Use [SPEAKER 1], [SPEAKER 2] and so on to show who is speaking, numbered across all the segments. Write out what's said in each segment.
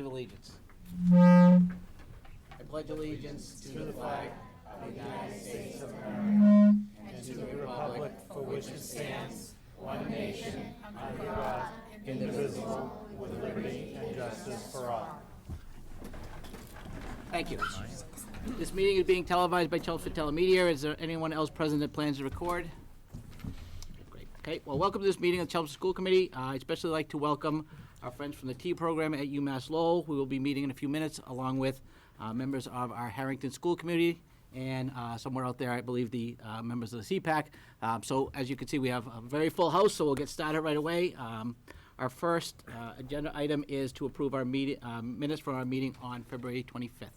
[SPEAKER 1] Allegiance. I pledge allegiance to the flag of the United States of America and to the republic for which it stands, one nation, under God, indivisible, with liberty and justice for all. Thank you. This meeting is being televised by Chelmsford Telemedia. Is there anyone else present that plans to record? Great. Okay. Well, welcome to this meeting of the Chelmsford School Committee. I'd especially like to welcome our friends from the Tea program at UMass Lowell. We will be meeting in a few minutes, along with members of our Harrington School Committee and somewhere out there, I believe, the members of the CPAC. So as you can see, we have a very full house, so we'll get started right away. Our first agenda item is to approve our minutes from our meeting on February 25th.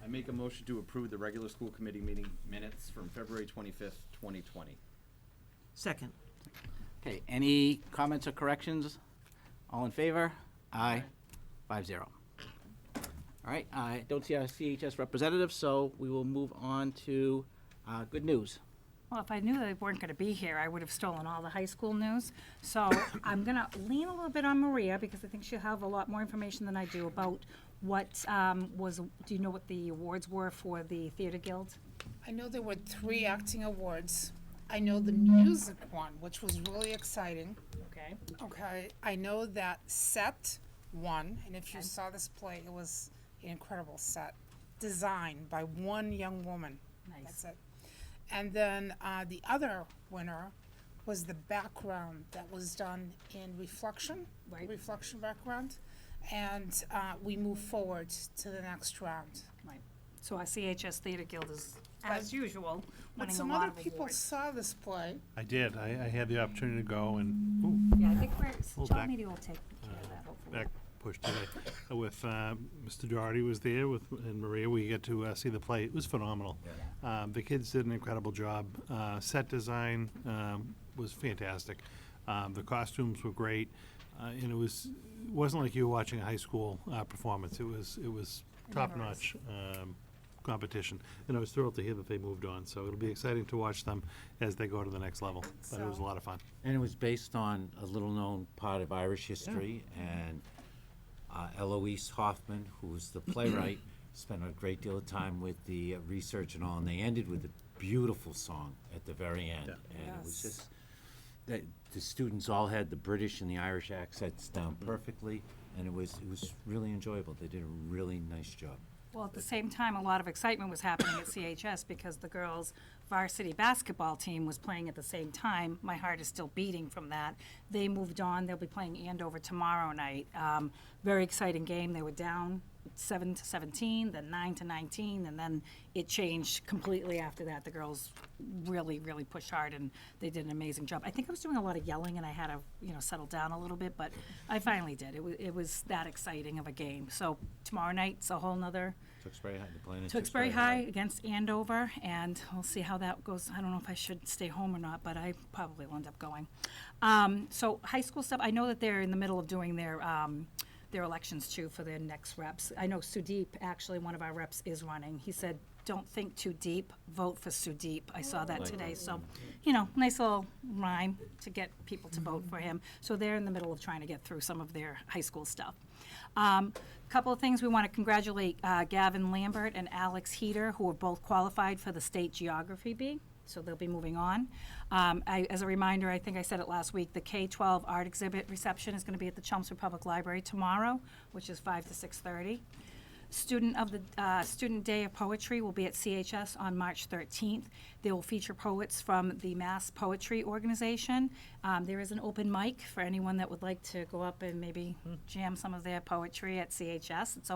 [SPEAKER 2] I make a motion to approve the regular school committee meeting minutes from February 25th, 2020.
[SPEAKER 3] Second.
[SPEAKER 1] Okay, any comments or corrections? All in favor? Aye. 5-0. All right, I don't see our CHS representative, so we will move on to good news.
[SPEAKER 4] Well, if I knew they weren't going to be here, I would have stolen all the high school news. So I'm going to lean a little bit on Maria because I think she'll have a lot more information than I do about what do you know what the awards were for the Theater Guild?
[SPEAKER 5] I know there were 3 acting awards. I know the music one, which was really exciting.
[SPEAKER 4] Okay.
[SPEAKER 5] Okay, I know that set won, and if you saw this play, it was an incredible set, designed by one young woman.
[SPEAKER 4] Nice.
[SPEAKER 5] That's it. And then the other winner was the background that was done in reflection,
[SPEAKER 4] Right.
[SPEAKER 5] reflection background, and we move forward to the next round.
[SPEAKER 4] Right. So our CHS Theater Guild is, as usual,
[SPEAKER 5] But
[SPEAKER 4] winning a
[SPEAKER 5] some
[SPEAKER 4] lot
[SPEAKER 5] other
[SPEAKER 4] of
[SPEAKER 5] people
[SPEAKER 4] awards.
[SPEAKER 5] saw this play.
[SPEAKER 6] I did. I had the opportunity to go and
[SPEAKER 4] Yeah, I think
[SPEAKER 6] Hold
[SPEAKER 4] John
[SPEAKER 6] back.
[SPEAKER 4] Media will take care of that, hopefully.
[SPEAKER 6] back push today with Mr. Doherty was there and Maria. We get to see the play. It was phenomenal. The kids did an incredible job. Set design was fantastic. The costumes were great, and it wasn't like you were watching a high school performance. It was top notch. Competition, and I was thrilled to hear that they moved on. So it'll be exciting to watch them as they go to the next level. But it was a lot of fun.
[SPEAKER 3] And it was based on a little-known part of Irish history, and Eloise Hoffman, who was the playwright, spent a great deal of time with the research and all, and they ended with a beautiful song at the very end. And it was just that the students all had the British and the Irish accents down perfectly, and it was really enjoyable. They did a really nice job.
[SPEAKER 4] Well, at the same time, a lot of excitement was happening at CHS because the girls' varsity basketball team was playing at the same time. My heart is still beating from that. They moved on. They'll be playing Andover tomorrow night. Very exciting game. They were down 7-17, then 9-19, and then it changed completely after that. The girls really, really pushed hard, and they did an amazing job. I think I was doing a lot of yelling, and I had to, settle down a little bit, but I finally did. It was that exciting of a game. So tomorrow night's a whole nother.
[SPEAKER 3] Tewksbury High, they're playing in
[SPEAKER 4] Tewksbury High against Andover, and we'll see how that goes. I don't know if I should stay home or not, but I probably will end up going. So high school stuff, I know that they're in the middle of doing their elections too for their next reps. I know Sudeep, actually, one of our reps is running. He said, "Don't think too deep, vote for Sudeep." I saw that today, so, nice little rhyme to get people to vote for him. So they're in the middle of trying to get through some of their high school stuff. Couple of things, we want to congratulate Gavin Lambert and Alex Heater, who are both qualified for the state geography bee. So they'll be moving on. As a reminder, I think I said it last week, the K-12 art exhibit reception is going to be at the Chelmsford Public Library tomorrow, which is 5 to 6:30. Student Day of Poetry will be at CHS on March 13th. They will feature poets from the Mass Poetry Organization. There is an open mic for anyone that would like to go up and maybe jam some of their poetry at CHS. It's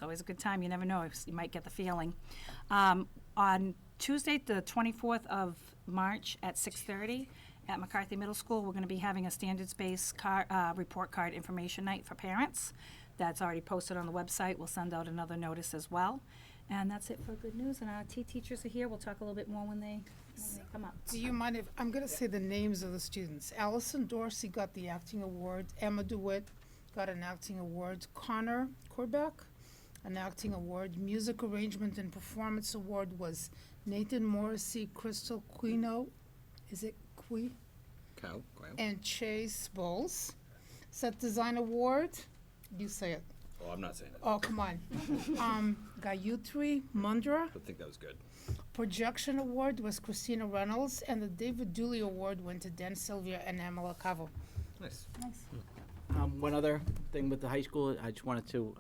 [SPEAKER 4] always a good time. You never know. You might get the feeling. On Tuesday, the 24th of March at 6:30 at McCarthy Middle School, we're going to be having a standards-based report card information night for parents. That's already posted on the website. We'll send out another notice as well. And that's it for good news. And our T teachers are here. We'll talk a little bit more when they come up.
[SPEAKER 5] Do you mind if, I'm going to say the names of the students. Allison Dorsey got the acting award. Emma DeWitt got an acting award. Connor Corbeck, an acting award. Music arrangement and performance award was Nathan Morrissey, Crystal Quino, is it Qui? And Chase Bowles. Set design award, you say it.
[SPEAKER 2] Oh, I'm not saying it.
[SPEAKER 5] Oh, come on. Gayutri Mundra.
[SPEAKER 2] I think that was good.
[SPEAKER 5] Projection Award was Christina Reynolds, and the David Dooley Award went to Dan Sylvia and Amala Cavo.
[SPEAKER 2] Nice.
[SPEAKER 1] One other thing with the high school, I just wanted to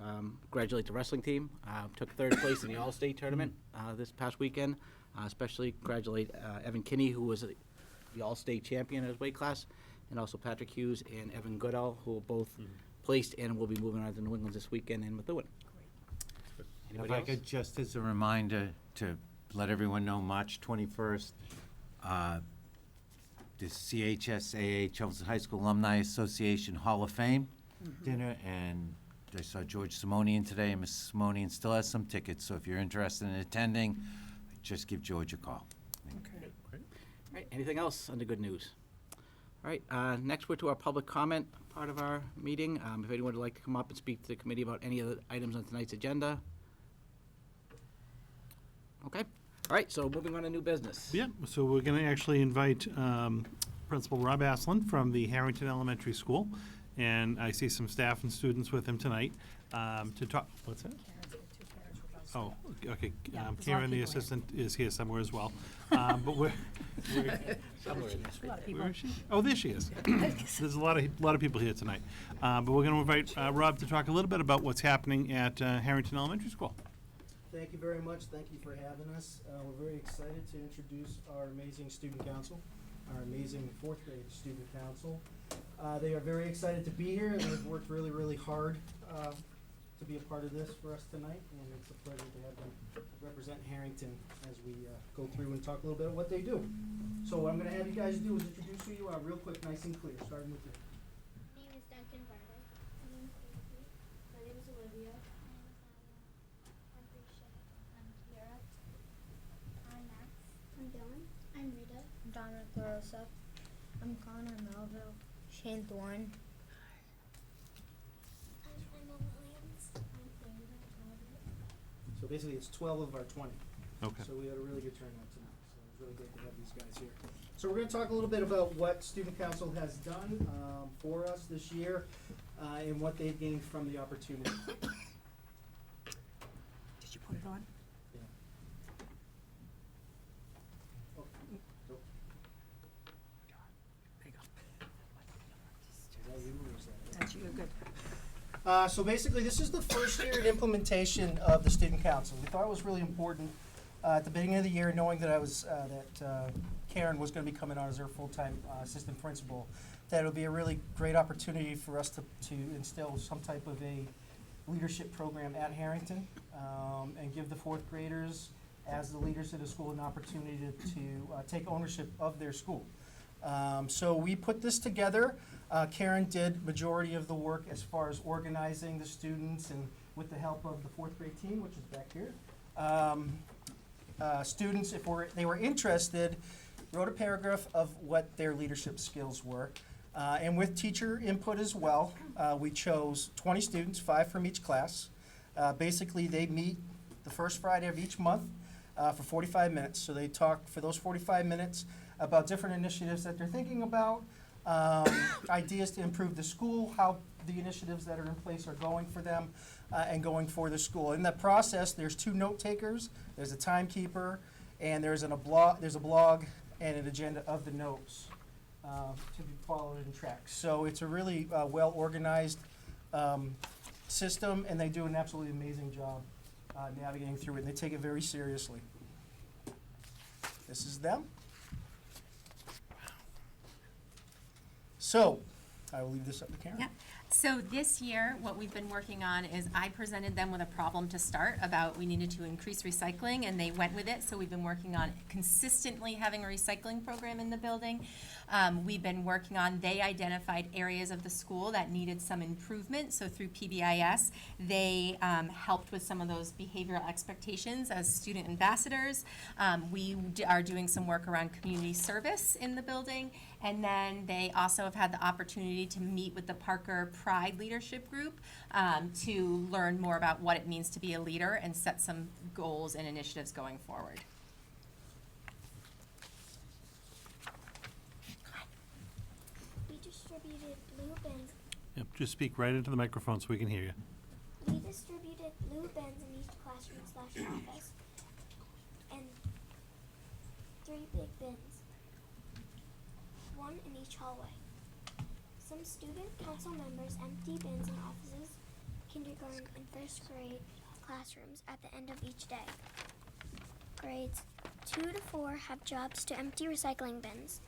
[SPEAKER 1] congratulate the wrestling team. Took third place in the All-State tournament this past weekend. Especially congratulate Evan Kinney, who was the All-State champion in his weight class, and also Patrick Hughes and Evan Goodall, who were both placed and will be moving on to New England this weekend in Methuen.
[SPEAKER 3] If
[SPEAKER 1] Anybody
[SPEAKER 3] I
[SPEAKER 1] else?
[SPEAKER 3] could, just as a reminder to let everyone know, March 21st, the CHSAA, Chelmsford High School Alumni Association Hall of Fame dinner, and I saw George Simonian today, and Mrs. Simonian still has some tickets, so if you're interested in attending, just give George a call.
[SPEAKER 1] All right, anything else under good news? All right, next we're to our public comment part of our meeting. If anyone would like to come up and speak to the committee about any of the items on tonight's agenda. Okay, all right, so moving on to new business.
[SPEAKER 6] Yeah, so we're going to actually invite Principal Rob Aslan from the Harrington Elementary School, and I see some staff and students with him tonight to talk. What's that? Oh, okay.
[SPEAKER 4] Yeah, there's a lot of
[SPEAKER 6] Karen, the
[SPEAKER 4] people here.
[SPEAKER 6] assistant, is here somewhere as well. But we're
[SPEAKER 1] Somewhere in this.
[SPEAKER 4] A lot of people.
[SPEAKER 6] where is she? Oh, there she is. There's a lot of people here tonight. But we're going to invite Rob to talk a little bit about what's happening at Harrington Elementary School.
[SPEAKER 7] Thank you very much. Thank you for having us. We're very excited to introduce our amazing student council, our amazing fourth grade student council. They are very excited to be here, and they've worked really, really hard to be a part of this for us tonight, and it's a pleasure to have them represent Harrington as we go through and talk a little bit of what they do. So what I'm going to have you guys do is introduce you real quick, nice and clear, starting with you.
[SPEAKER 8] My name is Duncan Bartlett. My name is Avery. My name is Olivia. My name is Naya. I'm Prisha. I'm Kiara. I'm Max. I'm Dylan. I'm Rita. I'm Dominic LaRosa. I'm Connor Melville. Shane Thorne. I'm Emma Williams. I'm David Melville.
[SPEAKER 7] So basically, it's 12 of our 20.
[SPEAKER 6] Okay.
[SPEAKER 7] So we had a really good turnout tonight. So it was really great to have these guys here. So we're going to talk a little bit about what Student Council has done for us this year and what they've gained from the opportunity.
[SPEAKER 4] Did you put it on?
[SPEAKER 7] Yeah. Oh, nope.
[SPEAKER 4] There you go.
[SPEAKER 7] Is that you or is that?
[SPEAKER 4] That's you, good.
[SPEAKER 7] So basically, this is the first year in implementation of the Student Council. We thought it was really important at the beginning of the year, knowing that Karen was going to be coming on as our full-time assistant principal, that it would be a really great opportunity for us to instill some type of a leadership program at Harrington and give the fourth graders, as the leaders of the school, an opportunity to take ownership of their school. So we put this together. Karen did majority of the work as far as organizing the students and with the help of the fourth grade team, which is back here. Students, if they were interested, wrote a paragraph of what their leadership skills were. And with teacher input as well, we chose 20 students, 5 from each class. Basically, they meet the first Friday of each month for 45 minutes. So they talk for those 45 minutes about different initiatives that they're thinking about, ideas to improve the school, how the initiatives that are in place are going for them, and going for the school. In that process, there's 2 note takers, there's a timekeeper, and there's a blog and an agenda of the notes to be followed and tracked. So it's a really well-organized system, and they do an absolutely amazing job navigating through it, and they take it very seriously. This is them. So, I will leave this up to Karen.
[SPEAKER 9] Yeah. So this year, what we've been working on is I presented them with a problem to start about we needed to increase recycling, and they went with it. So we've been working on consistently having a recycling program in the building. We've been working on, they identified areas of the school that needed some improvement. So through PBIS, they helped with some of those behavioral expectations as student ambassadors. We are doing some work around community service in the building. And then they also have had the opportunity to meet with the Parker Pride Leadership Group to learn more about what it means to be a leader and set some goals and initiatives going forward.
[SPEAKER 8] We distributed blue bins.
[SPEAKER 6] Yep, just speak right into the microphone so we can hear you.
[SPEAKER 8] We distributed blue bins in each classroom/office and 3 big bins, 1 in each hallway. Some student council members empty bins in offices, kindergarten, and first grade classrooms at the end of each day. Grades 2 to 4 have jobs to empty recycling bins.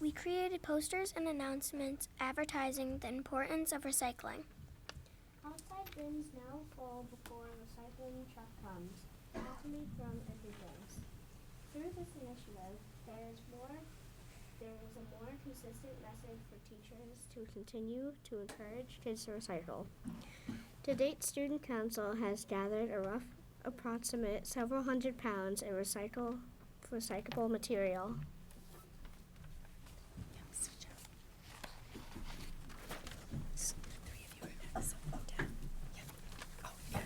[SPEAKER 8] We created posters and announcements advertising the importance of recycling. Outside bins now full before a recycling truck comes, ultimately from empty bins. Through this initiative, there is a more consistent message for teachers to continue to encourage kids to recycle. To date, Student Council has gathered a rough approximate several hundred pounds in recyclable material.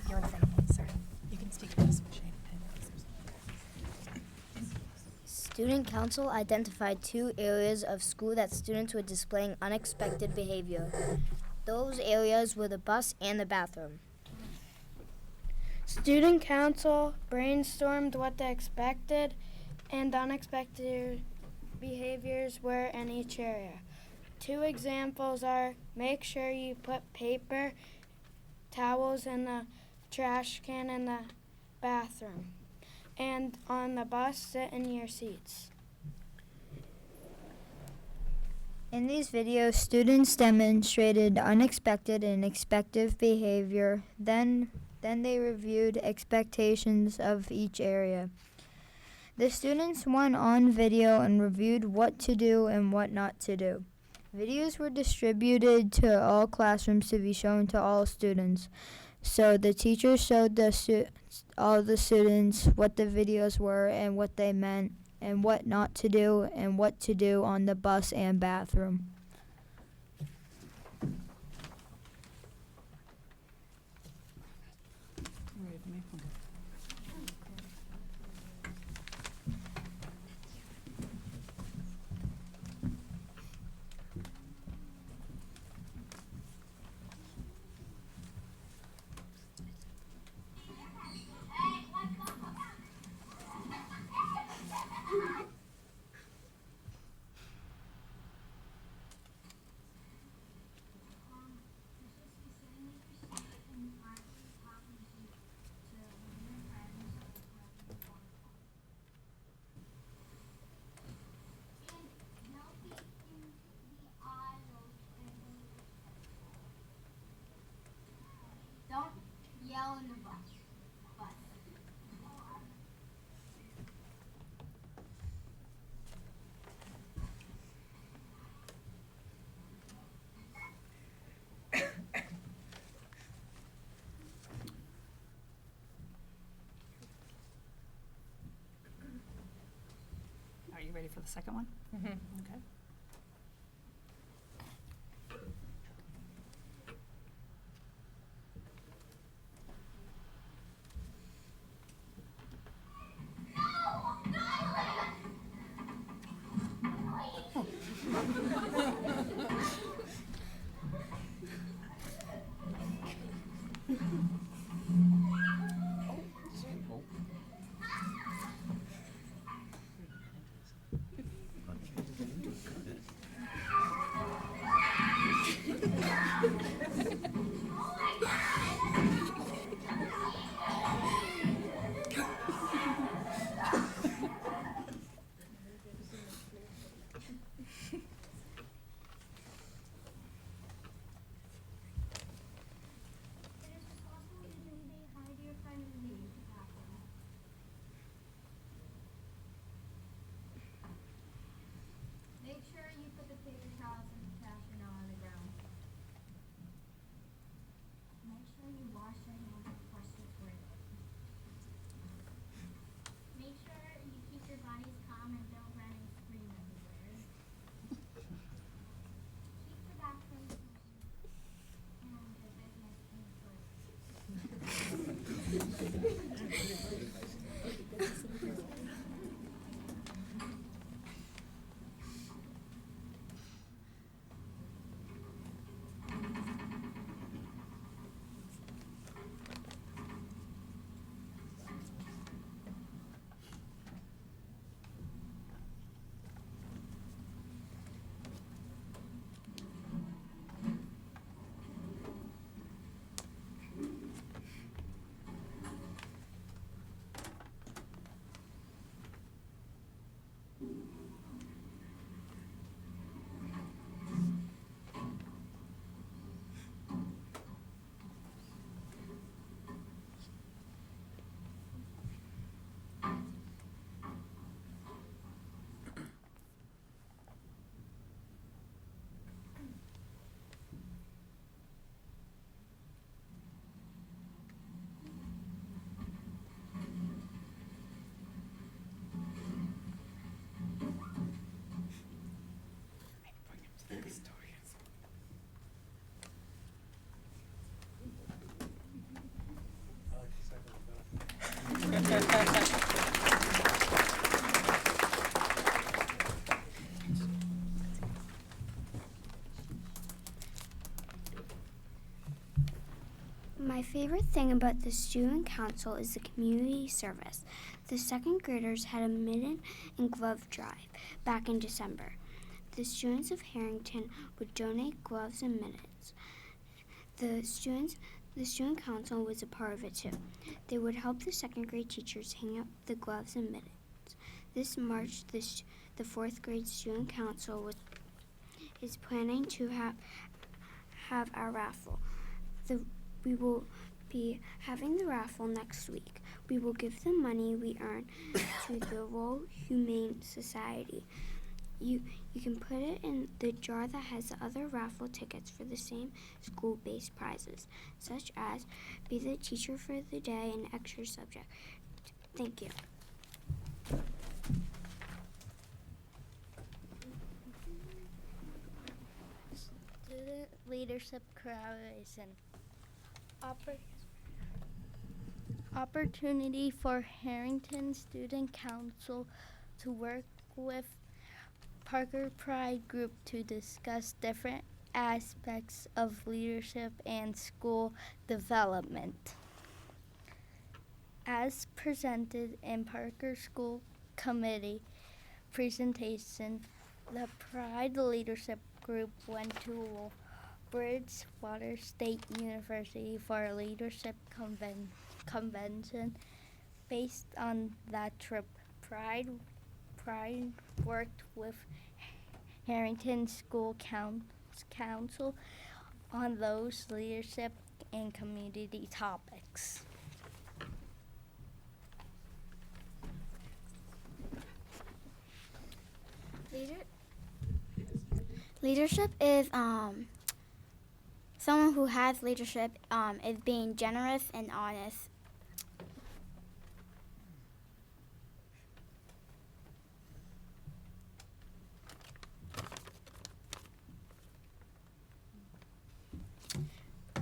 [SPEAKER 9] You're in front of me, sorry. You can speak to this.
[SPEAKER 8] Student Council identified 2 areas of school that students were displaying unexpected behavior. Those areas were the bus and the bathroom.
[SPEAKER 10] Student Council brainstormed what the expected and unexpected behaviors were in each area. 2 examples are: make sure you put paper towels in the trash can in the bathroom, and on the bus, sit in your seats.
[SPEAKER 11] In these videos, students demonstrated unexpected and expected behavior. Then they reviewed expectations of each area. The students went on video and reviewed what to do and what not to do. Videos were distributed to all classrooms to be shown to all students. So the teachers showed all the students what the videos were and what they meant, and what not to do and what to do on the bus and bathroom.
[SPEAKER 8] Don't yell in the bus.
[SPEAKER 4] Are you ready for the second one? Okay.
[SPEAKER 8] My favorite thing about the student council is the community service. The second graders had a mitten and glove drive back in December. The students of Harrington would donate gloves and mittens. The student council was a part of it too. They would help the second grade teachers hang up the gloves and mittens. This March, the fourth grade student council is planning to have our raffle. We will be having the raffle next week. We will give the money we earn to the Royal Humane Society. You can put it in the jar that has the other raffle tickets for the same school-based prizes, such as be the teacher for the day and extra subject. Thank you.
[SPEAKER 10] Student leadership collaboration. Opportunity for Harrington Student Council to work with Parker Pride Group to discuss different aspects of leadership and school development. As presented in Parker School Committee presentation, the Pride Leadership Group went to Bridgewater State University for a leadership convention. Based on that trip, Pride worked with Harrington School Council on those leadership and community topics.
[SPEAKER 8] Leadership is someone who has leadership is being generous and honest.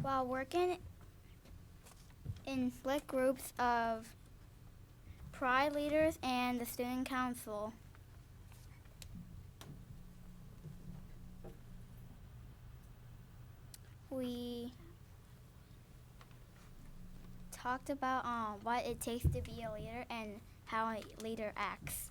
[SPEAKER 8] While working in split groups of Pride leaders and the student council. We talked about what it takes to be a leader and how a leader acts.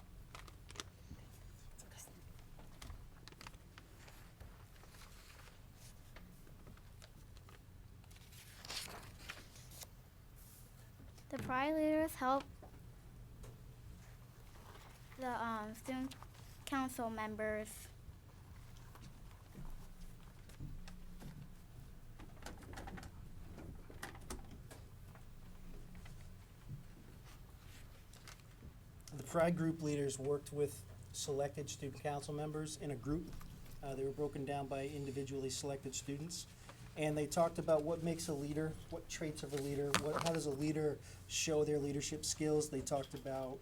[SPEAKER 8] The Pride leaders help the student council members
[SPEAKER 7] The Pride group leaders worked with selected student council members in a group. They were broken down by individually selected students. And they talked about what makes a leader, what traits of a leader, how does a leader show their leadership skills. They talked about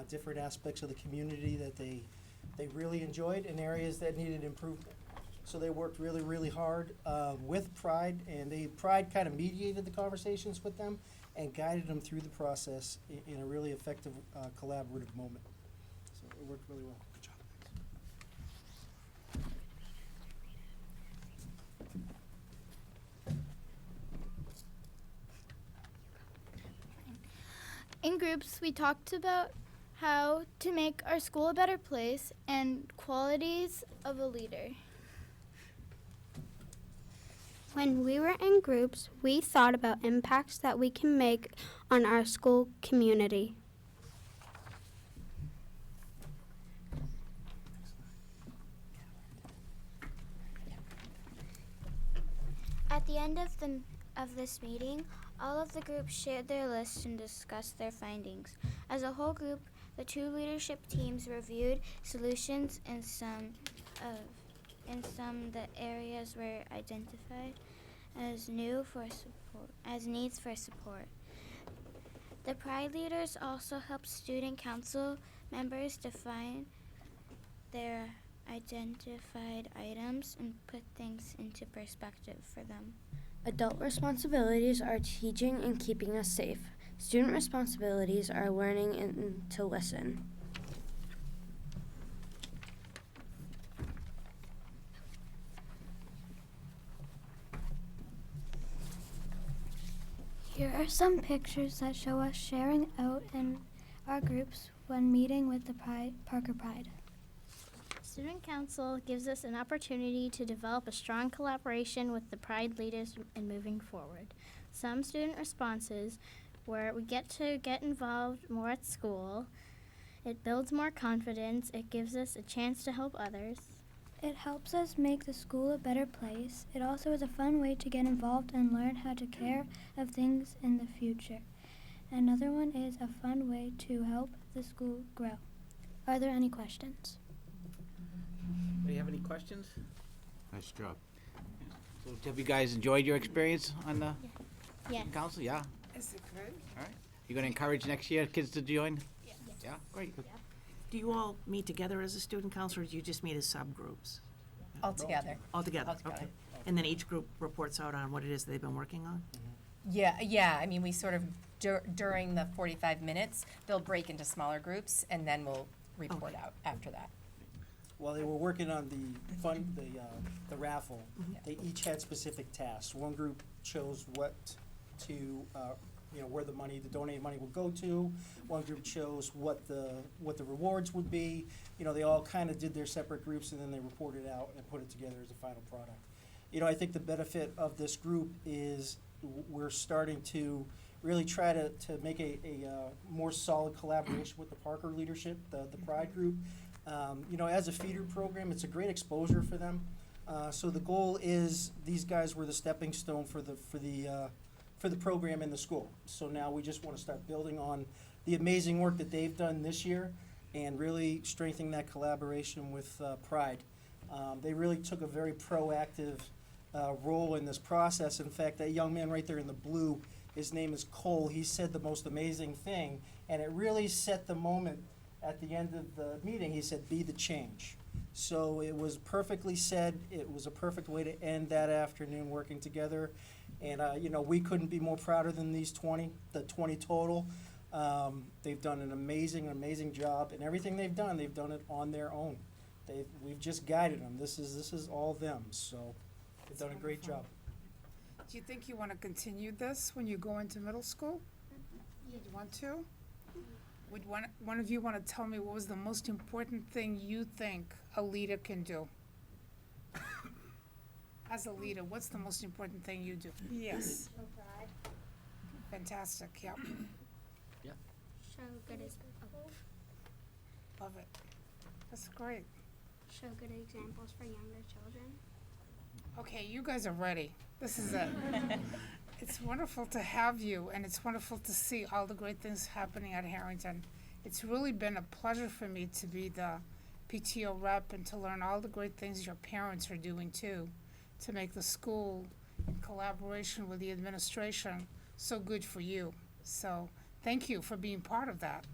[SPEAKER 7] different aspects of the community that they really enjoyed and areas that needed improvement. So they worked really, really hard with Pride, and Pride kind of mediated the conversations with them and guided them through the process in a really effective collaborative moment. So it worked really well. Good job.
[SPEAKER 12] In groups, we talked about how to make our school a better place and qualities of a leader.
[SPEAKER 8] When we were in groups, we thought about impacts that we can make on our school community. At the end of this meeting, all of the groups shared their lists and discussed their findings. As a whole group, the two leadership teams reviewed solutions and some the areas were identified as needs for support. The Pride leaders also helped student council members define their identified items and put things into perspective for them.
[SPEAKER 13] Adult responsibilities are teaching and keeping us safe. Student responsibilities are learning and to listen.
[SPEAKER 10] Here are some pictures that show us sharing out in our groups when meeting with the Parker Pride.
[SPEAKER 12] Student Council gives us an opportunity to develop a strong collaboration with the Pride leaders in moving forward. Some student responses where we get to get involved more at school. It builds more confidence. It gives us a chance to help others.
[SPEAKER 10] It helps us make the school a better place. It also is a fun way to get involved and learn how to care of things in the future. Another one is a fun way to help the school grow. Are there any questions?
[SPEAKER 1] Do you have any questions?
[SPEAKER 3] Nice job.
[SPEAKER 1] So have you guys enjoyed your experience on the
[SPEAKER 12] Yes.
[SPEAKER 1] council? Yeah?
[SPEAKER 5] Is it good?
[SPEAKER 1] All right. You gonna encourage next year kids to join? Yeah, great.
[SPEAKER 14] Do you all meet together as a student council, or do you just meet as subgroups?
[SPEAKER 9] All together.
[SPEAKER 14] All together,
[SPEAKER 9] All together.
[SPEAKER 14] okay. And then each group reports out on what it is they've been working on?
[SPEAKER 9] Yeah, I mean, we sort of, during the 45 minutes, they'll break into smaller groups, and then we'll report out after that.
[SPEAKER 7] While they were working on the raffle, they each had specific tasks. One group chose what to, where the donated money would go to. One group chose what the rewards would be. They all kind of did their separate groups, and then they reported out and put it together as a final product. I think the benefit of this group is we're starting to really try to make a more solid collaboration with the Parker leadership, the Pride group. As a feeder program, it's a great exposure for them. So the goal is these guys were the stepping stone for the program in the school. So now we just want to start building on the amazing work that they've done this year and really strengthening that collaboration with Pride. They really took a very proactive role in this process. In fact, that young man right there in the blue, his name is Cole. He said the most amazing thing, and it really set the moment at the end of the meeting. He said, "Be the change." So it was perfectly said. It was a perfect way to end that afternoon working together. And, we couldn't be more prouder than the 20 total. They've done an amazing job. And everything they've done it on their own. We've just guided them. This is all them. So they've done a great job.
[SPEAKER 5] Do you think you want to continue this when you go into middle school? You want to? Would one of you want to tell me what was the most important thing you think a leader can do? As a leader, what's the most important thing you do? Yes. Fantastic, yeah.
[SPEAKER 12] Show good
[SPEAKER 5] Love it. That's great.
[SPEAKER 12] show good examples for younger children.
[SPEAKER 5] Okay, you guys are ready. This is it. It's wonderful to have you, and it's wonderful to see all the great things happening at Harrington. It's really been a pleasure for me to be the PTO rep and to learn all the great things your parents are doing too, to make the school, in collaboration with the administration, so good for you. So thank you for being part of that.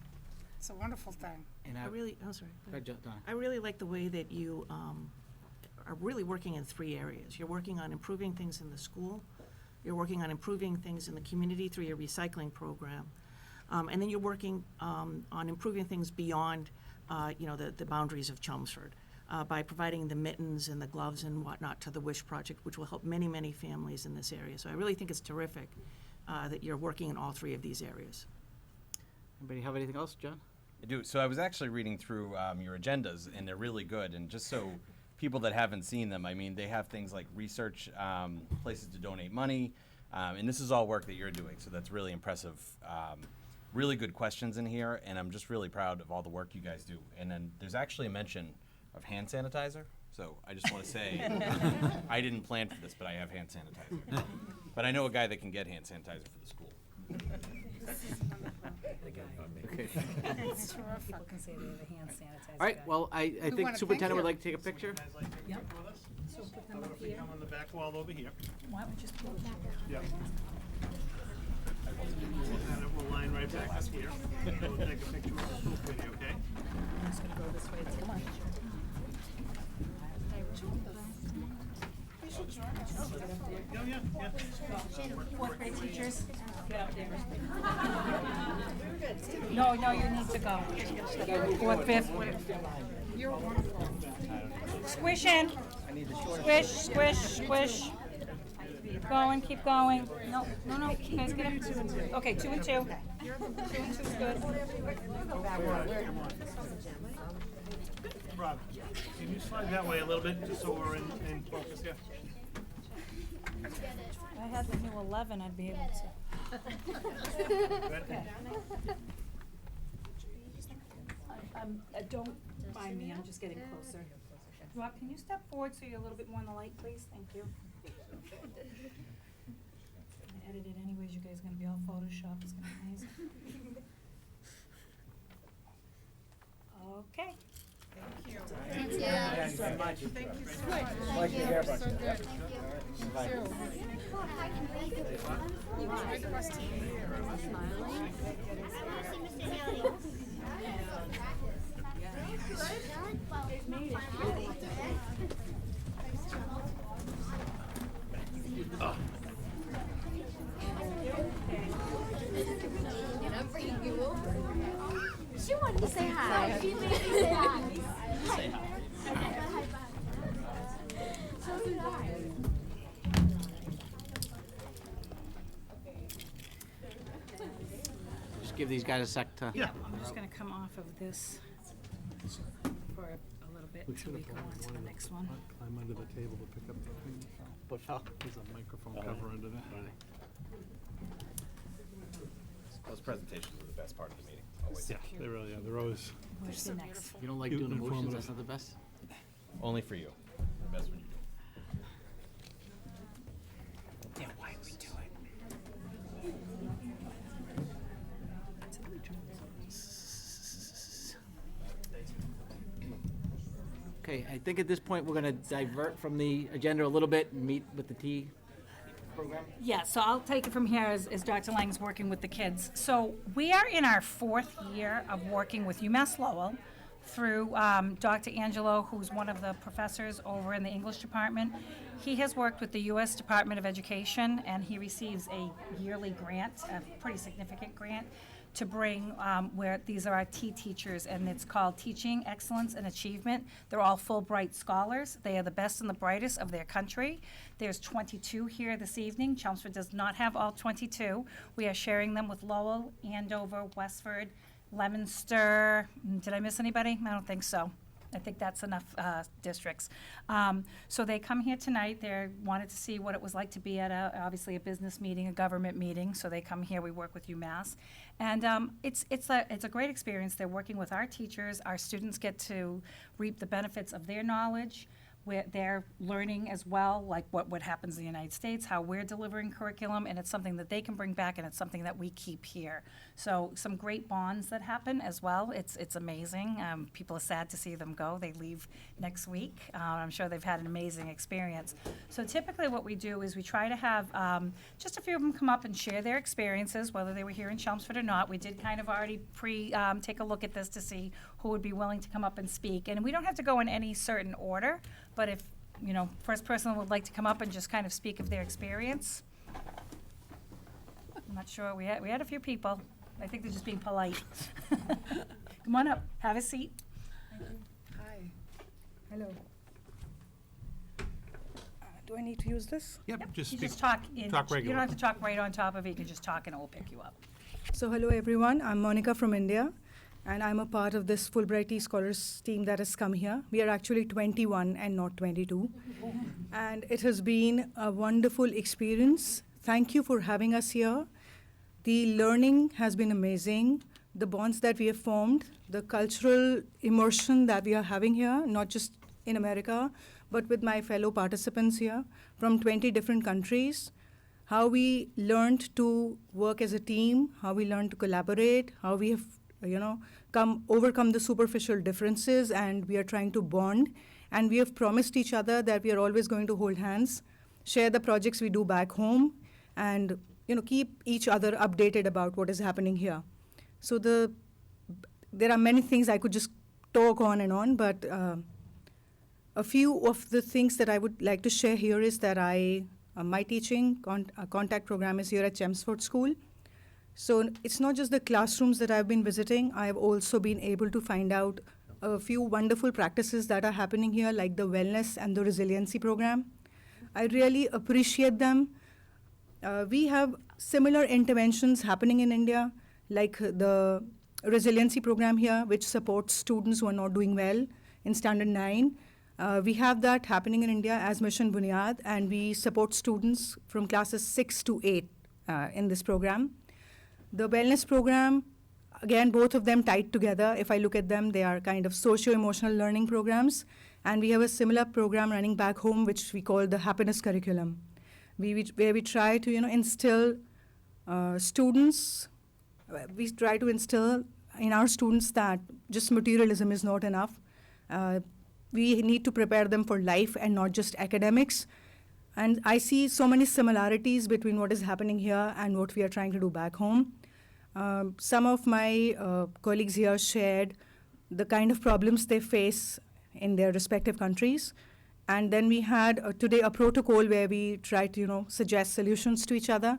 [SPEAKER 5] It's a wonderful thing.
[SPEAKER 1] And
[SPEAKER 14] I'm sorry.
[SPEAKER 1] Go ahead, Donna.
[SPEAKER 14] I really like the way that you are really working in 3 areas. You're working on improving things in the school, you're working on improving things in the community through your recycling program, and then you're working on improving things beyond, the boundaries of Chelmsford by providing the mittens and the gloves and whatnot to the Wish Project, which will help many, many families in this area. So I really think it's terrific that you're working in all 3 of these areas.
[SPEAKER 1] Anybody have anything else, John?
[SPEAKER 2] I do. So I was actually reading through your agendas, and they're really good. And just so people that haven't seen them, I mean, they have things like research, places to donate money, and this is all work that you're doing. So that's really impressive. Really good questions in here, and I'm just really proud of all the work you guys do. And then there's actually a mention of hand sanitizer. So I just want to say, I didn't plan for this, but I have hand sanitizer. But I know a guy that can get hand sanitizer for the school.
[SPEAKER 1] Okay.
[SPEAKER 5] It's terrific.
[SPEAKER 4] People can say they have a hand sanitizer.
[SPEAKER 1] All right, well, I
[SPEAKER 5] wanna
[SPEAKER 1] think
[SPEAKER 5] thank
[SPEAKER 1] Superintendent would
[SPEAKER 5] you.
[SPEAKER 1] like to take a picture.
[SPEAKER 6] Guys like to take a picture with us?
[SPEAKER 4] So put them
[SPEAKER 6] How about
[SPEAKER 4] up
[SPEAKER 6] if we
[SPEAKER 4] here.
[SPEAKER 6] come on the back wall over here?
[SPEAKER 4] Why don't we just pull it back?
[SPEAKER 6] Yep. We'll line right back up here. We'll take a picture with the school committee, okay?
[SPEAKER 4] I'm just gonna go this way. Come on.
[SPEAKER 6] Yeah.
[SPEAKER 4] Fourth grade teachers, get up there. No, you need to go. Fourth, fifth.
[SPEAKER 5] You're wonderful.
[SPEAKER 4] Squish in. Squish, squish, squish. going, keep going. No, you guys get up. Okay, 2 and 2. 2 and 2 is good.
[SPEAKER 6] Rob, can you slide that way a little bit, just so we're in focus here?
[SPEAKER 4] If I had the new 11, I'd be able to. Don't mind me, I'm just getting closer. Rob, can you step forward so you're a little bit more in the light, please? Thank you. I edit it anyways, you guys are gonna be all Photoshop, it's gonna be amazing. Okay.
[SPEAKER 5] Thank you.
[SPEAKER 1] Thank you so much.
[SPEAKER 5] Thank you so much. Like to hear about you. So good. Thank you. Enjoy the rest of the year.
[SPEAKER 12] She wanted to say hi. She made me say hi.
[SPEAKER 1] Say hi. Just give these guys a sec to.
[SPEAKER 6] Yeah.
[SPEAKER 4] I'm just gonna come off of this for a little bit until we go on to the next one.
[SPEAKER 6] Climb under the table to pick up the thing.
[SPEAKER 1] What fell?
[SPEAKER 6] There's a microphone cover under there.
[SPEAKER 2] Those presentations are the best part of the meeting, always.
[SPEAKER 6] Yeah, they really are. They're always.
[SPEAKER 4] Where's the next?
[SPEAKER 1] You don't like doing emotions,
[SPEAKER 6] Informative.
[SPEAKER 1] that's not the best?
[SPEAKER 2] Only for you. The best when you do.
[SPEAKER 3] Then why we do it?
[SPEAKER 1] Okay, I think at this point, we're gonna divert from the agenda a little bit and meet with the T program.
[SPEAKER 4] Yeah, so I'll take it from here as Dr. Lang's working with the kids. So we are in our 4th year of working with UMass Lowell through Dr. Angelo, who's one of the professors over in the English department. He has worked with the U.S. Department of Education, and he receives a yearly grant, a pretty significant grant, to bring where these are our T teachers, and it's called Teaching Excellence and Achievement. They're all Fulbright scholars. They are the best and the brightest of their country. There's 22 here this evening. Chelmsford does not have all 22. We are sharing them with Lowell, Andover, Westford, Leominster. Did I miss anybody? I don't think so. I think that's enough districts. So they come here tonight. They wanted to see what it was like to be at obviously a business meeting, a government meeting. So they come here. We work with UMass, and it's a great experience. They're working with our teachers. Our students get to reap the benefits of their knowledge. They're learning as well, like what happens in the United States, how we're delivering curriculum, and it's something that they can bring back, and it's something that we keep here. So some great bonds that happen as well. It's amazing. People are sad to see them go. They leave next week. I'm sure they've had an amazing experience. So typically what we do is we try to have just a few of them come up and share their experiences, whether they were here in Chelmsford or not. We did kind of already take a look at this to see who would be willing to come up and speak. And we don't have to go in any certain order, but if, first person would like to come up and just kind of speak of their experience. I'm not sure, we had a few people. I think they're just being polite. Come on up, have a seat.
[SPEAKER 15] Hi.
[SPEAKER 4] Hello.
[SPEAKER 15] Do I need to use this?
[SPEAKER 6] Yep, just
[SPEAKER 4] You
[SPEAKER 6] speak.
[SPEAKER 4] just talk in,
[SPEAKER 6] Talk
[SPEAKER 4] you
[SPEAKER 6] regular.
[SPEAKER 4] don't have to talk right on top of it, you can just talk and it will pick you up.
[SPEAKER 15] So hello everyone, I'm Monica from India, and I'm a part of this Fulbright T Scholars team that has come here. We are actually 21 and not 22. And it has been a wonderful experience. Thank you for having us here. The learning has been amazing. The bonds that we have formed, the cultural immersion that we are having here, not just in America, but with my fellow participants here from 20 different countries. How we learned to work as a team, how we learned to collaborate, how we have, overcome the superficial differences, and we are trying to bond. And we have promised each other that we are always going to hold hands, share the projects we do back home, and keep each other updated about what is happening here. So there are many things I could just talk on and on, but a few of the things that I would like to share here is that my teaching contact program is here at Chelmsford School. So it's not just the classrooms that I've been visiting. I've also been able to find out a few wonderful practices that are happening here, like the wellness and the resiliency program. I really appreciate them. we have similar interventions happening in India, like the resiliency program here, which supports students who are not doing well in Standard 9. We have that happening in India as Mission Bunyad, and we support students from classes 6 to 8 in this program. The wellness program, again, both of them tied together. If I look at them, they are kind of socio-emotional learning programs. And we have a similar program running back home, which we call the happiness curriculum, where we try to instill students, we try to instill in our students that just materialism is not enough. We need to prepare them for life and not just academics. And I see so many similarities between what is happening here and what we are trying to do back home. Some of my colleagues here shared the kind of problems they face in their respective countries. And then we had today a protocol where we try to suggest solutions to each other.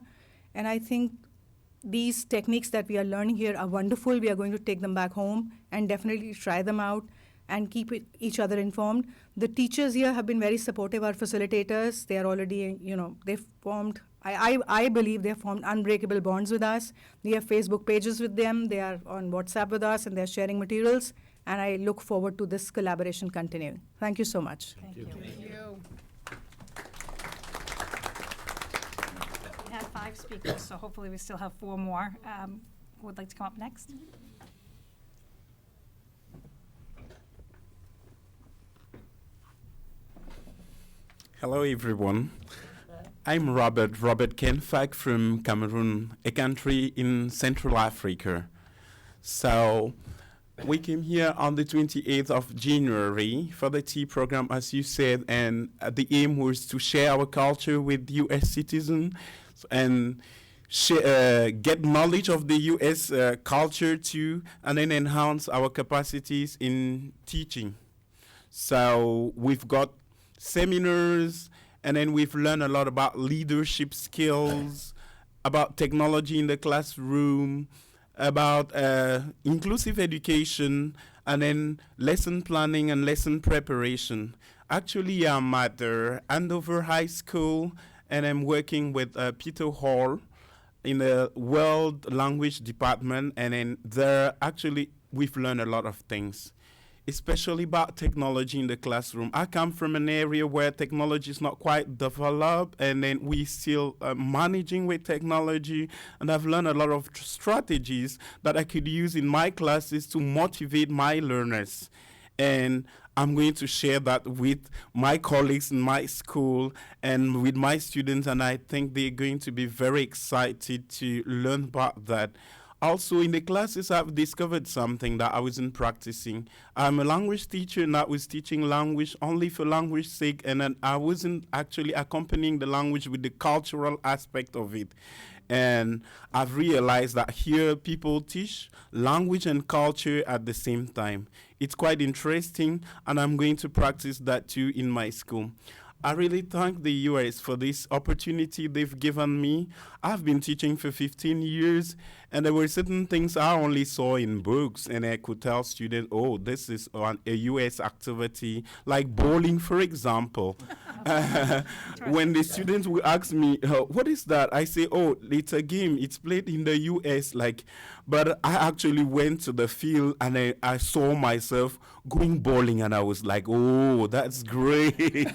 [SPEAKER 15] And I think these techniques that we are learning here are wonderful. We are going to take them back home and definitely try them out and keep each other informed. The teachers here have been very supportive, our facilitators. They are already, they've formed, I believe they've formed unbreakable bonds with us. We have Facebook pages with them. They are on WhatsApp with us, and they're sharing materials. And I look forward to this collaboration continuing. Thank you so much.
[SPEAKER 4] Thank you.
[SPEAKER 5] Thank you.
[SPEAKER 4] We had 5 speakers, so hopefully we still have 4 more. Who would like to come up next?
[SPEAKER 16] Hello, everyone. I'm Robert Kenfak from Cameroon, a country in Central Africa. So we came here on the 28th of January for the tea program, as you said, and the aim was to share our culture with U.S. citizens and get knowledge of the U.S. Culture too, and then enhance our capacities in teaching. So we've got seminars, and then we've learned a lot about leadership skills, about technology in the classroom, about inclusive education, and then lesson planning and lesson preparation. Actually, I'm at Andover High School, and I'm working with Peter Hall in the World Language Department, and then there actually we've learned a lot of things, especially about technology in the classroom. I come from an area where technology is not quite developed, and then we still managing with technology, and I've learned a lot of strategies that I could use in my classes to motivate my learners. And I'm going to share that with my colleagues in my school and with my students, and I think they're going to be very excited to learn about that. Also, in the classes, I've discovered something that I wasn't practicing. I'm a language teacher, and I was teaching language only for language sake, and then I wasn't actually accompanying the language with the cultural aspect of it. And I've realized that here people teach language and culture at the same time. It's quite interesting, and I'm going to practice that too in my school. I really thank the U.S. for this opportunity they've given me. I've been teaching for 15 years, and there were certain things I only saw in books, and I could tell students, oh, this is a U.S. activity, like bowling, for example. When the students will ask me, what is that? I say, oh, it's a game. It's played in the U.S. But I actually went to the field, and I saw myself going bowling, and I was like, oh, that's great.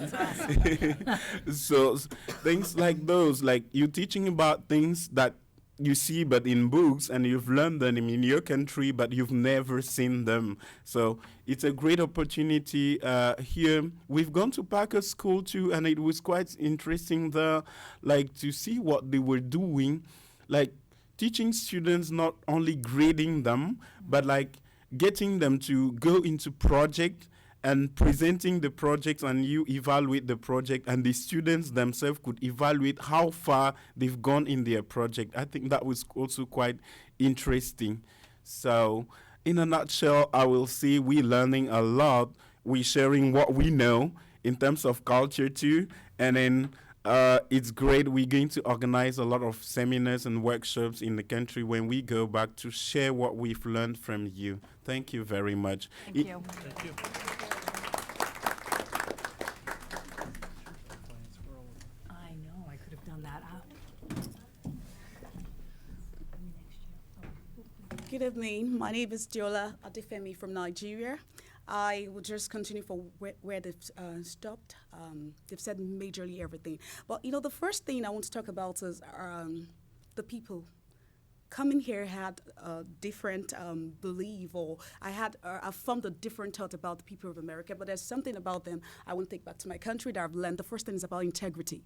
[SPEAKER 16] So things like those, like you're teaching about things that you see but in books, and you've learned them in your country but you've never seen them. So it's a great opportunity here. We've gone to Parker School too, and it was quite interesting there, like to see what they were doing, like teaching students, not only grading them, but like getting them to go into project and presenting the projects, and you evaluate the project, and the students themselves could evaluate how far they've gone in their project. I think that was also quite interesting. So in a nutshell, I will say we're learning a lot. We're sharing what we know in terms of culture too, and then it's great. We're going to organize a lot of seminars and workshops in the country when we go back to share what we've learned from you. Thank you very much.
[SPEAKER 4] Thank you.
[SPEAKER 6] Thank you.
[SPEAKER 4] I know, I could have done that.
[SPEAKER 17] Good evening. My name is Diola Adefemi from Nigeria. I will just continue from where they've stopped. They've said majorly everything. But, the first thing I want to talk about is the people. Coming here had a different belief, or I formed a different thought about the people of America, but there's something about them I want to take back to my country that I've learned. The first thing is about integrity.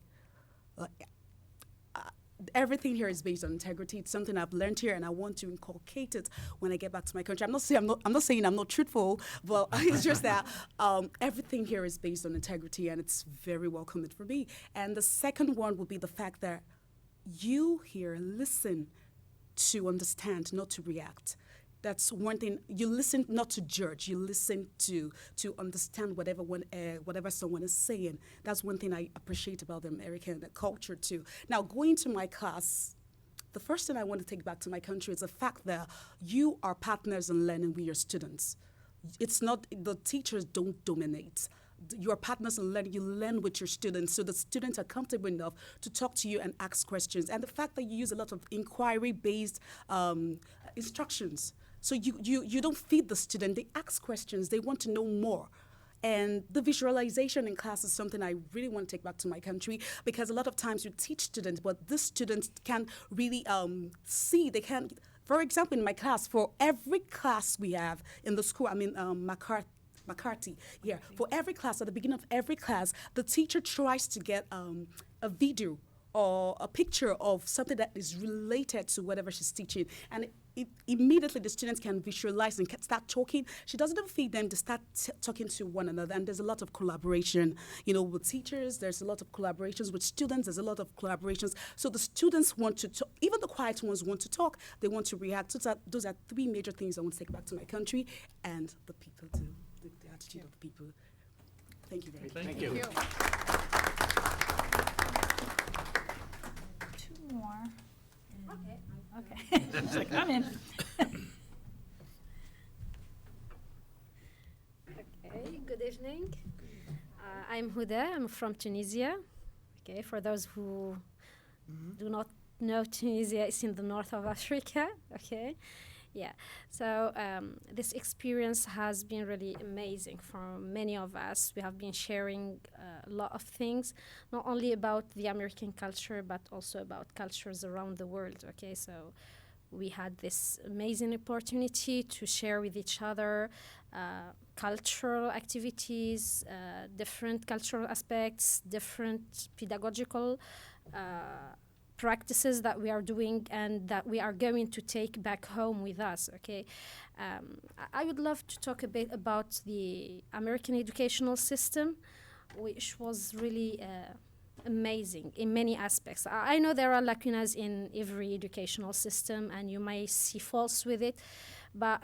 [SPEAKER 17] Everything here is based on integrity. It's something I've learned here, and I want to inculcate it when I get back to my country. I'm not saying I'm not truthful, but it's just that everything here is based on integrity, and it's very welcoming for me. And the second one would be the fact that you here listen to understand, not to react. That's one thing. You listen not to judge. You listen to understand whatever someone is saying. That's one thing I appreciate about the American culture too. Now, going to my class, the first thing I want to take back to my country is the fact that you are partners in learning with your students. It's not the teachers don't dominate. You are partners in learning. You learn with your students, so the students are comfortable enough to talk to you and ask questions. And the fact that you use a lot of inquiry-based instructions. So you don't feed the student. They ask questions. They want to know more. And the visualization in class is something I really want to take back to my country, because a lot of times you teach students, but these students can't really see. They can't. For example, in my class, for every class we have in the school, McCarthy here. For every class, at the beginning of every class, the teacher tries to get a video or a picture of something that is related to whatever she's teaching. And immediately the students can visualize and start talking. She doesn't even feed them to start talking to one another. And there's a lot of collaboration, with teachers. There's a lot of collaborations with students. There's a lot of collaborations. So the students want to talk. Even the quiet ones want to talk. They want to react. So those are three major things I want to take back to my country, and the people too. The attitude of the people. Thank you very much.
[SPEAKER 1] Thank you.
[SPEAKER 4] Two more. Okay. She's like, I'm in.
[SPEAKER 18] Okay, good evening. I'm Huda. I'm from Tunisia. Okay, for those who do not know, Tunisia is in the north of Africa. Okay. Yeah, so this experience has been really amazing for many of us. We have been sharing a lot of things, not only about the American culture, but also about cultures around the world, okay? So we had this amazing opportunity to share with each other cultural activities, different cultural aspects, different pedagogical practices that we are doing and that we are going to take back home with us, okay? I would love to talk a bit about the American educational system, which was really amazing in many aspects. I know there are lacunas in every educational system and you may see faults with it, but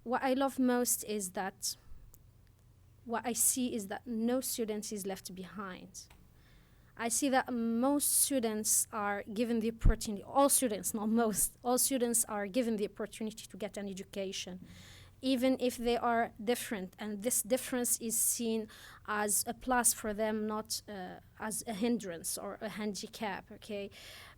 [SPEAKER 18] what I love most is that what I see is that no student is left behind. I see that most students are given the opportunity, all students, not most, all students are given the opportunity to get an education, even if they are different. And this difference is seen as a plus for them, not as a hindrance or a handicap, okay?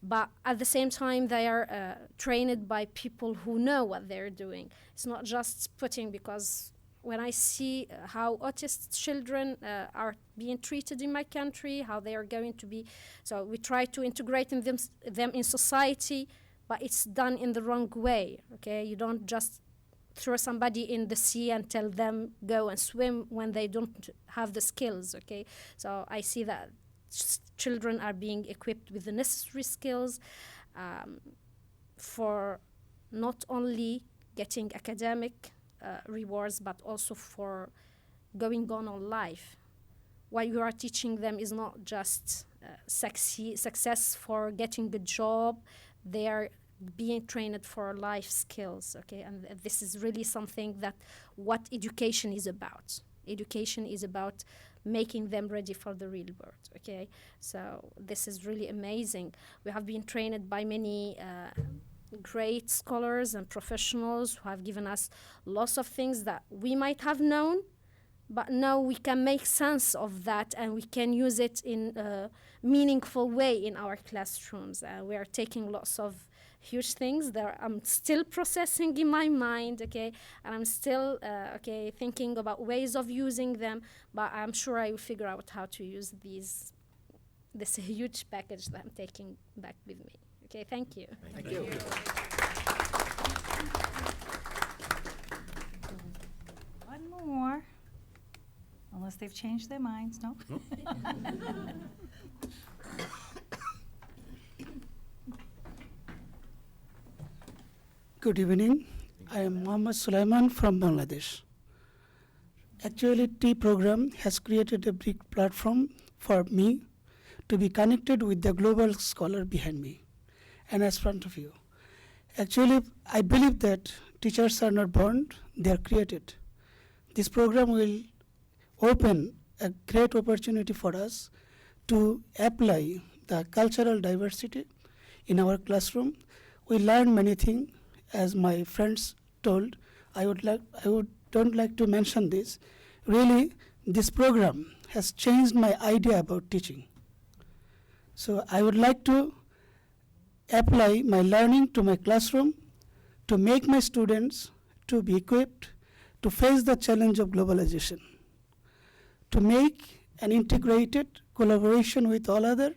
[SPEAKER 18] But at the same time, they are trained by people who know what they're doing. It's not just putting, because when I see how autistic children are being treated in my country, how they are going to be, so we try to integrate them in society, but it's done in the wrong way, okay? You don't just throw somebody in the sea and tell them go and swim when they don't have the skills, okay? So I see that children are being equipped with the necessary skills for not only getting academic rewards, but also for going on life. What you are teaching them is not just success for getting a job. They are being trained for life skills, okay? And this is really something that what education is about. Education is about making them ready for the real world, okay? So this is really amazing. We have been trained by many great scholars and professionals who have given us lots of things that we might have known, but now we can make sense of that and we can use it in a meaningful way in our classrooms. We are taking lots of huge things that I'm still processing in my mind, okay, and I'm still thinking about ways of using them, but I'm sure I will figure out how to use this huge package that I'm taking back with me. Okay, thank you.
[SPEAKER 1] Thank you.
[SPEAKER 4] One more, unless they've changed their minds, no?
[SPEAKER 19] Good evening. I am Muhammad Sulaiman from Bangladesh. Actually, T program has created a big platform for me to be connected with the global scholar behind me and as front of you. Actually, I believe that teachers are not born, they are created. This program will open a great opportunity for us to apply the cultural diversity in our classroom. We learn many things. As my friends told, don't like to mention this. Really, this program has changed my idea about teaching. So I would like to apply my learning to my classroom to make my students to be equipped to face the challenge of globalization, to make an integrated collaboration with all other,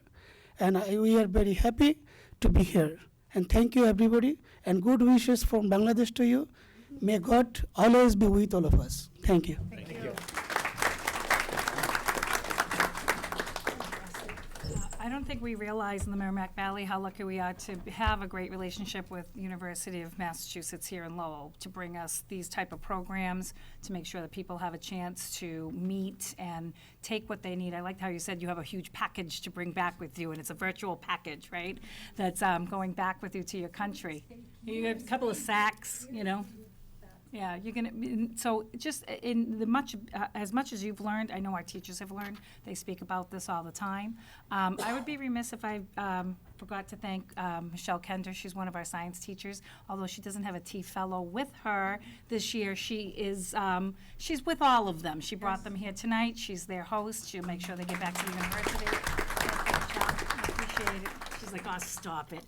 [SPEAKER 19] and we are very happy to be here. And thank you everybody, and good wishes from Bangladesh to you. May God always be with all of us. Thank you.
[SPEAKER 1] Thank you.
[SPEAKER 4] I don't think we realize in the Merrimack Valley how lucky we are to have a great relationship with University of Massachusetts here in Lowell to bring us these type of programs, to make sure that people have a chance to meet and take what they need. I liked how you said you have a huge package to bring back with you, and it's a virtual package, right? That's going back with you to your country. You got a couple of sacks, you know. Yeah, you're gonna. So just in the as much as you've learned, I know our teachers have learned. They speak about this all the time. I would be remiss if I forgot to thank Michelle Kender. She's one of our science teachers. Although she doesn't have a T fellow with her this year, she is. She's with all of them. She brought them here tonight. She's their host. She'll make sure they get back to the university. I appreciate it. She's like, oh, stop it.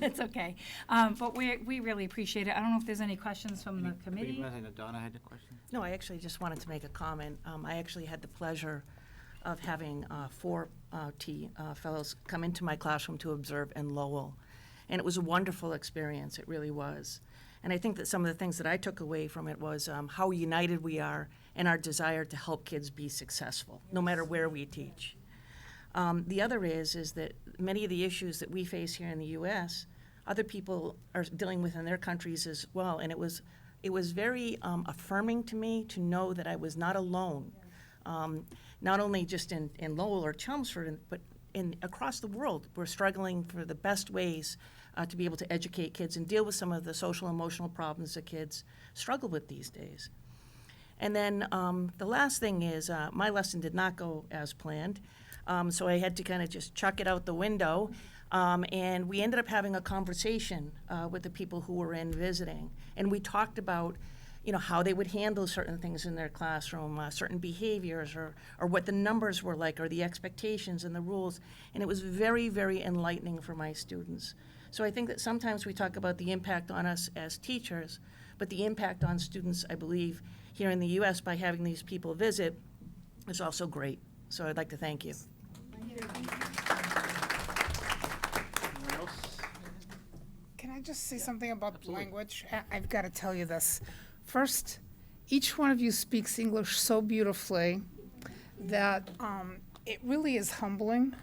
[SPEAKER 4] It's okay. But we really appreciate it. I don't know if there's any questions from the committee.
[SPEAKER 1] I know Donna had a question.
[SPEAKER 14] No, I actually just wanted to make a comment. I actually had the pleasure of having 4 T fellows come into my classroom to observe in Lowell. And it was a wonderful experience, it really was. And I think that some of the things that I took away from it was how united we are in our desire to help kids be successful, no matter where we teach. The other is that many of the issues that we face here in the U.S., other people are dealing with in their countries as well. And it was very affirming to me to know that I was not alone, not only just in Lowell or Chelmsford, but across the world. We're struggling for the best ways to be able to educate kids and deal with some of the social and emotional problems that kids struggle with these days. And then the last thing is my lesson did not go as planned. So I had to kind of just chuck it out the window. And we ended up having a conversation with the people who were in visiting. And we talked about, how they would handle certain things in their classroom, certain behaviors, or what the numbers were like, or the expectations and the rules. And it was very, very enlightening for my students. So I think that sometimes we talk about the impact on us as teachers, but the impact on students, I believe, here in the U.S. by having these people visit is also great. So I'd like to thank you.
[SPEAKER 5] Can I just say something about language? I've got to tell you this. First, each one of you speaks English so beautifully that it really is humbling.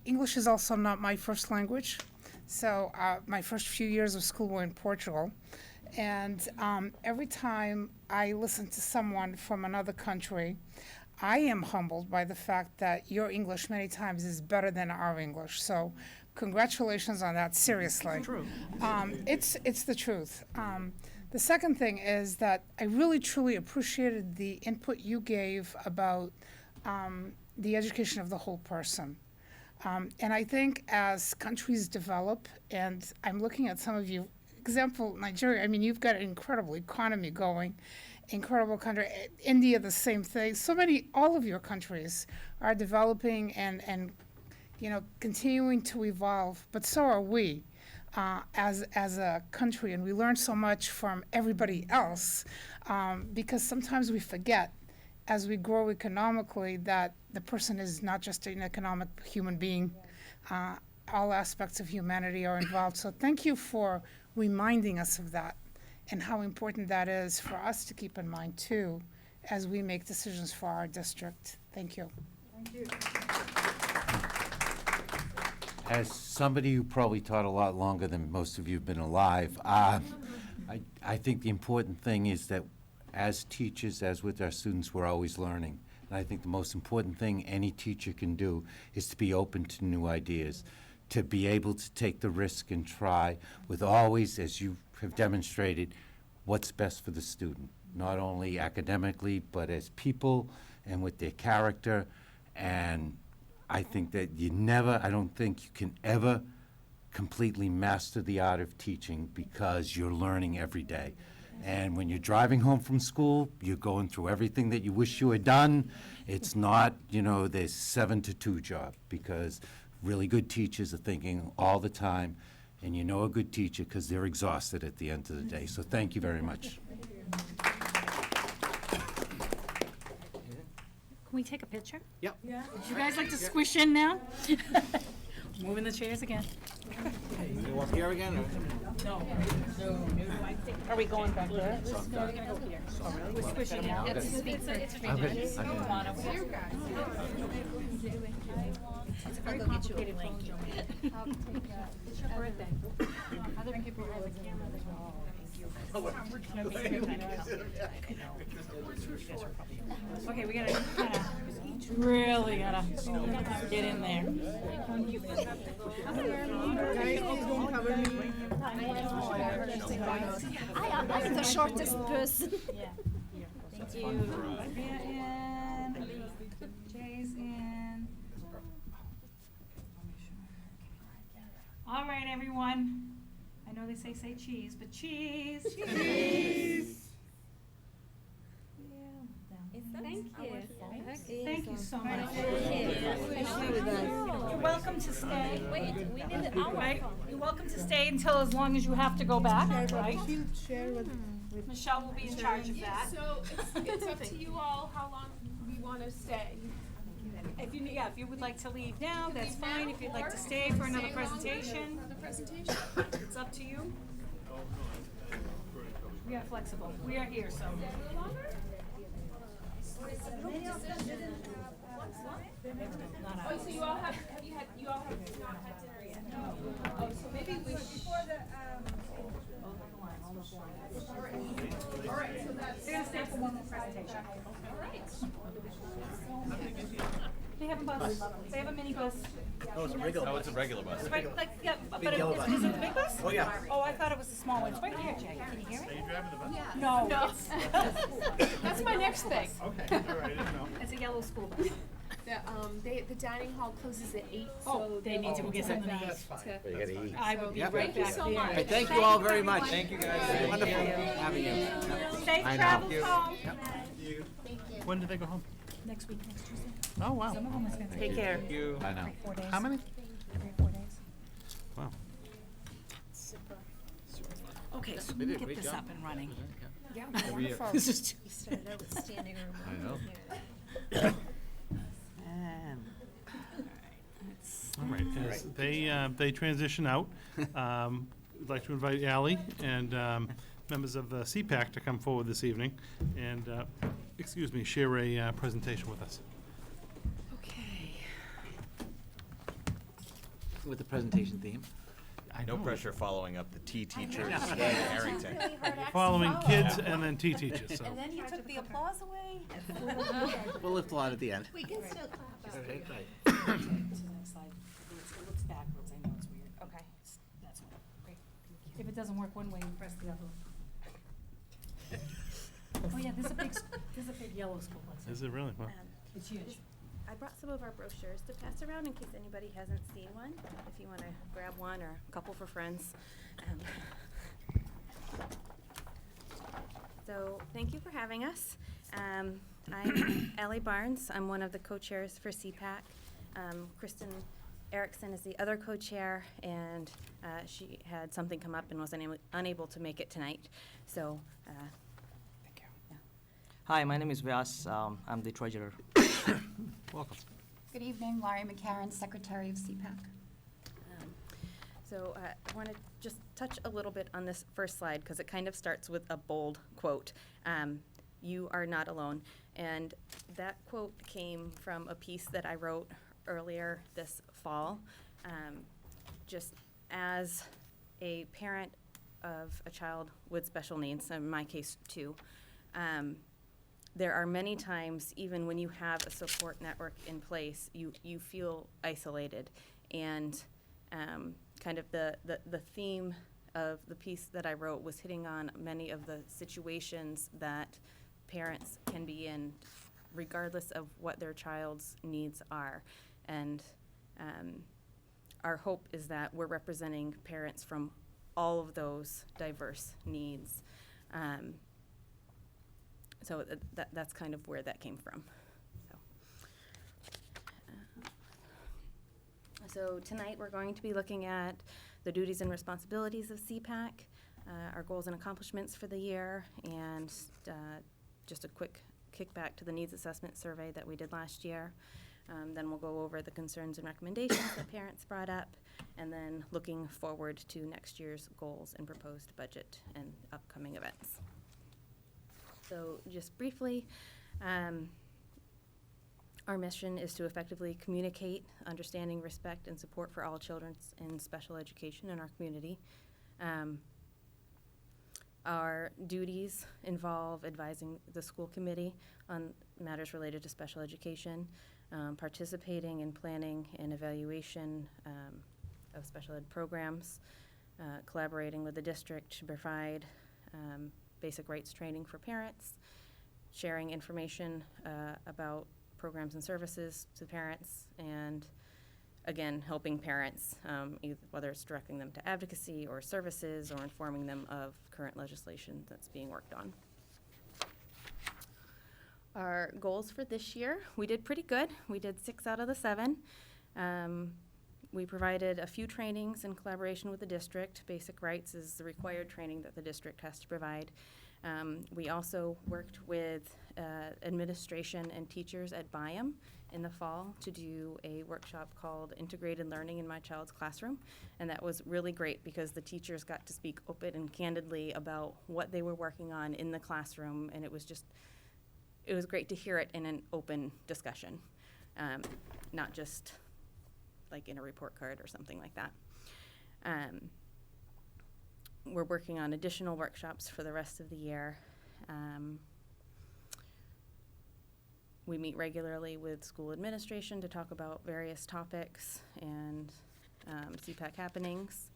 [SPEAKER 5] English is also not my first language. So my first few years of school were in Portugal. And every time I listen to someone from another country, I am humbled by the fact that your English many times is better than our English. So congratulations on that, seriously.
[SPEAKER 14] True.
[SPEAKER 5] It's the truth. The second thing is that I really, truly appreciated the input you gave about the education of the whole person. And I think as countries develop, and I'm looking at some of you, example, Nigeria, I mean, you've got an incredible economy going, incredible country. India, the same thing. So many, all of your countries are developing and continuing to evolve, but so are we. as a country, and we learn so much from everybody else, because sometimes we forget as we grow economically that the person is not just an economic human being. All aspects of humanity are involved. So thank you for reminding us of that and how important that is for us to keep in mind too as we make decisions for our district. Thank you.
[SPEAKER 15] Thank you.
[SPEAKER 3] As somebody who probably taught a lot longer than most of you have been alive, I think the important thing is that as teachers, as with our students, we're always learning. And I think the most important thing any teacher can do is to be open to new ideas, to be able to take the risk and try with always, as you have demonstrated, what's best for the student, not only academically, but as people and with their character. And I think that I don't think you can ever completely master the art of teaching because you're learning every day. And when you're driving home from school, you're going through everything that you wish you had done. It's not, this 7 to 2 job, because really good teachers are thinking all the time, and you know a good teacher because they're exhausted at the end of the day. So thank you very much.
[SPEAKER 4] Can we take a picture?
[SPEAKER 1] Yep.
[SPEAKER 4] Yeah. Would you guys like to squish in now? Moving the chairs again.
[SPEAKER 1] You gonna walk here again, or?
[SPEAKER 4] No. Are we going back there? No, we're gonna go here. Oh, really? We're squishing in. It's It's a very complicated phone, Joanne. It's your birthday. Other people have a camera as well. Okay, we gotta really gotta get in there.
[SPEAKER 18] I'm the shortest person.
[SPEAKER 4] Thank you. Jay's in. All right, everyone. I know they say cheese, but cheese. Cheese.
[SPEAKER 18] Thank you.
[SPEAKER 4] Thank you so much. You're welcome to stay.
[SPEAKER 18] Wait, we need an hour.
[SPEAKER 4] Right? You're welcome to stay until as long as you have to go back, right?
[SPEAKER 5] Share with
[SPEAKER 4] Michelle will be in charge of that.
[SPEAKER 20] So it's up to you all how long we want to stay.
[SPEAKER 4] If you would like to leave now, that's fine. If you'd like to stay for another presentation, it's up to you. We are flexible. We are here, so.
[SPEAKER 20] Oh, so you all have not had dinner yet? No. Oh, so maybe we before the all right, so that's
[SPEAKER 4] They're gonna stay for one more presentation.
[SPEAKER 20] all right.
[SPEAKER 4] They have a bus. They have a mini bus.
[SPEAKER 2] Oh, it's a regular bus. Oh, it's a regular bus.
[SPEAKER 4] It's right, like, yeah, but is it the big bus? Oh, yeah. Oh, I thought it was the small one. It's right here, Jay. Can you hear it?
[SPEAKER 6] Are you driving the bus?
[SPEAKER 20] Yeah.
[SPEAKER 4] No.
[SPEAKER 20] That's my next thing.
[SPEAKER 6] Okay, all right, I didn't know.
[SPEAKER 4] It's a yellow school bus.
[SPEAKER 20] The dining hall closes at 8,
[SPEAKER 4] Oh,
[SPEAKER 20] so
[SPEAKER 4] they need to go get something to eat.
[SPEAKER 6] That's fine.
[SPEAKER 3] You gotta eat.
[SPEAKER 4] I will be
[SPEAKER 1] Yep.
[SPEAKER 4] right
[SPEAKER 20] Thank you
[SPEAKER 4] back
[SPEAKER 20] so
[SPEAKER 4] there.
[SPEAKER 20] much.
[SPEAKER 1] Hey, thank you all very much.
[SPEAKER 2] Thank you guys.
[SPEAKER 1] Wonderful having you.
[SPEAKER 4] Safe
[SPEAKER 1] I know.
[SPEAKER 4] travels home.
[SPEAKER 6] When do they go home?
[SPEAKER 4] Next week, next Tuesday.
[SPEAKER 6] Oh, wow.
[SPEAKER 4] Some of them is gonna
[SPEAKER 14] Take care.
[SPEAKER 2] Thank you.
[SPEAKER 3] I know.
[SPEAKER 4] 4 days.
[SPEAKER 6] How many?
[SPEAKER 4] 3 or 4 days.
[SPEAKER 6] Wow.
[SPEAKER 4] Okay, so
[SPEAKER 1] They
[SPEAKER 4] let me
[SPEAKER 1] did a
[SPEAKER 4] get
[SPEAKER 1] great
[SPEAKER 4] this
[SPEAKER 1] job.
[SPEAKER 4] up and running.
[SPEAKER 5] Yeah,
[SPEAKER 2] Every year.
[SPEAKER 5] wonderful.
[SPEAKER 4] This is too.
[SPEAKER 18] We started out with standing room.
[SPEAKER 6] I know.
[SPEAKER 14] And
[SPEAKER 6] All right, as they transition out, we'd like to invite Ally and members of the CPAC to come forward this evening and, share a presentation with us.
[SPEAKER 4] Okay.
[SPEAKER 1] With the presentation theme.
[SPEAKER 2] No pressure following up the T teachers in Harrington.
[SPEAKER 6] Following kids and then T teachers, so.
[SPEAKER 9] And then you took the applause away?
[SPEAKER 1] We'll lift a lot at the end.
[SPEAKER 12] We can still clap.
[SPEAKER 1] Okay, right.
[SPEAKER 4] To the next slide. It looks backwards. I know it's weird. Okay. That's one. Great. If it doesn't work one way, you press the other. Oh yeah, there's a big yellow school bus.
[SPEAKER 6] Is it really? Wow.
[SPEAKER 4] It's huge.
[SPEAKER 21] I brought some of our brochures to pass around in case anybody hasn't seen one, if you want to grab one or a couple for friends. So thank you for having us. I'm Ally Barnes. I'm one of the co-chairs for CPAC. Kristen Erickson is the other co-chair, and she had something come up and was unable to make it tonight. So, thank you.
[SPEAKER 11] Hi, my name is Vyas. I'm the treasurer. Welcome.
[SPEAKER 22] Good evening, Laurie McCarron, Secretary of CPAC.
[SPEAKER 21] So I want to just touch a little bit on this first slide because it kind of starts with a bold quote. You are not alone. And that quote came from a piece that I wrote earlier this fall. Just as a parent of a child with special needs, in my case too, there are many times, even when you have a support network in place, you feel isolated. And kind of the theme of the piece that I wrote was hitting on many of the situations that parents can be in, regardless of what their child's needs are. And our hope is that we're representing parents from all of those diverse needs. So that's kind of where that came from. So tonight we're going to be looking at the duties and responsibilities of CPAC, our goals and accomplishments for the year, and just a quick kickback to the needs assessment survey that we did last year. Then we'll go over the concerns and recommendations that parents brought up, and then looking forward to next year's goals and proposed budget and upcoming events. So just briefly, our mission is to effectively communicate understanding, respect, and support for all children in special education in our community. Our duties involve advising the school committee on matters related to special education, participating in planning and evaluation of special ed programs, collaborating with the district to provide basic rights training for parents, sharing information about programs and services to parents, and again, helping parents, whether it's directing them to advocacy or services or informing them of current legislation that's being worked on. Our goals for this year, we did pretty good. We did 6 out of the 7. We provided a few trainings in collaboration with the district. Basic rights is the required training that the district has to provide. We also worked with administration and teachers at BIAM in the fall to do a workshop called Integrated Learning in My Child's Classroom. And that was really great because the teachers got to speak open and candidly about what they were working on in the classroom. And it was great to hear it in an open discussion, not just like in a report card or something like that. We're working on additional workshops for the rest of the year. We meet regularly with school administration to talk about various topics and CPAC happenings.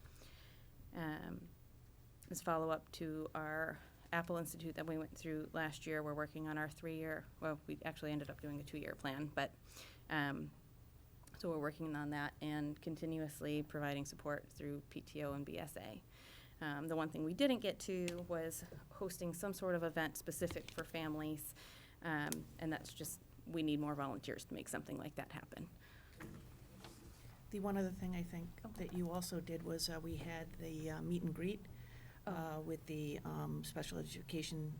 [SPEAKER 21] As follow-up to our Apple Institute that we went through last year, we're working on our 3-year, well, we actually ended up doing a 2-year plan, but so we're working on that and continuously providing support through PTO and BSA. The one thing we didn't get to was hosting some sort of event specific for families, and that's just, we need more volunteers to make something like that happen.
[SPEAKER 14] The one other thing I think that you also did was we had the meet and greet with the special education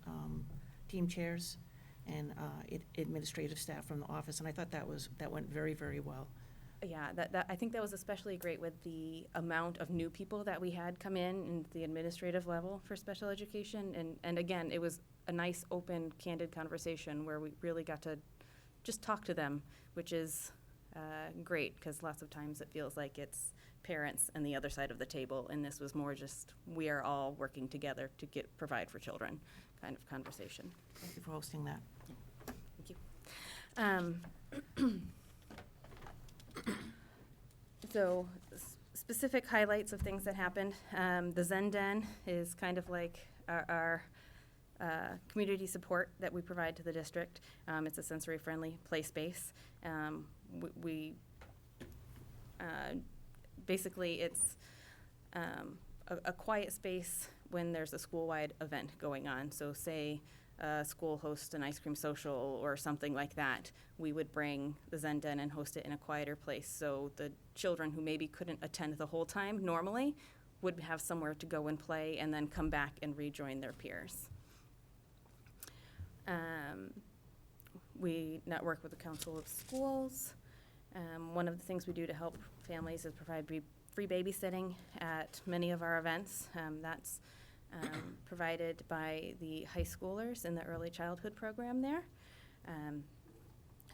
[SPEAKER 14] team chairs and administrative staff from the office, and I thought that went very, very well.
[SPEAKER 21] Yeah, I think that was especially great with the amount of new people that we had come in the administrative level for special education. And again, it was a nice, open, candid conversation where we really got to just talk to them, which is great because lots of times it feels like it's parents and the other side of the table, and this was more just we are all working together to provide for children kind of conversation.
[SPEAKER 14] Thank you for hosting that.
[SPEAKER 21] Thank you. So specific highlights of things that happened. The Zen Den is kind of like our community support that we provide to the district. It's a sensory-friendly play space. Basically, it's a quiet space when there's a school-wide event going on. So say a school hosts an ice cream social or something like that, we would bring the Zen Den and host it in a quieter place. So the children who maybe couldn't attend the whole time normally would have somewhere to go and play and then come back and rejoin their peers. We network with the Council of Schools. One of the things we do to help families is provide free babysitting at many of our events. That's provided by the high schoolers in the early childhood program there.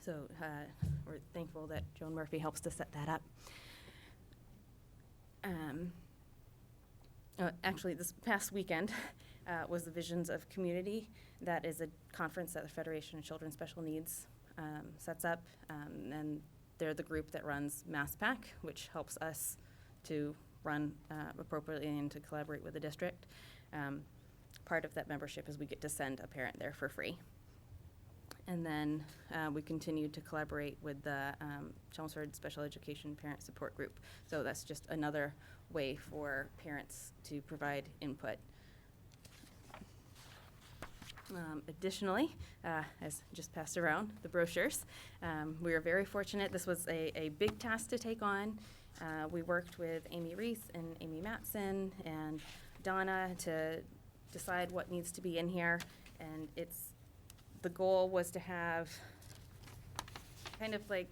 [SPEAKER 21] So we're thankful that Joan Murphy helps to set that up. Actually, this past weekend was the Visions of Community. That is a conference that the Federation of Children with Special Needs sets up, and they're the group that runs MassPAC, which helps us to run appropriately and to collaborate with the district. Part of that membership is we get to send a parent there for free. And then we continue to collaborate with the Chelmsford Special Education Parent Support Group. So that's just another way for parents to provide input. Additionally, as just passed around, the brochures. We were very fortunate. This was a big task to take on. We worked with Amy Reese and Amy Matson and Donna to decide what needs to be in here. And the goal was to have kind of like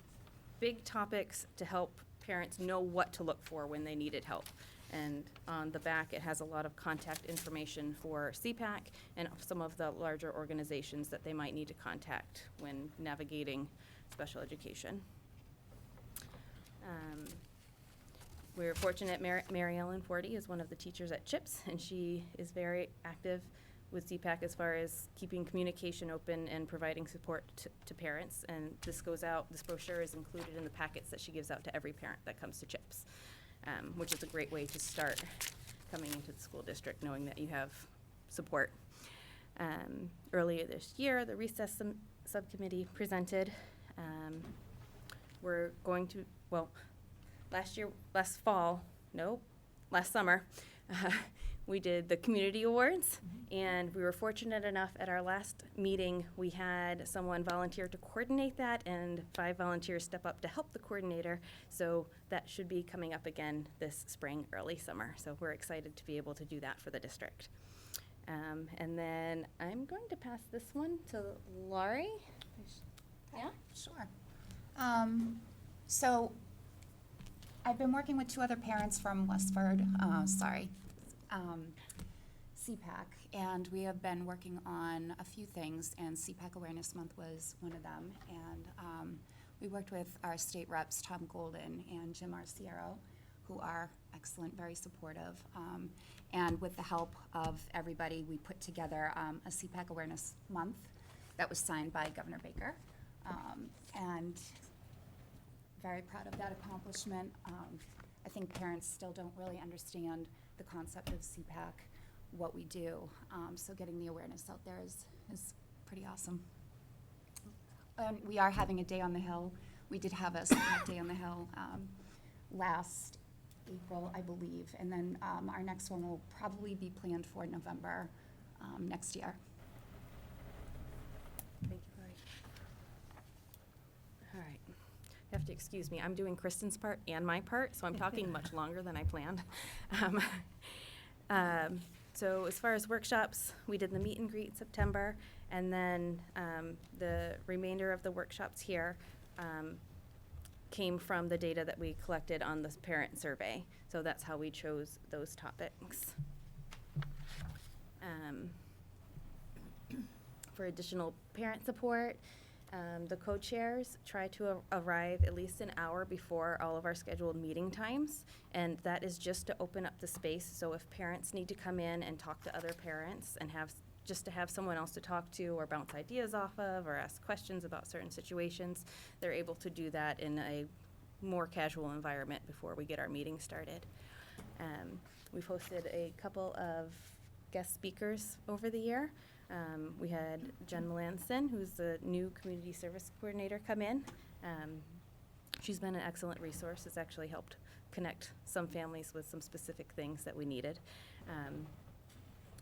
[SPEAKER 21] big topics to help parents know what to look for when they needed help. And on the back, it has a lot of contact information for CPAC and some of the larger organizations that they might need to contact when navigating special education. We're fortunate Mary Ellen Forty is one of the teachers at CHIPS, and she is very active with CPAC as far as keeping communication open and providing support to parents. And this brochure is included in the packets that she gives out to every parent that comes to CHIPS. Which is a great way to start coming into the school district, knowing that you have support. Earlier this year, the recess subcommittee presented. We're going to, last summer, we did the community awards, and we were fortunate enough at our last meeting, we had someone volunteer to coordinate that, and 5 volunteers step up to help the coordinator. So that should be coming up again this spring, early summer. So we're excited to be able to do that for the district. And then I'm going to pass this one to Laurie.
[SPEAKER 22] Yeah, sure. So I've been working with 2 other parents from Westford, CPAC, and we have been working on a few things, and CPAC Awareness Month was one of them. And we worked with our state reps, Tom Golden and Jim Arciero, who are excellent, very supportive. And with the help of everybody, we put together a CPAC Awareness Month that was signed by Governor Baker. And very proud of that accomplishment. I think parents still don't really understand the concept of CPAC, what we do. So getting the awareness out there is pretty awesome. And we are having a day on the Hill. We did have a CPAC Day on the Hill last April, I believe. And then our next one will probably be planned for November next year.
[SPEAKER 21] Thank you, Laurie. All right. You have to excuse me. I'm doing Kristen's part and my part, so I'm talking much longer than I planned. So as far as workshops, we did the meet and greet in September, and then the remainder of the workshops here came from the data that we collected on this parent survey. So that's how we chose those topics. For additional parent support, the co-chairs try to arrive at least an hour before all of our scheduled meeting times, and that is just to open up the space. So if parents need to come in and talk to other parents and just to have someone else to talk to or bounce ideas off of or ask questions about certain situations, they're able to do that in a more casual environment before we get our meeting started. We've hosted a couple of guest speakers over the year. We had Jen Melanson, who's the new community service coordinator, come in. She's been an excellent resource. It's actually helped connect some families with some specific things that we needed.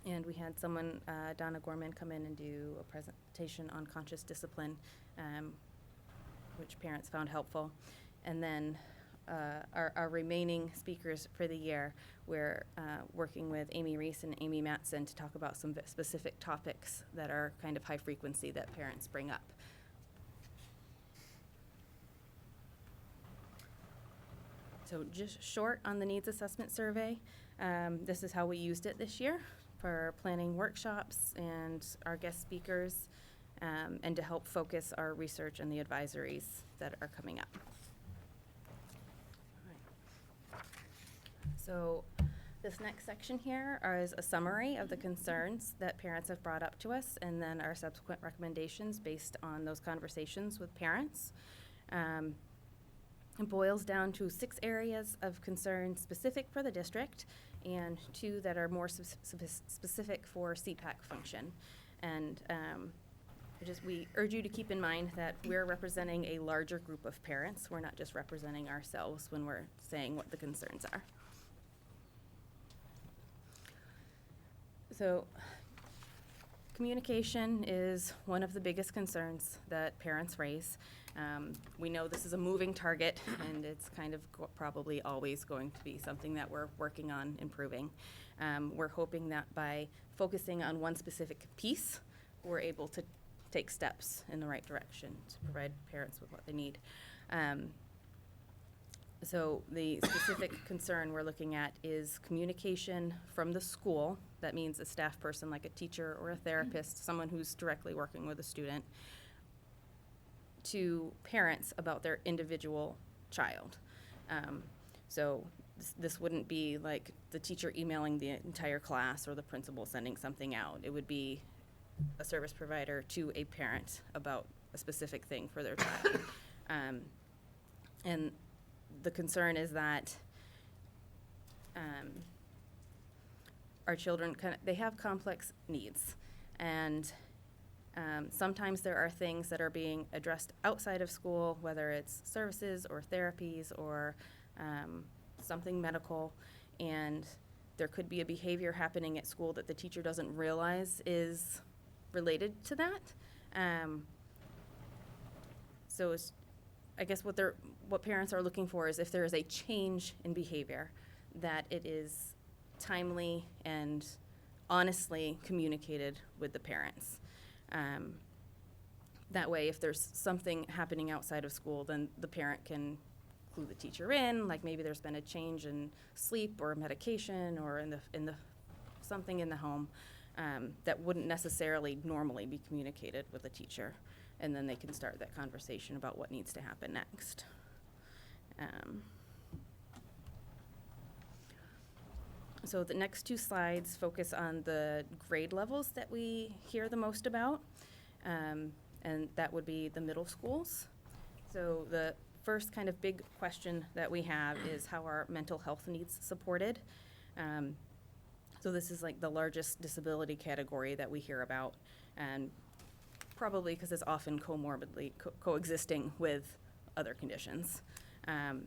[SPEAKER 21] And we had someone, Donna Gorman, come in and do a presentation on conscious discipline, which parents found helpful. And then our remaining speakers for the year, we're working with Amy Reese and Amy Matson to talk about some specific topics that are kind of high frequency that parents bring up. So just short on the needs assessment survey. This is how we used it this year for planning workshops and our guest speakers, and to help focus our research and the advisories that are coming up. So this next section here is a summary of the concerns that parents have brought up to us, and then our subsequent recommendations based on those conversations with parents. It boils down to 6 areas of concern specific for the district and 2 that are more specific for CPAC function. And we urge you to keep in mind that we're representing a larger group of parents. We're not just representing ourselves when we're saying what the concerns are. So communication is one of the biggest concerns that parents raise. We know this is a moving target, and it's kind of probably always going to be something that we're working on improving. We're hoping that by focusing on one specific piece, we're able to take steps in the right direction to provide parents with what they need. So the specific concern we're looking at is communication from the school. That means a staff person like a teacher or a therapist, someone who's directly working with a student, to parents about their individual child. So this wouldn't be like the teacher emailing the entire class or the principal sending something out. It would be a service provider to a parent about a specific thing for their child. And the concern is that our children they have complex needs, and sometimes there are things that are being addressed outside of school, whether it's services or therapies or something medical, and there could be a behavior happening at school that the teacher doesn't realize is related to that. So I guess what parents are looking for is if there is a change in behavior, that it is timely and honestly communicated with the parents. That way, if there's something happening outside of school, then the parent can clue the teacher in, like maybe there's been a change in sleep or medication or in the something in the home that wouldn't necessarily normally be communicated with the teacher, and then they can start that conversation about what needs to happen next. So the next 2 slides focus on the grade levels that we hear the most about, and that would be the middle schools. So the first kind of big question that we have is how are mental health needs supported? So this is like the largest disability category that we hear about, and probably because it's often comorbidly coexisting with other conditions. And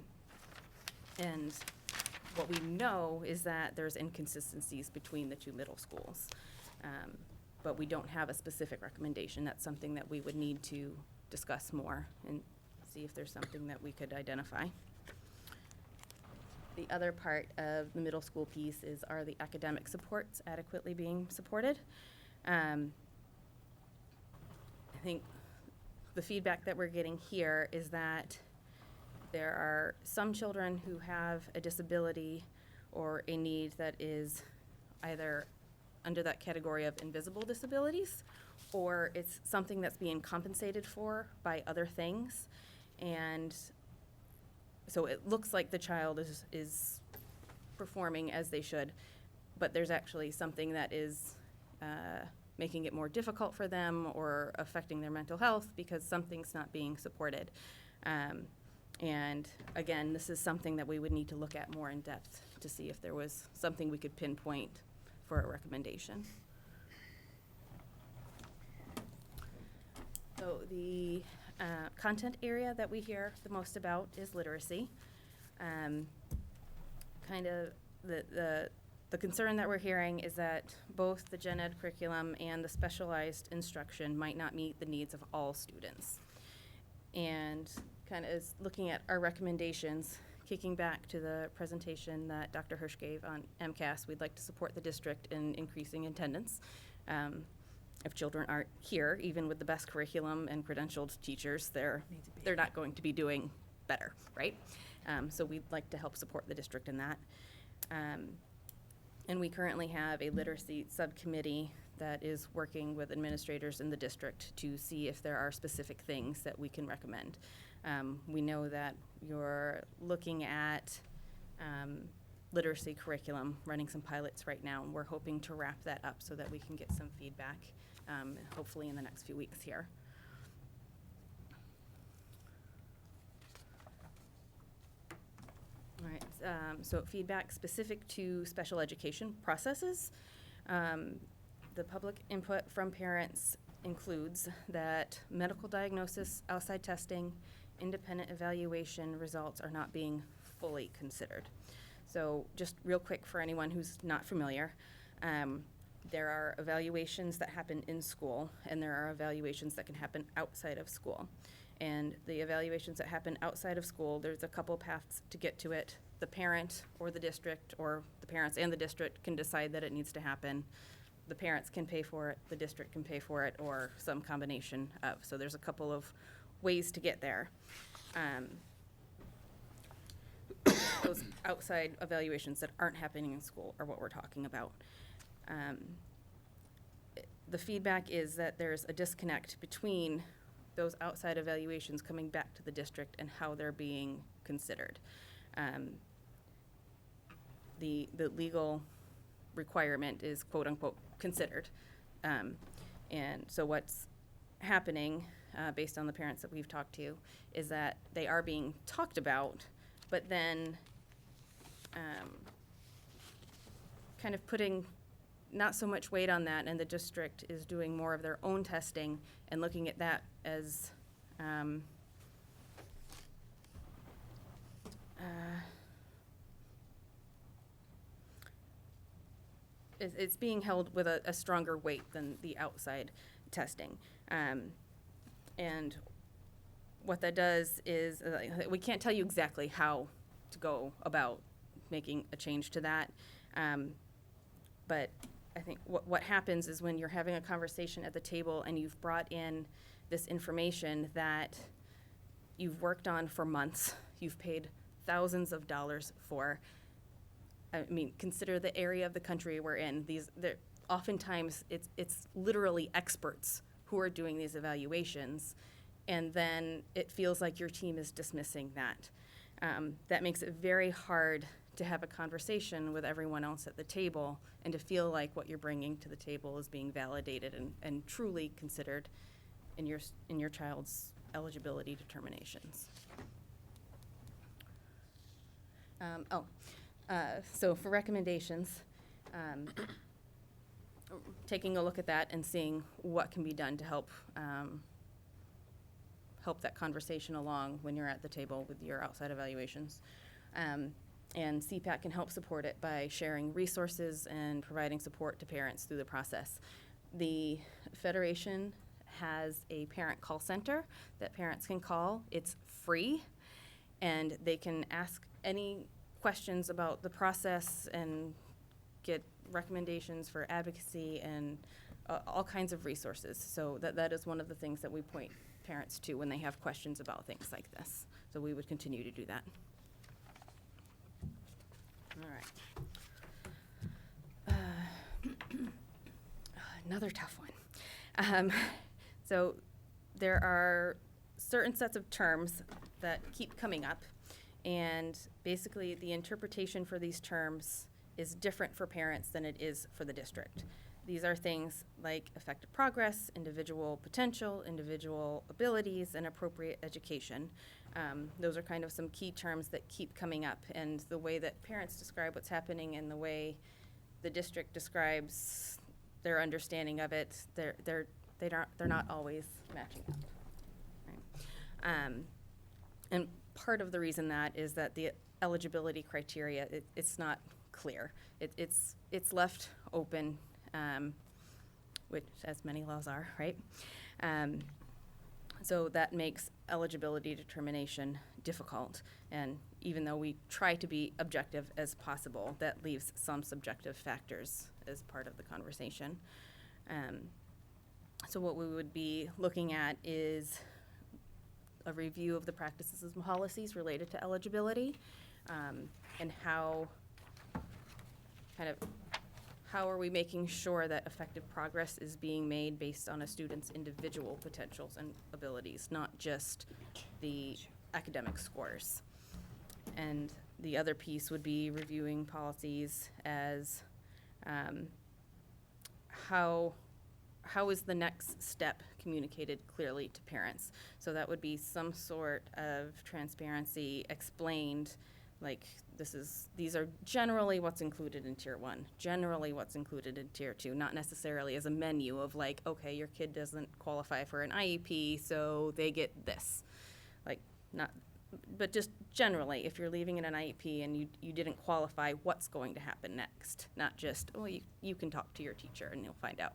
[SPEAKER 21] what we know is that there's inconsistencies between the 2 middle schools, but we don't have a specific recommendation. That's something that we would need to discuss more and see if there's something that we could identify. The other part of the middle school piece is, are the academic supports adequately being supported? I think the feedback that we're getting here is that there are some children who have a disability or a need that is either under that category of invisible disabilities, or it's something that's being compensated for by other things. And so it looks like the child is performing as they should, but there's actually something that is making it more difficult for them or affecting their mental health because something's not being supported. And again, this is something that we would need to look at more in depth to see if there was something we could pinpoint for a recommendation. So the content area that we hear the most about is literacy. Kind of the The concern that we're hearing is that both the gen ed curriculum and the specialized instruction might not meet the needs of all students. And kind of is looking at our recommendations, kicking back to the presentation that Dr. Hirsch gave on MCAS, we'd like to support the district in increasing attendance. If children aren't here, even with the best curriculum and credentialed teachers, they're not going to be doing better, right? So we'd like to help support the district in that. And we currently have a literacy subcommittee that is working with administrators in the district to see if there are specific things that we can recommend. We know that you're looking at literacy curriculum, running some pilots right now, and we're hoping to wrap that up so that we can get some feedback, hopefully in the next few weeks here. All right, so feedback specific to special education processes. The public input from parents includes that medical diagnosis, outside testing, independent evaluation results are not being fully considered. So just real quick for anyone who's not familiar, there are evaluations that happen in school and there are evaluations that can happen outside of school. And the evaluations that happen outside of school, there's a couple paths to get to it. The parent or the district, or the parents and the district can decide that it needs to happen. The parents can pay for it, the district can pay for it, or some combination of. So there's a couple of ways to get there. Those outside evaluations that aren't happening in school are what we're talking about. The feedback is that there's a disconnect between those outside evaluations coming back to the district and how they're being considered. The legal requirement is quote unquote considered. And so what's happening, based on the parents that we've talked to, is that they are being talked about, but then kind of putting not so much weight on that, and the district is doing more of their own testing and looking at that as it's being held with a stronger weight than the outside testing. And what that does is, we can't tell you exactly how to go about making a change to that. But I think what happens is when you're having a conversation at the table and you've brought in this information that you've worked on for months, you've paid thousands of dollars for. I mean, consider the area of the country we're in. Oftentimes, it's literally experts who are doing these evaluations, and then it feels like your team is dismissing that. That makes it very hard to have a conversation with everyone else at the table and to feel like what you're bringing to the table is being validated and truly considered in your child's eligibility determinations. So for recommendations, taking a look at that and seeing what can be done to help that conversation along when you're at the table with your outside evaluations. And CPAC can help support it by sharing resources and providing support to parents through the process. The Federation has a parent call center that parents can call. It's free, and they can ask any questions about the process and get recommendations for advocacy and all kinds of resources. So that is one of the things that we point parents to when they have questions about things like this. So we would continue to do that. All right. Another tough one. So there are certain sets of terms that keep coming up, and basically the interpretation for these terms is different for parents than it is for the district. These are things like effective progress, individual potential, individual abilities, and appropriate education. Those are kind of some key terms that keep coming up, and the way that parents describe what's happening and the way the district describes their understanding of it, they're not always matching up. Right? And part of the reason that is that the eligibility criteria, it's not clear. It's left open, which, as many laws are, right? So that makes eligibility determination difficult. And even though we try to be objective as possible, that leaves some subjective factors as part of the conversation. So what we would be looking at is a review of the practices and policies related to eligibility, and how are we making sure that effective progress is being made based on a student's individual potentials and abilities, not just the academic scores. And the other piece would be reviewing policies as how is the next step communicated clearly to parents? So that would be some sort of transparency explained, like these are generally what's included in Tier 1, generally what's included in Tier 2, not necessarily as a menu of like, okay, your kid doesn't qualify for an IEP, so they get this. Like, not, but just generally, if you're leaving in an IEP and you didn't qualify, what's going to happen next? Not just, oh, you can talk to your teacher and you'll find out.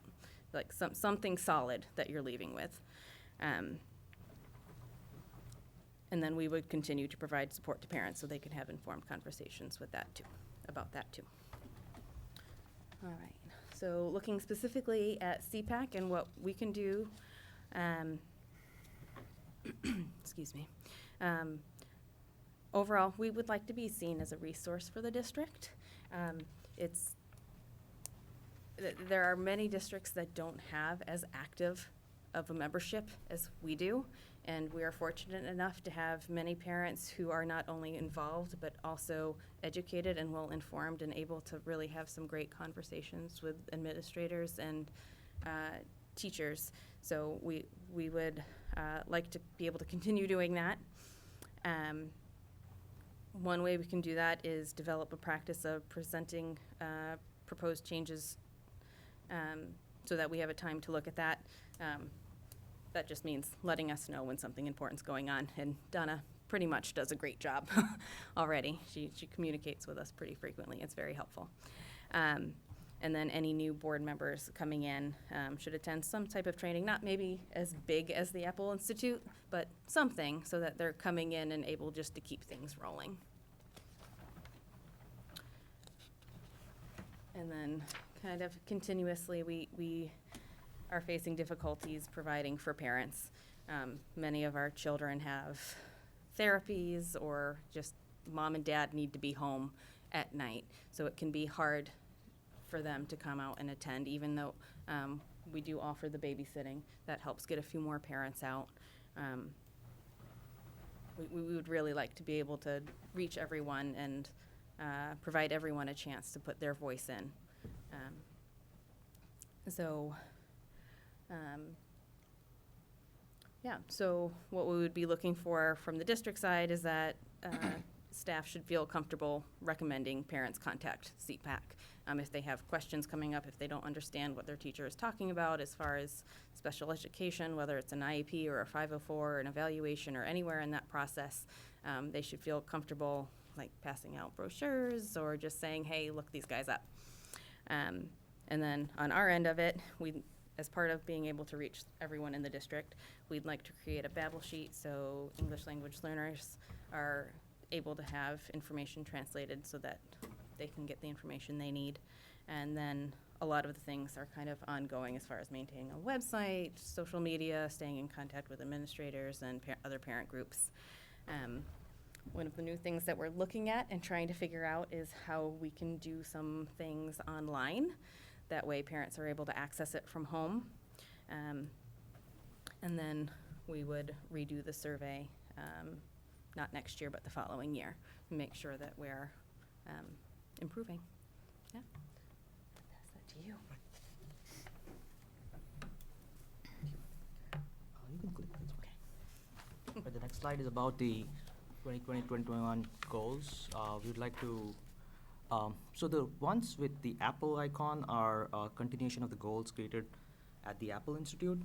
[SPEAKER 21] Like something solid that you're leaving with. And then we would continue to provide support to parents so they can have informed conversations with that too, about that too. All right, so looking specifically at CPAC and what we can do, excuse me. Overall, we would like to be seen as a resource for the district. There are many districts that don't have as active of a membership as we do, and we are fortunate enough to have many parents who are not only involved but also educated and well-informed and able to really have some great conversations with administrators and teachers. So we would like to be able to continue doing that. One way we can do that is develop a practice of presenting proposed changes so that we have a time to look at that. That just means letting us know when something important's going on, and Donna pretty much does a great job already. She communicates with us pretty frequently. It's very helpful. And then any new board members coming in should attend some type of training, not maybe as big as the Apple Institute, but something so that they're coming in and able just to keep things rolling. And then kind of continuously, we are facing difficulties providing for parents. Many of our children have therapies, or just mom and dad need to be home at night. So it can be hard for them to come out and attend, even though we do offer the babysitting. That helps get a few more parents out. We would really like to be able to reach everyone and provide everyone a chance to put their voice in. So what we would be looking for from the district side is that staff should feel comfortable recommending parents contact CPAC. If they have questions coming up, if they don't understand what their teacher is talking about as far as special education, whether it's an IEP or a 504 or an evaluation or anywhere in that process, they should feel comfortable like passing out brochures or just saying, hey, look these guys up. And then on our end of it, as part of being able to reach everyone in the district, we'd like to create a Babel sheet so English language learners are able to have information translated so that they can get the information they need. And then a lot of the things are kind of ongoing as far as maintaining a website, social media, staying in contact with administrators and other parent groups. One of the new things that we're looking at and trying to figure out is how we can do some things online. That way parents are able to access it from home. And then we would redo the survey, not next year, but the following year, and make sure that we're improving. Yeah. Pass that to you.
[SPEAKER 11] You can click, it's okay. But the next slide is about the 2020-2021 goals. We'd like to, so the ones with the Apple icon are a continuation of the goals created at the Apple Institute.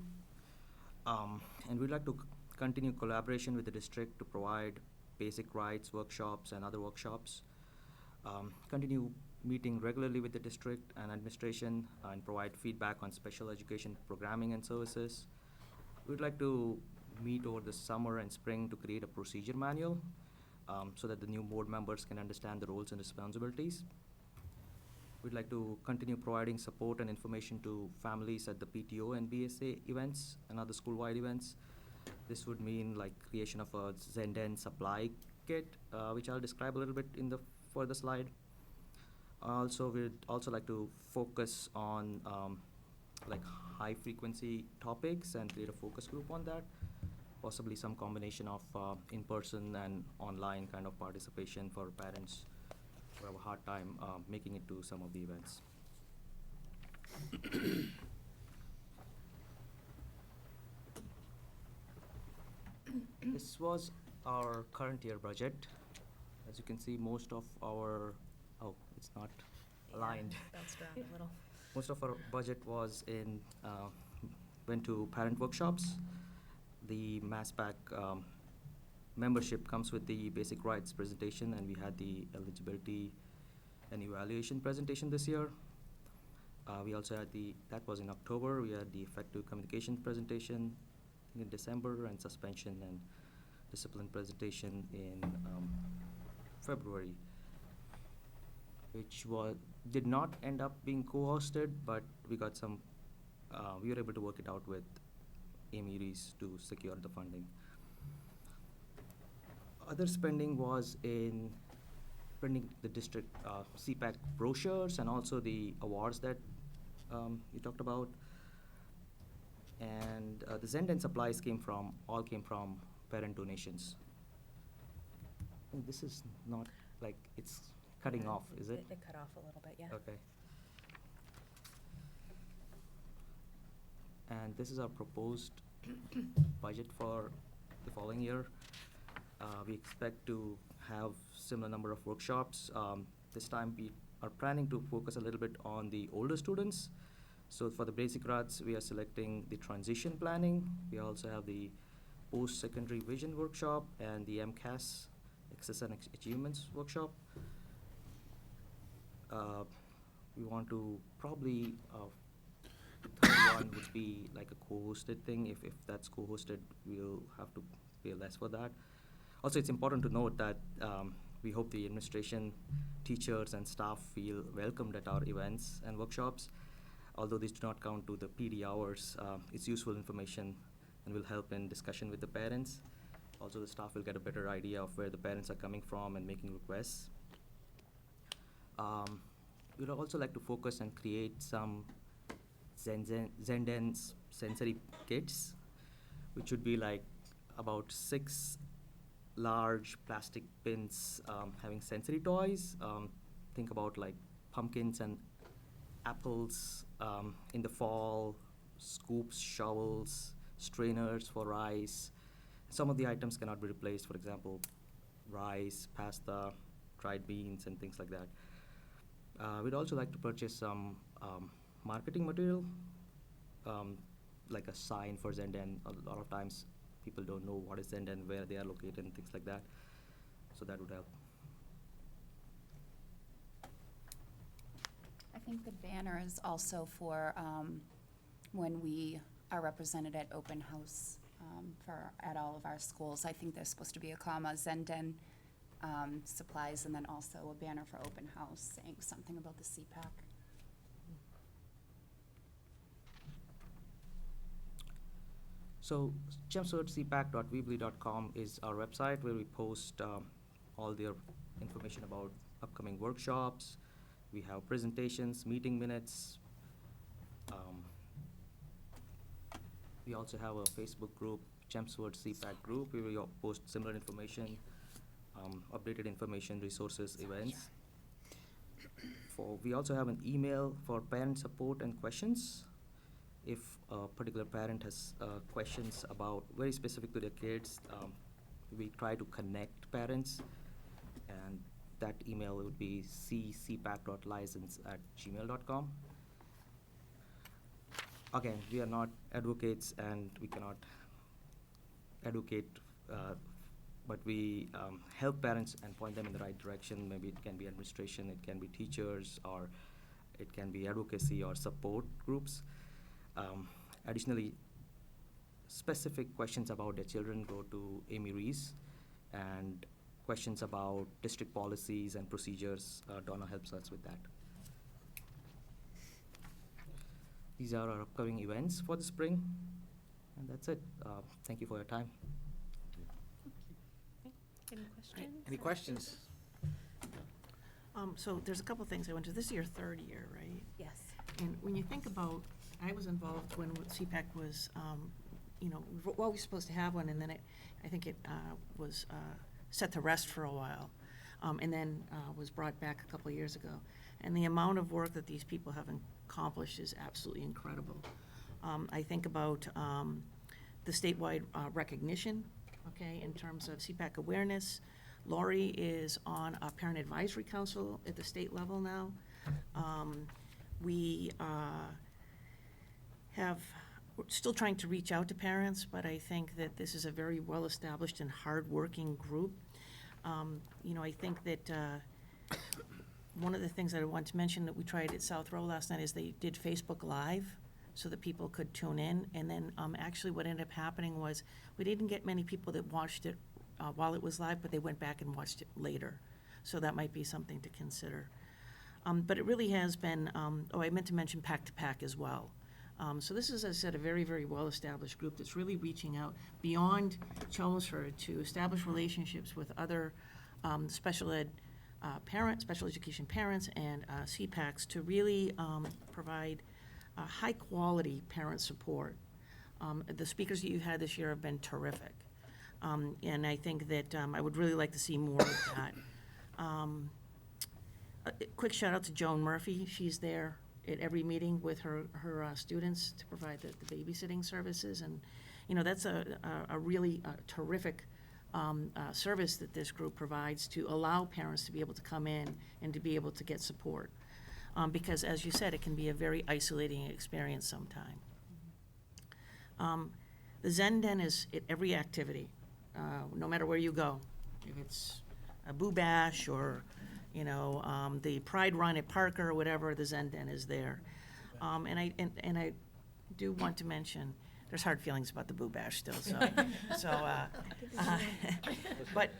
[SPEAKER 11] And we'd like to continue collaboration with the district to provide basic rights workshops and other workshops. Continue meeting regularly with the district and administration and provide feedback on special education programming and services. We'd like to meet over the summer and spring to create a procedure manual so that the new board members can understand the roles and responsibilities. We'd like to continue providing support and information to families at the PTO and BSA events and other school-wide events. This would mean like creation of a Zenden supply kit, which I'll describe a little bit in the further slide. Also, we'd also like to focus on like high-frequency topics and create a focus group on that. Possibly some combination of in-person and online kind of participation for parents who have a hard time making it to some of the events. This was our current year budget. As you can see, most of our, oh, it's not aligned.
[SPEAKER 21] Bounced around a little.
[SPEAKER 11] Most of our budget was went to parent workshops. The MassPAC membership comes with the basic rights presentation, and we had the eligibility and evaluation presentation this year. We also had that was in October, we had the effective communication presentation in December, and suspension and discipline presentation in February, which did not end up being co-hosted, but we got some, we were able to work it out with Amy Rees to secure the funding. Other spending was in printing the district CPAC brochures and also the awards that we talked about. And the Zenden supplies all came from parent donations. And this is not like it's cutting off, is it?
[SPEAKER 21] It cut off a little bit, yeah.
[SPEAKER 11] Okay. And this is our proposed budget for the following year. We expect to have similar number of workshops. This time we are planning to focus a little bit on the older students. So for the basic RADs, we are selecting the transition planning. We also have the post-secondary vision workshop and the MCAS, Access and Achievements workshop. We want to probably, the third one would be like a co-hosted thing. If that's co-hosted, we'll have to pay less for that. Also, it's important to note that we hope the administration, teachers, and staff feel welcomed at our events and workshops. Although these do not count to the PD hours, it's useful information and will help in discussion with the parents. Also, the staff will get a better idea of where the parents are coming from and making requests. We'd also like to focus and create some Zenden sensory kits, which would be like about 6 large plastic bins having sensory toys. Think about like pumpkins and apples in the fall, scoops, shovels, strainers for rice. Some of the items cannot be replaced, for example, rice, pasta, dried beans, and things like that. We'd also like to purchase some marketing material, like a sign for Zenden. A lot of times people don't know what is Zenden, where they are located, and things like that. So that would help.
[SPEAKER 22] I think the banner is also for when we are represented at open house at all of our schools. I think there's supposed to be a comma, Zenden supplies, and then also a banner for open house saying something about the CPAC.
[SPEAKER 11] So chelmsfordcpac.weebly.com is our website where we post all the information about upcoming workshops. We have presentations, meeting minutes. We also have a Facebook group, Chelmsford CPAC group, where we post similar information, updated information, resources, events. We also have an email for parent support and questions. If a particular parent has questions about very specific to their kids, we try to connect parents, and that email would be ccpac.license@gmail.com. Again, we are not advocates, and we cannot educate but we help parents and point them in the right direction. Maybe it can be administration, it can be teachers, or it can be advocacy or support groups. Additionally, specific questions about their children go to Amy Reese, and questions about district policies and procedures, Donna helps us with that. These are our upcoming events for the spring, and that's it. Thank you for your time.
[SPEAKER 21] Any questions?
[SPEAKER 1] Any questions?
[SPEAKER 14] So there's a couple things I went to. This is your third year, right?
[SPEAKER 21] Yes.
[SPEAKER 14] And when you think about, I was involved when CPAC was, well, we were supposed to have one, and then I think it was set to rest for a while, and then was brought back a couple of years ago. And the amount of work that these people have accomplished is absolutely incredible. I think about the statewide recognition, okay, in terms of CPAC awareness. Lori is on a parent advisory council at the state level now. We're still trying to reach out to parents, but I think that this is a very well-established and hard-working group. I think that one of the things that I want to mention that we tried at South Row last night is they did Facebook Live so that people could tune in. And then actually what ended up happening was we didn't get many people that watched it while it was live, but they went back and watched it later. So that might be something to consider. But it really has been, I meant to mention Pack to Pack as well. So this is, as I said, a very, very well-established group that's really reaching out beyond Chelmsford to establish relationships with other special education parents and CPACs to really provide high-quality parent support. The speakers that you had this year have been terrific. And I think that I would really like to see more of that. A quick shout out to Joan Murphy. She's there at every meeting with her students to provide the babysitting services. And, that's a really terrific service that this group provides to allow parents to be able to come in and to be able to get support. Because, as you said, it can be a very isolating experience sometime. The Zen Den is at every activity, no matter where you go. If it's a Boo Bash or, the Pride Run at Parker or whatever, the Zen Den is there. And I do want to mention, there's hard feelings about the Boo Bash still, but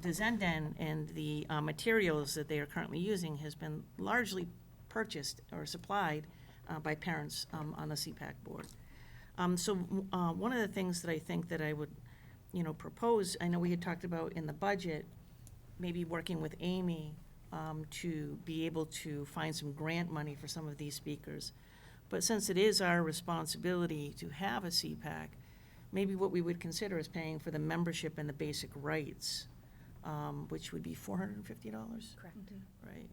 [SPEAKER 14] the Zen Den and the materials that they are currently using has been largely purchased or supplied by parents on the CPAC board. So one of the things that I think that I would, propose, I know we had talked about in the budget, maybe working with Amy to be able to find some grant money for some of these speakers. But since it is our responsibility to have a CPAC, maybe what we would consider is paying for the membership and the basic rights, which would be $450?
[SPEAKER 21] Correct.
[SPEAKER 14] Right,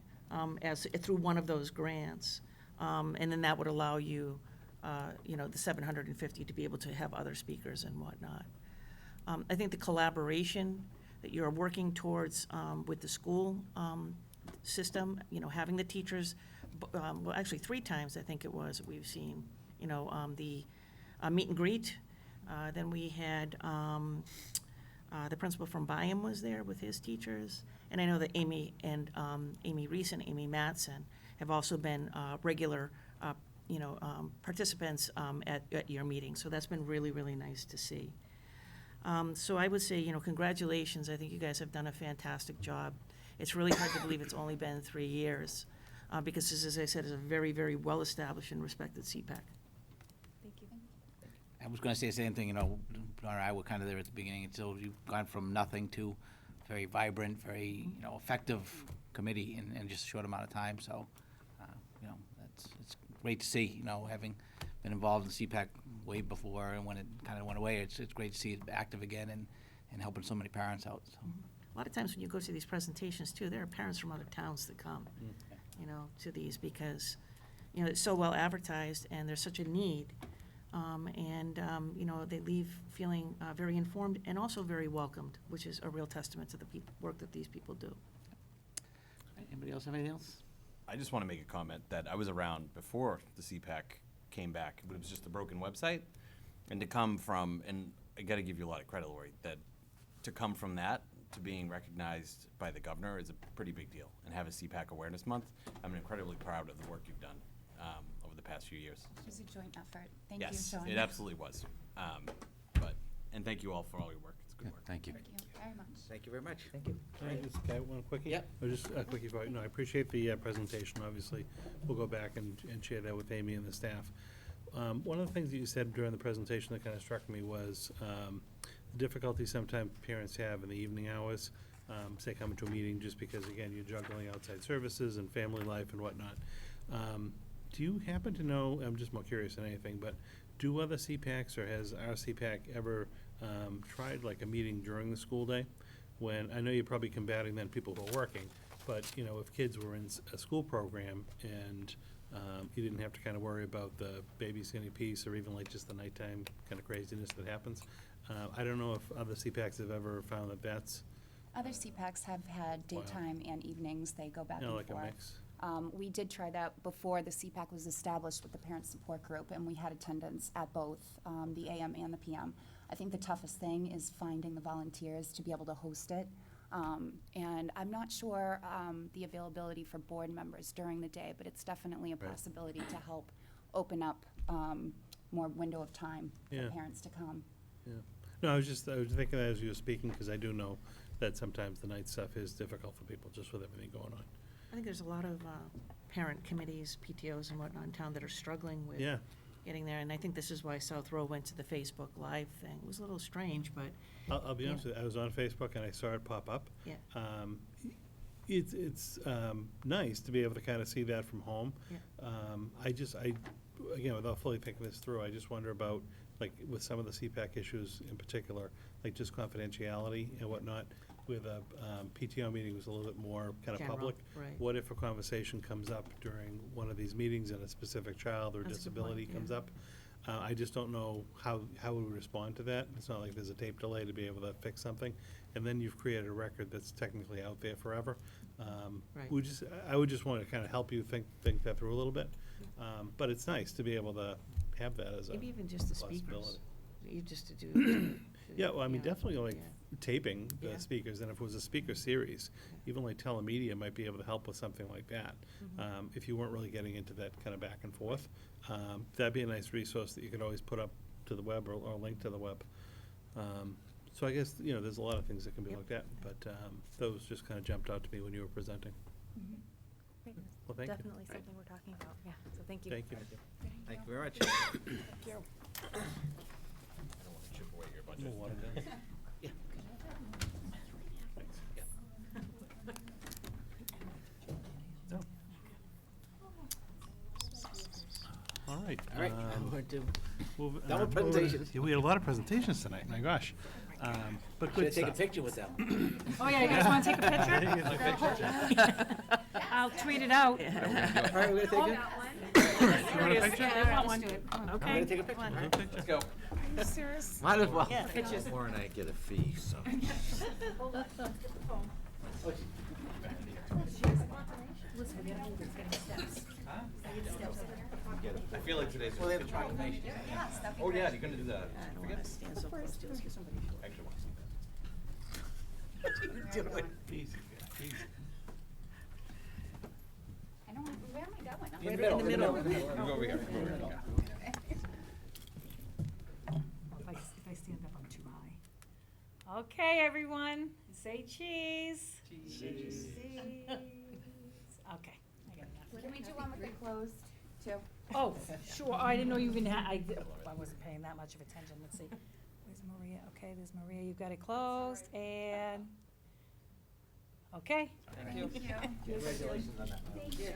[SPEAKER 14] through one of those grants. And then that would allow you, the $750 to be able to have other speakers and whatnot. I think the collaboration that you're working towards with the school system, having the teachers, well, actually 3 times I think it was that we've seen, the meet and greet. Then we had the principal from Byam was there with his teachers. And I know that Amy and Amy Reese and Amy Matson have also been regular, participants at your meeting. So that's been really, really nice to see. So I would say, congratulations. I think you guys have done a fantastic job. It's really hard to believe it's only been 3 years because this, as I said, is a very, very well-established and respected CPAC.
[SPEAKER 21] Thank you.
[SPEAKER 1] I was going to say the same thing, Donna and I were kind of there at the beginning. So you've gone from nothing to very vibrant, very, effective committee in just a short amount of time. So, it's great to see, having been involved in CPAC way before and when it kind of went away, it's great to see it active again and helping so many parents out. So.
[SPEAKER 14] A lot of times when you go to these presentations too, there are parents from other towns that come, to these because, it's so well advertised and there's such a need. They leave feeling very informed and also very welcomed, which is a real testament to the work that these people do.
[SPEAKER 1] Anybody else have anything else?
[SPEAKER 2] I just want to make a comment that I was around before the CPAC came back, but it was just a broken website. And to come from, and I gotta give you a lot of credit, Lori, that to come from that to being recognized by the governor is a pretty big deal. And have a CPAC Awareness Month, I'm incredibly proud of the work you've done over the past few years.
[SPEAKER 22] It was a joint effort. Thank you,
[SPEAKER 2] Yes,
[SPEAKER 22] Sean.
[SPEAKER 2] it absolutely was. And thank you all for all your work. It's good work.
[SPEAKER 3] Thank you.
[SPEAKER 22] Thank you very much.
[SPEAKER 1] Thank you very much.
[SPEAKER 11] Thank you.
[SPEAKER 6] Can I just get one quickie?
[SPEAKER 1] Yep.
[SPEAKER 6] Or just a quickie for, no, I appreciate the presentation, obviously. We'll go back and share that with Amy and the staff. One of the things that you said during the presentation that kind of struck me was the difficulty sometimes parents have in the evening hours, say coming to a meeting just because, again, you're juggling outside services and family life and whatnot. Do you happen to know, I'm just more curious than anything, but do other CPACs or has our CPAC ever tried like a meeting during the school day? When, I know you're probably combating then people who are working, but, you know, if kids were in a school program and you didn't have to kind of worry about the babysitting piece or even like just the nighttime kind of craziness that happens. I don't know if other CPACs have ever found that that's.
[SPEAKER 22] Other CPACs have had daytime and evenings. They go back
[SPEAKER 6] You know,
[SPEAKER 22] and
[SPEAKER 6] like a
[SPEAKER 22] forth.
[SPEAKER 6] mix.
[SPEAKER 22] We did try that before the CPAC was established with the parent support group, and we had attendance at both the AM and the PM. I think the toughest thing is finding the volunteers to be able to host it. And I'm not sure the availability for board members during the day, but it's definitely a possibility to help open up more window of time for
[SPEAKER 6] Yeah.
[SPEAKER 22] parents to come.
[SPEAKER 6] Yeah. No, I was thinking that as you were speaking, because I do know that sometimes the night stuff is difficult for people just with everything going on.
[SPEAKER 14] I think there's a lot of parent committees, PTOs and whatnot in town that are struggling with
[SPEAKER 6] Yeah.
[SPEAKER 14] getting there. And I think this is why South Row went to the Facebook Live thing. It was a little strange, but
[SPEAKER 6] I'll be honest with you, I was on Facebook and I saw it pop up.
[SPEAKER 14] Yeah.
[SPEAKER 6] It's nice to be able to kind of see that from home.
[SPEAKER 14] Yeah.
[SPEAKER 6] Again, without fully thinking this through, I just wonder about, like, with some of the CPAC issues in particular, like just confidentiality and whatnot, with a PTO meeting was a little bit more kind of
[SPEAKER 14] General,
[SPEAKER 6] public.
[SPEAKER 14] right.
[SPEAKER 6] What if a conversation comes up during one of these meetings and a specific child or
[SPEAKER 14] That's a good point,
[SPEAKER 6] disability comes
[SPEAKER 14] yeah.
[SPEAKER 6] up? I just don't know how we would respond to that. It's not like there's a tape delay to be able to fix something. And then you've created a record that's technically out there forever.
[SPEAKER 14] Right.
[SPEAKER 6] I would just want to kind of help you think that through a little bit. But it's nice to be able to have that as a
[SPEAKER 14] maybe even just the speakers.
[SPEAKER 6] possibility.
[SPEAKER 14] You just to do.
[SPEAKER 6] Yeah, well, I mean,
[SPEAKER 14] yeah.
[SPEAKER 6] definitely like
[SPEAKER 14] Yeah.
[SPEAKER 6] taping the
[SPEAKER 14] Yeah.
[SPEAKER 6] speakers, and if it was a speaker series, even like telemedia might be able to help with something like that. If you weren't really getting into that kind of back and forth, that'd be a nice resource that you could always put up to the web or link to the web. So I guess, you know, there's a lot of things that can be
[SPEAKER 14] Yep.
[SPEAKER 6] looked at, but those just kind of jumped out to me when you were presenting.
[SPEAKER 21] Great.
[SPEAKER 6] Well, thank you.
[SPEAKER 21] Definitely something we're talking about, yeah, so thank you.
[SPEAKER 6] Thank you.
[SPEAKER 1] Thank you very much.
[SPEAKER 22] Thank you.
[SPEAKER 2] I don't want to chip away your budget.
[SPEAKER 6] We'll water down.
[SPEAKER 1] Yeah.
[SPEAKER 6] All right.
[SPEAKER 1] All right, I'm going to,
[SPEAKER 6] Move-
[SPEAKER 1] done with
[SPEAKER 6] move-
[SPEAKER 1] presentations.
[SPEAKER 6] Yeah, we had a lot of presentations tonight, my gosh. But
[SPEAKER 1] should
[SPEAKER 6] good
[SPEAKER 1] I take a
[SPEAKER 6] stuff.
[SPEAKER 1] picture with them?
[SPEAKER 4] Oh, yeah, you guys want to take a picture? I'll tweet it out.
[SPEAKER 1] All right, we're gonna take it.
[SPEAKER 6] You want a picture?
[SPEAKER 4] I want one.
[SPEAKER 1] I'm
[SPEAKER 4] Okay.
[SPEAKER 1] gonna take a picture.
[SPEAKER 2] Let's go.
[SPEAKER 22] Are you serious?
[SPEAKER 1] Might as well.
[SPEAKER 4] Yeah, pictures.
[SPEAKER 3] Laura and I get a fee, so.
[SPEAKER 4] Listen, we gotta move, it's getting steps.
[SPEAKER 2] I feel like today's
[SPEAKER 1] Well, they
[SPEAKER 2] a
[SPEAKER 1] have
[SPEAKER 2] good
[SPEAKER 1] a
[SPEAKER 2] one.
[SPEAKER 1] proclamation.
[SPEAKER 2] Oh, yeah, you're gonna do that.
[SPEAKER 14] I don't want to stand so close to this because somebody.
[SPEAKER 2] I actually want to see that.
[SPEAKER 1] Do it.
[SPEAKER 6] Easy, easy.
[SPEAKER 22] I don't, where am I going?
[SPEAKER 1] In the middle, in the middle.
[SPEAKER 2] You go over here.
[SPEAKER 4] If I stand up, I'm too high. Okay, everyone, say cheese. Cheese. Okay. I got enough.
[SPEAKER 22] Can we do one with the closed, too?
[SPEAKER 4] Oh, sure, I didn't know you even had, I wasn't paying that much of attention, let's see. Where's Maria? Okay, there's Maria, you've got it closed, and, okay.
[SPEAKER 1] Thank you. Congratulations on that.
[SPEAKER 22] Thank you.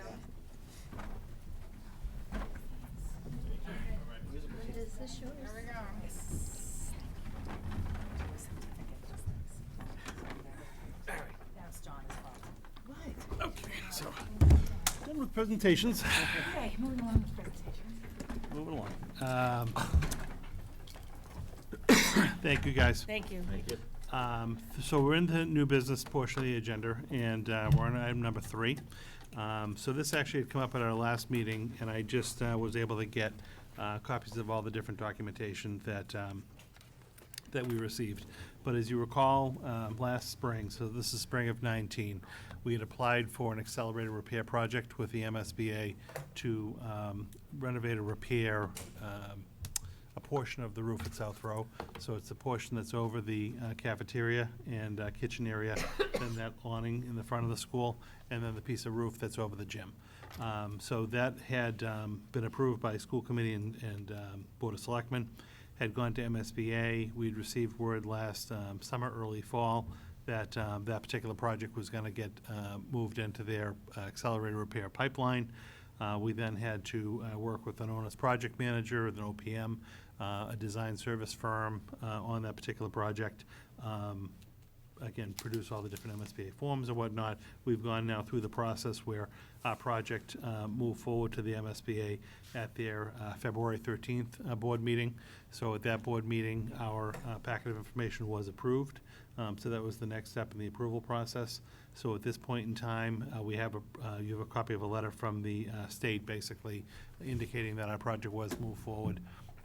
[SPEAKER 12] Is this yours?
[SPEAKER 22] Here we go.
[SPEAKER 4] That's John's fault.
[SPEAKER 6] Okay, so, done with presentations.
[SPEAKER 4] Okay, moving along with presentations.
[SPEAKER 6] Moving along. Thank you, guys.
[SPEAKER 14] Thank you.
[SPEAKER 1] Thank you.
[SPEAKER 6] So we're in the new business portion of the agenda, and we're on item number 3. So this actually had come up at our last meeting, and I just was able to get copies of all the different documentation that that we received. But as you recall, last spring, so this is spring of 19, we had applied for an accelerated repair project with the MSBA to renovate or repair a portion of the roof at South Row. So it's the portion that's over the cafeteria and kitchen area, then that awning in the front of the school, and then the piece of roof that's over the gym. So that had been approved by school committee and Board of Selectmen, had gone to MSBA. We'd received word last summer, early fall, that that particular project was going to get moved into their accelerated repair pipeline. We then had to work with an owner's project manager, an OPM, a design service firm on that particular project. Again, produce all the different MSBA forms and whatnot. We've gone now through the process where our project moved forward to the MSBA at their February 13th board meeting. So at that board meeting, our packet of information was approved. So that was the next step in the approval process. So at this point in time, we have you have a copy of a letter from the state basically indicating that our project was moved forward.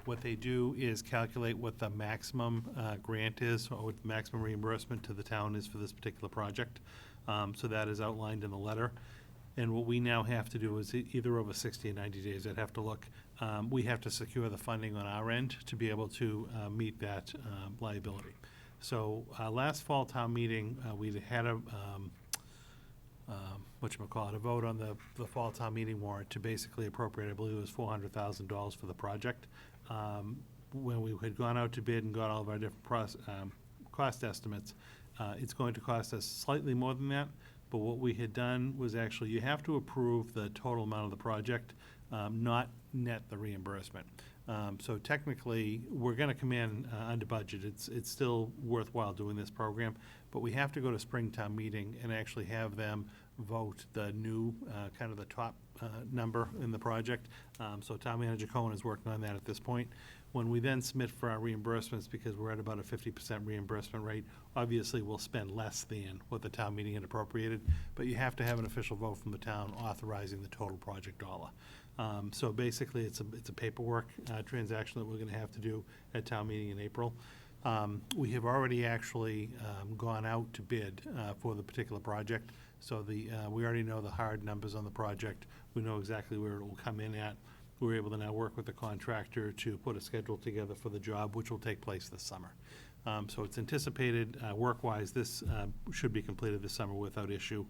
[SPEAKER 6] What they do is calculate what the maximum grant is, or what the maximum reimbursement to the town is for this particular project. So that is outlined in the letter. And what we now have to do is either over 60 or 90 days, I'd have to look, we have to secure the funding on our end to be able to meet that liability. So last fall town meeting, we had a, a vote on the fall town meeting warrant to basically appropriate, I believe it was $400,000 for the project. When we had gone out to bid and got all of our different cost estimates, it's going to cost us slightly more than that. But what we had done was actually, you have to approve the total amount of the project, not net the reimbursement. So technically, we're going to come in under budget. It's still worthwhile doing this program, but we have to go to Springtown meeting and actually have them vote the new, kind of the top number in the project. So Town Manager Cohen is working on that at this point. When we then submit for our reimbursements, because we're at about a 50% reimbursement rate, obviously we'll spend less than what the town meeting had appropriated, but you have to have an official vote from the town authorizing the total project dollar. So basically, it's a paperwork transaction that we're going to have to do at town meeting in April. We have already actually gone out to bid for the particular project. So we already know the hard numbers on the project. We know exactly where it will come in at. We're able to now work with the contractor to put a schedule together for the job, which will take place this summer. So it's anticipated, work-wise, this should be completed this summer without issue.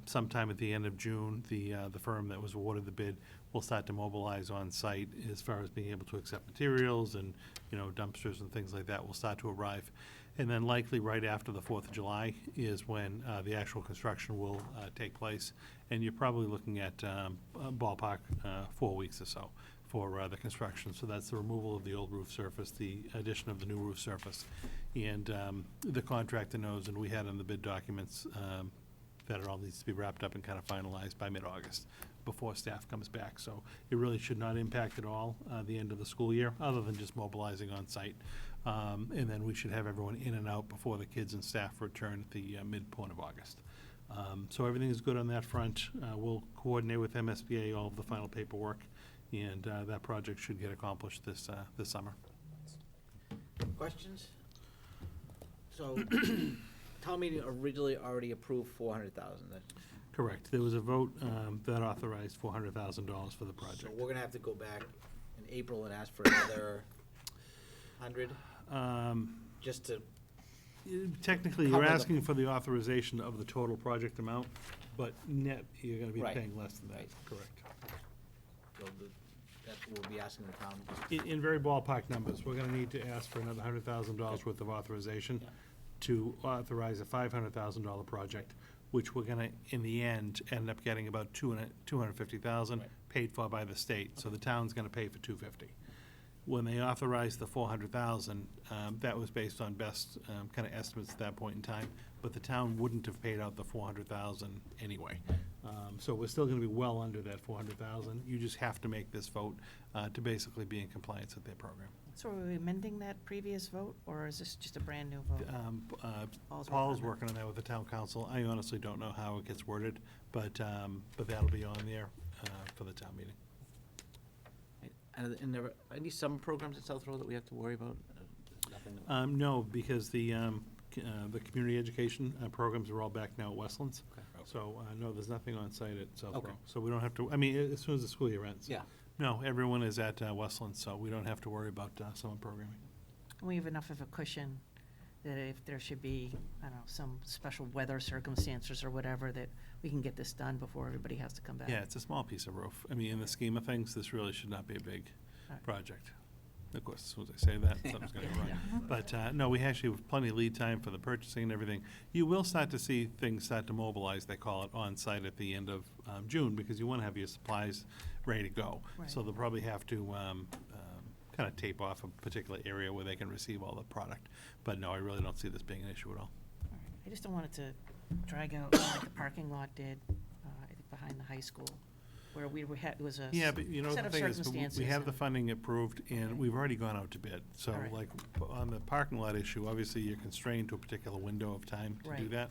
[SPEAKER 6] Sometime at the end of June, the firm that was awarded the bid will start to mobilize on site as far as being able to accept materials and, dumpsters and things like that will start to arrive. And then likely right after the 4th of July is when the actual construction will take place. And you're probably looking at ballpark 4 weeks or so for the construction. So that's the removal of the old roof surface, the addition of the new roof surface. And the contractor knows, and we had in the bid documents, that it all needs to be wrapped up and kind of finalized by mid-August before staff comes back. So it really should not impact at all the end of the school year, other than just mobilizing on site. And then we should have everyone in and out before the kids and staff return at the midpoint of August. So everything is good on that front. We'll coordinate with MSBA all of the final paperwork, and that project should get accomplished this summer.
[SPEAKER 1] Questions? So, town meeting originally already approved $400,000.
[SPEAKER 6] Correct. There was a vote that authorized $400,000 for the project.
[SPEAKER 1] So we're gonna have to go back in April and ask for another 100, just to.
[SPEAKER 6] Technically, you're asking for the authorization of the total project amount, but net, you're gonna be
[SPEAKER 1] Right.
[SPEAKER 6] paying less than that.
[SPEAKER 1] Right.
[SPEAKER 6] Correct.
[SPEAKER 1] So that we'll be asking the town.
[SPEAKER 6] In very ballpark numbers, we're gonna need to ask for another $100,000 worth of authorization to authorize a $500,000 project, which we're gonna, in the end up getting about $250,000 paid for by the state. So the town's gonna pay for $250,000. When they authorized the $400,000, that was based on best kind of estimates at that point in time, but the town wouldn't have paid out the $400,000 anyway. So we're still gonna be well under that $400,000. You just have to make this vote to basically be in compliance with their program.
[SPEAKER 14] So are we amending that previous vote, or is this just a brand-new vote?
[SPEAKER 6] Paul's working on that with the town council. I honestly don't know how it gets worded, but that'll be on there for the town meeting.
[SPEAKER 1] And there are any summer programs at South Row that we have to worry about? Nothing? in the?
[SPEAKER 6] No, because the community education programs are all back now at Westlands.
[SPEAKER 1] Okay.
[SPEAKER 6] So, no, there's nothing on site at Southborough.
[SPEAKER 1] Okay.
[SPEAKER 6] So we don't have to, I mean, as soon as the school year ends.
[SPEAKER 1] Yeah.
[SPEAKER 6] No, everyone is at Westlands, so we don't have to worry about summer programming.
[SPEAKER 14] We have enough of a cushion that if there should be, I don't know, some special weather circumstances or whatever, that we can get this done before everybody has to come back.
[SPEAKER 6] Yeah, it's a small piece of roof. I mean, in the scheme of things, this really should not be a big
[SPEAKER 14] Right.
[SPEAKER 6] project. Of course, as soon as I say that, something's gonna go wrong. But, no, we actually have plenty of lead time for the purchasing and everything. You will start to see things start to mobilize, they call it, on site at the end of June, because you wanna have your supplies ready to go.
[SPEAKER 14] Right.
[SPEAKER 6] So they'll probably have to kind of tape off a particular area where they can receive all the product. But no, I really don't see this being an issue at all.
[SPEAKER 14] I just don't want it to drag out like the parking lot did, I think behind the high school, where it was a
[SPEAKER 6] Yeah, but you know,
[SPEAKER 14] set
[SPEAKER 6] the
[SPEAKER 14] of
[SPEAKER 6] thing is,
[SPEAKER 14] circumstances.
[SPEAKER 6] we have the
[SPEAKER 14] and-
[SPEAKER 6] funding approved, and we've already gone out to bid. So
[SPEAKER 14] All right.
[SPEAKER 6] like, on the parking lot issue, obviously, you're constrained to a particular window of time to do
[SPEAKER 14] Right.
[SPEAKER 6] that.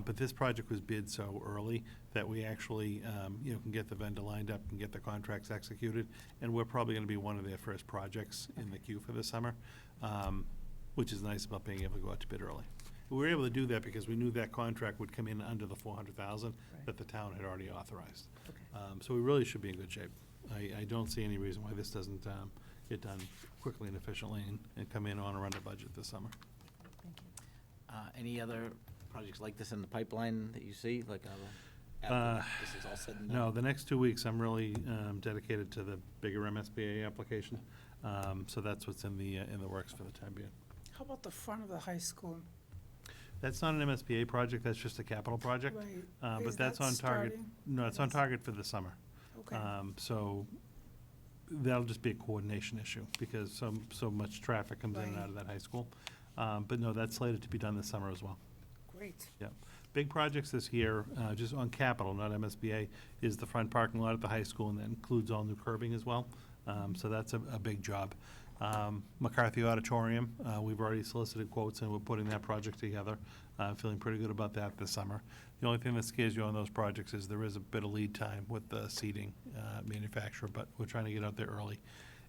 [SPEAKER 6] But this project was bid so early that we actually, can get the vendor lined up and get the contracts executed. And we're probably gonna be one of their first projects in the queue for the summer, which is nice about being able to go out to bid early. We were able to do that because we knew that contract would come in under the 400,000 that the town had already authorized. So we really should be in good shape. I don't see any reason why this doesn't get done quickly and efficiently and come in on or under budget this summer.
[SPEAKER 1] Any other projects like this in the pipeline that you see, like, after this is all said and done?
[SPEAKER 6] No, the next 2 weeks, I'm really dedicated to the bigger MSBA application. So that's what's in the works for the time being.
[SPEAKER 5] How about the front of the high school?
[SPEAKER 6] That's not an MSBA project, that's just a capital project.
[SPEAKER 5] Right.
[SPEAKER 6] But
[SPEAKER 5] Is
[SPEAKER 6] that's
[SPEAKER 5] that
[SPEAKER 6] on target.
[SPEAKER 5] starting?
[SPEAKER 6] No, it's on target for the summer.
[SPEAKER 5] Okay.
[SPEAKER 6] So that'll just be a coordination issue because so much traffic comes in and
[SPEAKER 5] Right.
[SPEAKER 6] out of that high school. But no, that's slated to be done this summer as well.
[SPEAKER 5] Great.
[SPEAKER 6] Yeah. Big projects this year, just on capital, not MSBA, is the front parking lot at the high school, and that includes all new curbing as well. So that's a big job. McCarthy Auditorium, we've already solicited quotes, and we're putting that project together. Feeling pretty good about that this summer. The only thing that scares you on those projects is there is a bit of lead time with the seating manufacturer, but we're trying to get out there early.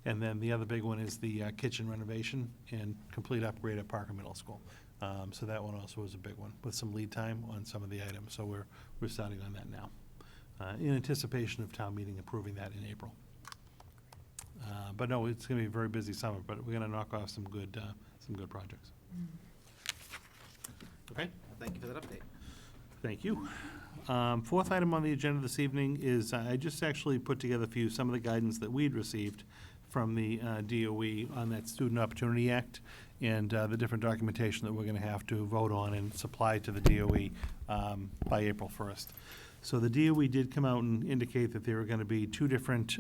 [SPEAKER 6] And then the other big one is the kitchen renovation and complete upgrade at Parker Middle School. So that one also is a big one, with some lead time on some of the items. So we're starting on that now, in anticipation of town meeting approving that in April. But no, it's gonna be a very busy summer, but we're gonna knock off some good projects. Okay?
[SPEAKER 1] Thank you for that update.
[SPEAKER 6] Thank you. Fourth item on the agenda this evening is, I just actually put together for you some of the guidance that we'd received from the DOE on that Student Opportunity Act and the different documentation that we're gonna have to vote on and supply to the DOE by April 1st. So the DOE did come out and indicate that there are gonna be two different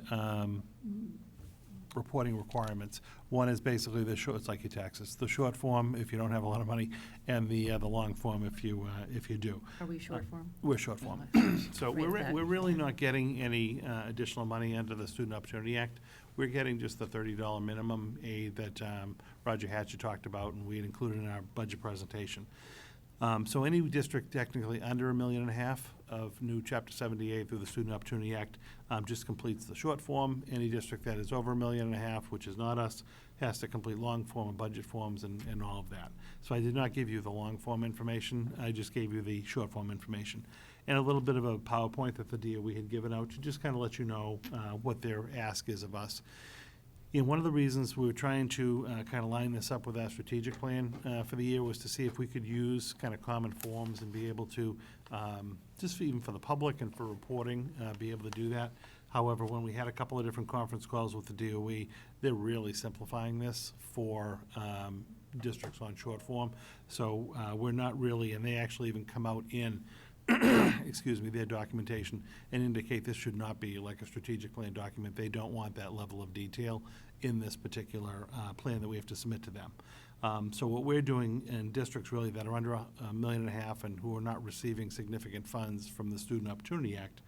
[SPEAKER 6] reporting requirements. One is basically the short, it's like your taxes, the short form if you don't have a lot of money, and the long form if you do.
[SPEAKER 14] Are we short form?
[SPEAKER 6] We're short form. So we're really not getting any additional money under the Student Opportunity Act. We're getting just the $30 minimum aid that Roger Hatcher talked about, and we had included in our budget presentation. So any district technically under $1.5 million of new Chapter 78 through the Student Opportunity Act just completes the short form. Any district that is over $1.5 million, which is not us, has to complete long form and budget forms and all of that. So I did not give you the long form information. I just gave you the short form information. And a little bit of a PowerPoint that the DOE had given out to just kind of let you know what their ask is of us. And one of the reasons we were trying to kind of line this up with our strategic plan for the year was to see if we could use kind of common forms and be able to, just even for the public and for reporting, be able to do that. However, when we had a couple of different conference calls with the DOE, they're really simplifying this for districts on short form. So we're not really, and they actually even come out in excuse me, their documentation and indicate this should not be like a strategic plan document. They don't want that level of detail in this particular plan that we have to submit to them. So what we're doing in districts really that are under $1.5 million and who are not receiving significant funds from the Student Opportunity Act,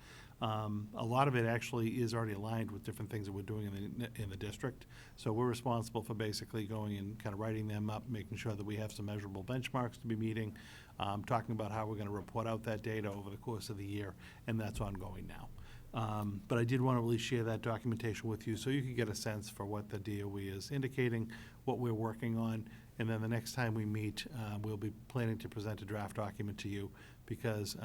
[SPEAKER 6] a lot of it actually is already aligned with different things that we're doing in the district. So we're responsible for basically going and kind of writing them up, making sure that we have some measurable benchmarks to be meeting, talking about how we're going to report out that data over the course of the year, and that's ongoing now. But I did want to at least share that documentation with you so you could get a sense for what the DOE is indicating, what we're working on, And then the next time we meet, we'll be planning to present a draft document to you because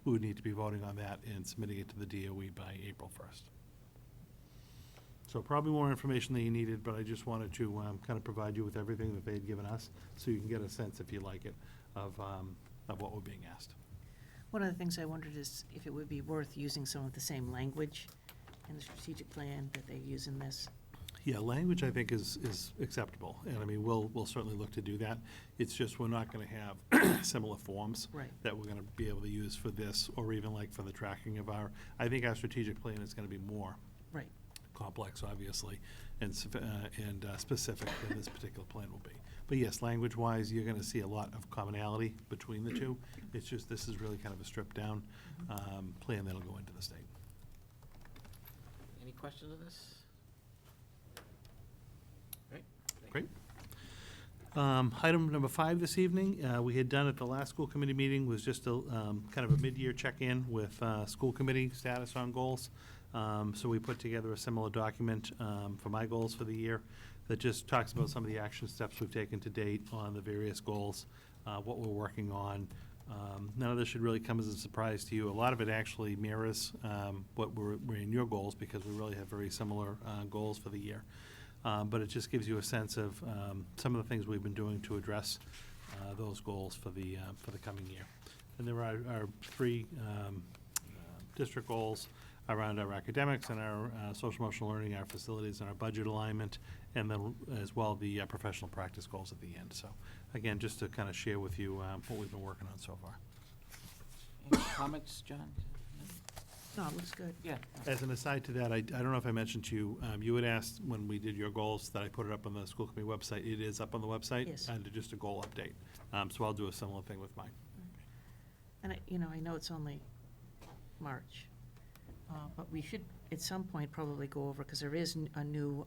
[SPEAKER 6] we would need to be voting on that and submitting it to the DOE by April 1st. So probably more information than you needed, but I just wanted to kind of provide you with everything that they had given us, so you can get a sense, if you like it, of what we're being asked.
[SPEAKER 14] One of the things I wondered is if it would be worth using some of the same language in the strategic plan that they use in this.
[SPEAKER 6] Yeah, language, I think, is acceptable, and I mean, we'll certainly look to do that. It's just we're not gonna have similar forms
[SPEAKER 14] Right.
[SPEAKER 6] that we're gonna be able to use for this, or even like for the tracking of I think our strategic plan is gonna be more
[SPEAKER 14] Right.
[SPEAKER 6] complex, obviously, and specific than this particular plan will be. But yes, language-wise, you're gonna see a lot of commonality between the two. It's just, this is really kind of a stripped-down plan that'll go into the state.
[SPEAKER 1] Any questions on this? Right.
[SPEAKER 6] Great. Item number 5 this evening, we had done at the last school committee meeting, was just a kind of a mid-year check-in with school committee status on goals. So we put together a similar document for my goals for the year that just talks about some of the action steps we've taken to date on the various goals, what we're working on. None of this should really come as a surprise to you. A lot of it actually mirrors what were in your goals, because we really have very similar goals for the year. But it just gives you a sense of some of the things we've been doing to address those goals for the coming year. And there are 3 district goals around our academics and our social emotional learning, our facilities, and our budget alignment, and then as well the professional practice goals at the end. So again, just to kind of share with you what we've been working on so far.
[SPEAKER 1] Any comments, John?
[SPEAKER 14] No, it looks good.
[SPEAKER 1] Yeah.
[SPEAKER 6] As an aside to that, I don't know if I mentioned to you, you had asked when we did your goals that I put it up on the school committee website. It is up on the website.
[SPEAKER 14] Yes.
[SPEAKER 6] And just a goal update. So I'll do a similar thing with mine.
[SPEAKER 14] And I know it's only March, but we should, at some point, probably go over, because there is a new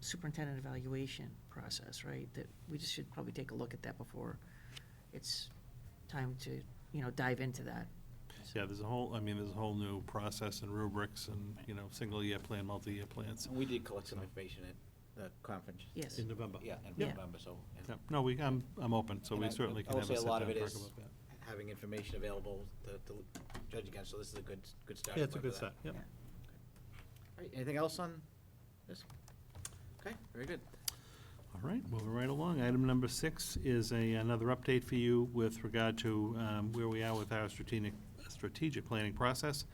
[SPEAKER 14] superintendent evaluation process, right? That we just should probably take a look at that before it's time to, dive into that.
[SPEAKER 6] Yeah, there's a whole new process and rubrics and, single-year plan, multi-year plans.
[SPEAKER 1] We did collect some information at the conference.
[SPEAKER 14] Yes.
[SPEAKER 6] In November.
[SPEAKER 1] Yeah, in
[SPEAKER 14] Yeah.
[SPEAKER 1] November, so.
[SPEAKER 6] Yep. No, I'm open, so we certainly can
[SPEAKER 1] I would
[SPEAKER 6] have a
[SPEAKER 1] say a
[SPEAKER 6] sit
[SPEAKER 1] lot
[SPEAKER 6] down
[SPEAKER 1] of
[SPEAKER 6] and
[SPEAKER 1] it
[SPEAKER 6] talk
[SPEAKER 1] is
[SPEAKER 6] about that.
[SPEAKER 1] having information available to judge against, so this is a good start.
[SPEAKER 6] Yeah, it's a good start, yep.
[SPEAKER 1] All right, anything else on this? Okay, very good.
[SPEAKER 6] All right, moving right along. Item number 6 is another update for you with regard to where we are with our strategic planning process.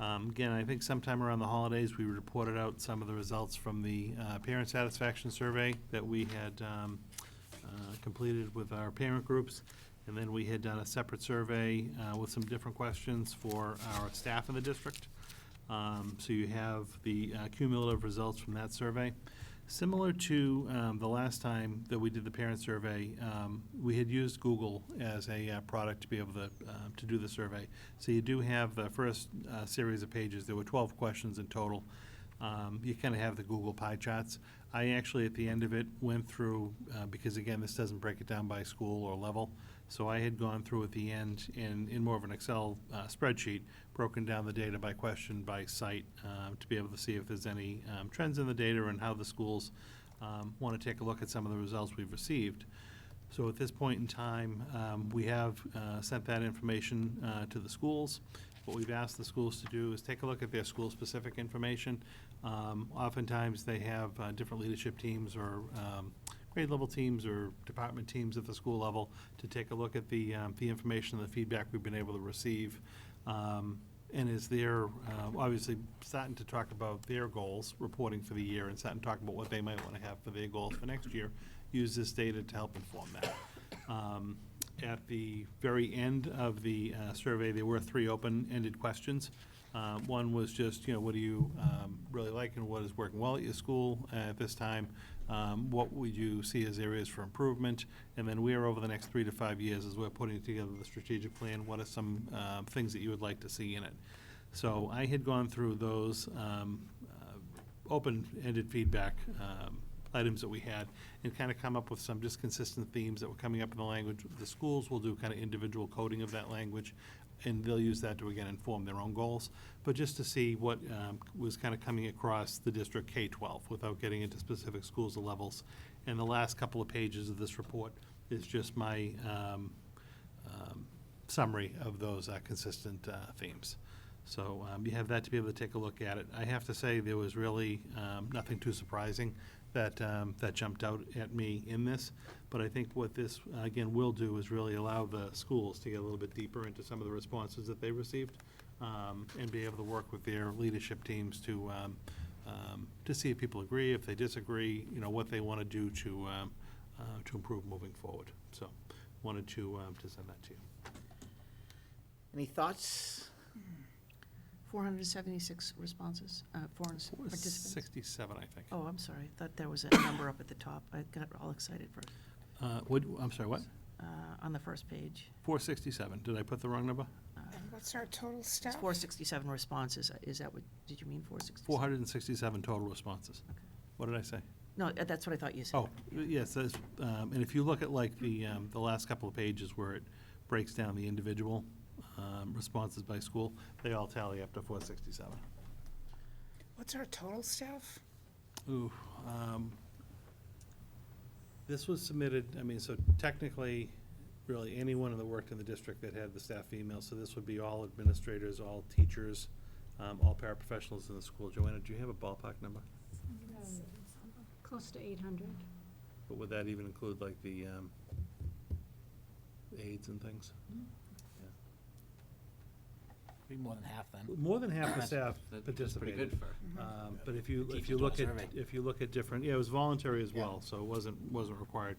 [SPEAKER 6] Again, I think sometime around the holidays, we reported out some of the results from the parent satisfaction survey that we had completed with our parent groups. And then we had done a separate survey with some different questions for our staff in the district. So you have the cumulative results from that survey. Similar to the last time that we did the parent survey, we had used Google as a product to be able to do the survey. So you do have the first series of pages. There were 12 questions in total. You kind of have the Google pie charts. I actually, at the end of it, went through, because again, this doesn't break it down by school or level, so I had gone through at the end in more of an Excel spreadsheet, broken down the data by question, by site, to be able to see if there's any trends in the data and how the schools want to take a look at some of the results we've received. So at this point in time, we have sent that information to the schools. What we've asked the schools to do is take a look at their school-specific information. Oftentimes, they have different leadership teams or grade level teams or department teams at the school level to take a look at the information and the feedback we've been able to receive. And as they're obviously starting to talk about their goals, reporting for the year, and starting to talk about what they might want to have for their goals for next year, use this data to help inform that. At the very end of the survey, there were 3 open-ended questions. One was just, what do you really like and what is working well at your school at this time? What would you see as areas for improvement? And then where over the next 3 to 5 years, as we're putting together the strategic plan, what are some things that you would like to see in it? So I had gone through those open-ended feedback items that we had and kind of come up with some just consistent themes that were coming up in the language. The schools will do kind of individual coding of that language, and they'll use that to, again, inform their own goals. But just to see what was kind of coming across the district K-12 without getting into specific schools or levels. And the last couple of pages of this report is just my summary of those consistent themes. So you have that to be able to take a look at it. I have to say there was really nothing too surprising that that jumped out at me in this. But I think what this, again, will do is really allow the schools to get a little bit deeper into some of the responses that they received and be able to work with their leadership teams to see if people agree, if they disagree, you know, what they want to do to improve moving forward. So wanted to send that to you.
[SPEAKER 1] Any thoughts?
[SPEAKER 14] 476 responses, 400 participants.
[SPEAKER 6] 67, I think.
[SPEAKER 14] Oh, I'm sorry. I thought there was a number up at the top. I got all excited for,
[SPEAKER 6] I'm sorry, what?
[SPEAKER 14] on the first page.
[SPEAKER 6] 467. Did I put the wrong number?
[SPEAKER 5] And what's our total
[SPEAKER 14] It's
[SPEAKER 5] staff?
[SPEAKER 14] 467 responses. Is that what, did you mean 467?
[SPEAKER 6] 467 total responses. What did I say?
[SPEAKER 14] No, that's what I thought you said.
[SPEAKER 6] Oh, yes, that's, and if you look at like the last couple of pages where it breaks down the individual responses by school, they all tally up to 467.
[SPEAKER 5] What's our total staff?
[SPEAKER 6] Ooh, this was submitted, I mean, so technically, really anyone that worked in the district that had the staff email, so this would be all administrators, all teachers, all paraprofessionals in the school. Joanna, do you have a ballpark number?
[SPEAKER 18] Close to 800.
[SPEAKER 6] But would that even include like the aides and things?
[SPEAKER 1] Be more than half then.
[SPEAKER 6] More than half the
[SPEAKER 1] That's-
[SPEAKER 6] staff
[SPEAKER 1] that's
[SPEAKER 6] participated.
[SPEAKER 1] pretty good for
[SPEAKER 6] But if
[SPEAKER 1] teachers
[SPEAKER 6] you
[SPEAKER 1] on
[SPEAKER 6] look
[SPEAKER 1] a
[SPEAKER 6] at,
[SPEAKER 1] survey.
[SPEAKER 6] if you look at different, yeah, it was voluntary as well, so it wasn't required.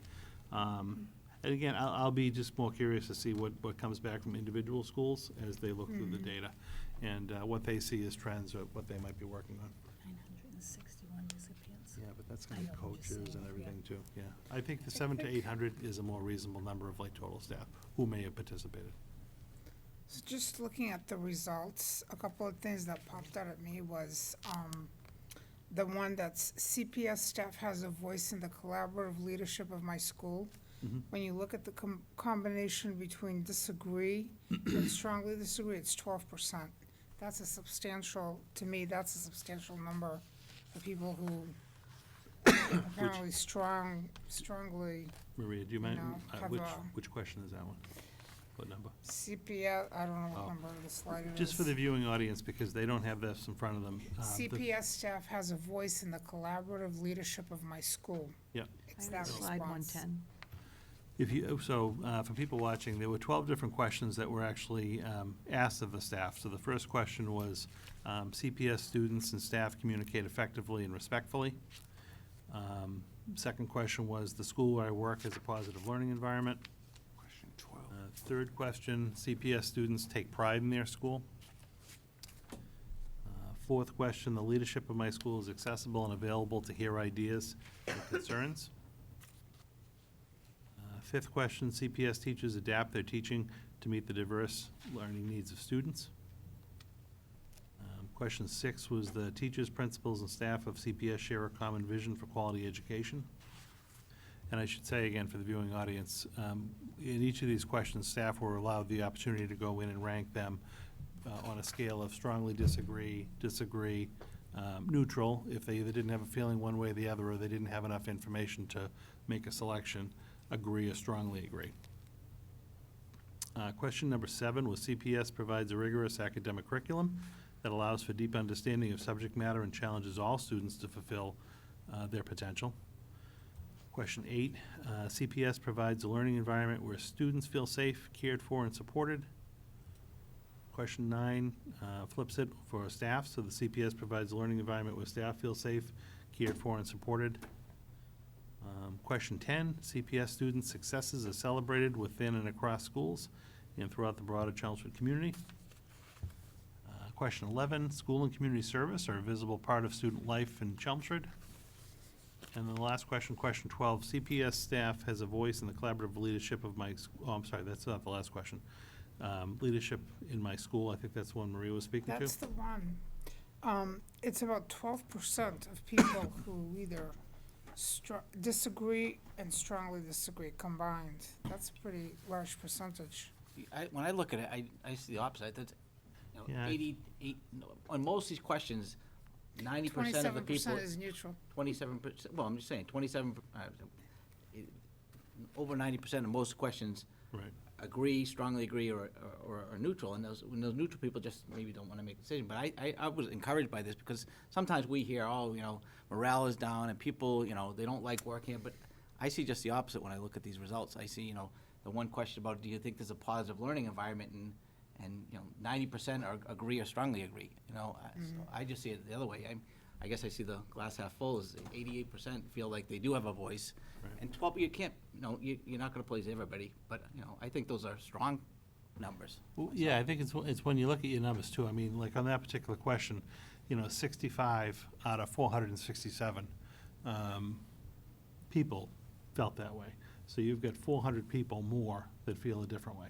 [SPEAKER 6] And again, I'll be just more curious to see what comes back from individual schools as they look through the data and what they see as trends or what they might be working on.
[SPEAKER 14] 961 recipients.
[SPEAKER 6] Yeah, but that's gonna be coaches and everything too, yeah. I think the 700 to 800 is a more reasonable number of like total staff who may have participated.
[SPEAKER 5] So just looking at the results, a couple of things that popped out at me was the one that's CPS staff has a voice in the collaborative leadership of my school. When you look at the combination between disagree and strongly disagree, it's 12%. That's a substantial, to me, that's a substantial number of people who apparently strongly,
[SPEAKER 6] Maria, do you mind,
[SPEAKER 5] No, have a-
[SPEAKER 6] which question is that one? What number?
[SPEAKER 5] CPS, I don't know
[SPEAKER 6] Oh.
[SPEAKER 5] what number the slide is.
[SPEAKER 6] Just for the viewing audience, because they don't have this in front of them. the-
[SPEAKER 5] CPS staff has a voice in the collaborative leadership of my school.
[SPEAKER 6] Yeah.
[SPEAKER 5] It's that
[SPEAKER 14] Slide
[SPEAKER 5] response.
[SPEAKER 14] 110.
[SPEAKER 6] If you, for people watching, there were 12 different questions that were actually asked of the staff. So the first question was, CPS students and staff communicate effectively and respectfully. Second question was, the school where I work has a positive learning environment.
[SPEAKER 16] Question 12.
[SPEAKER 6] Third question, CPS students take pride in their school. Fourth question, the leadership of my school is accessible and available to hear ideas and concerns. Fifth question, CPS teachers adapt their teaching to meet the diverse learning needs of students. Question 6 was the teachers, principals, and staff of CPS share a common vision for quality education. And I should say again for the viewing audience, in each of these questions, staff were allowed the opportunity to go in and rank them on a scale of strongly disagree, neutral, if they either didn't have a feeling one way or the other, or they didn't have enough information to make a selection, agree or strongly agree. Question number 7 was CPS provides a rigorous academic curriculum that allows for deep understanding of subject matter and challenges all students to fulfill their potential. Question 8, CPS provides a learning environment where students feel safe, cared for, and supported. Question 9 flips it for staff, so the CPS provides a learning environment where staff feel safe, cared for, and supported. Question 10, CPS students' successes are celebrated within and across schools and throughout the broader Chelmsford community. Question 11, school and community service are a visible part of student life in Chelmsford. And then the last question, question 12, CPS staff has a voice in the collaborative leadership of my, oh, I'm sorry, that's not the last question. Leadership in my school, I think that's the one Maria was speaking to.
[SPEAKER 5] That's the one. It's about 12% of people who either Disagree and strongly disagree combined. That's a pretty large percentage.
[SPEAKER 1] When I look at it, I see the opposite. That's, you know,
[SPEAKER 6] Yeah.
[SPEAKER 1] 88, no, on most of these questions, 90% of the people.
[SPEAKER 5] 27% is neutral.
[SPEAKER 1] 27%, well, I'm just saying, 27, over 90% of most questions
[SPEAKER 6] Right.
[SPEAKER 1] agree, strongly agree, or are neutral, and when those neutral people just maybe don't want to make a decision. But I was encouraged by this, because sometimes we hear, oh, you know, morale is down, and people, you know, they don't like working here, but I see just the opposite when I look at these results. I see, you know, the one question about, do you think there's a positive learning environment, and you know, 90% agree or strongly agree, you know. So I just see it the other way. I guess I see the glass half full, is 88% feel like they do have a voice.
[SPEAKER 6] Right.
[SPEAKER 1] And 12, you can't, you know, you're not gonna please everybody, but, you know, I think those are strong numbers.
[SPEAKER 6] Well, yeah, I think it's when you look at your numbers too. I mean, like on that particular question, you know, 65 out of 467 people felt that way. So you've got 400 people more that feel a different way.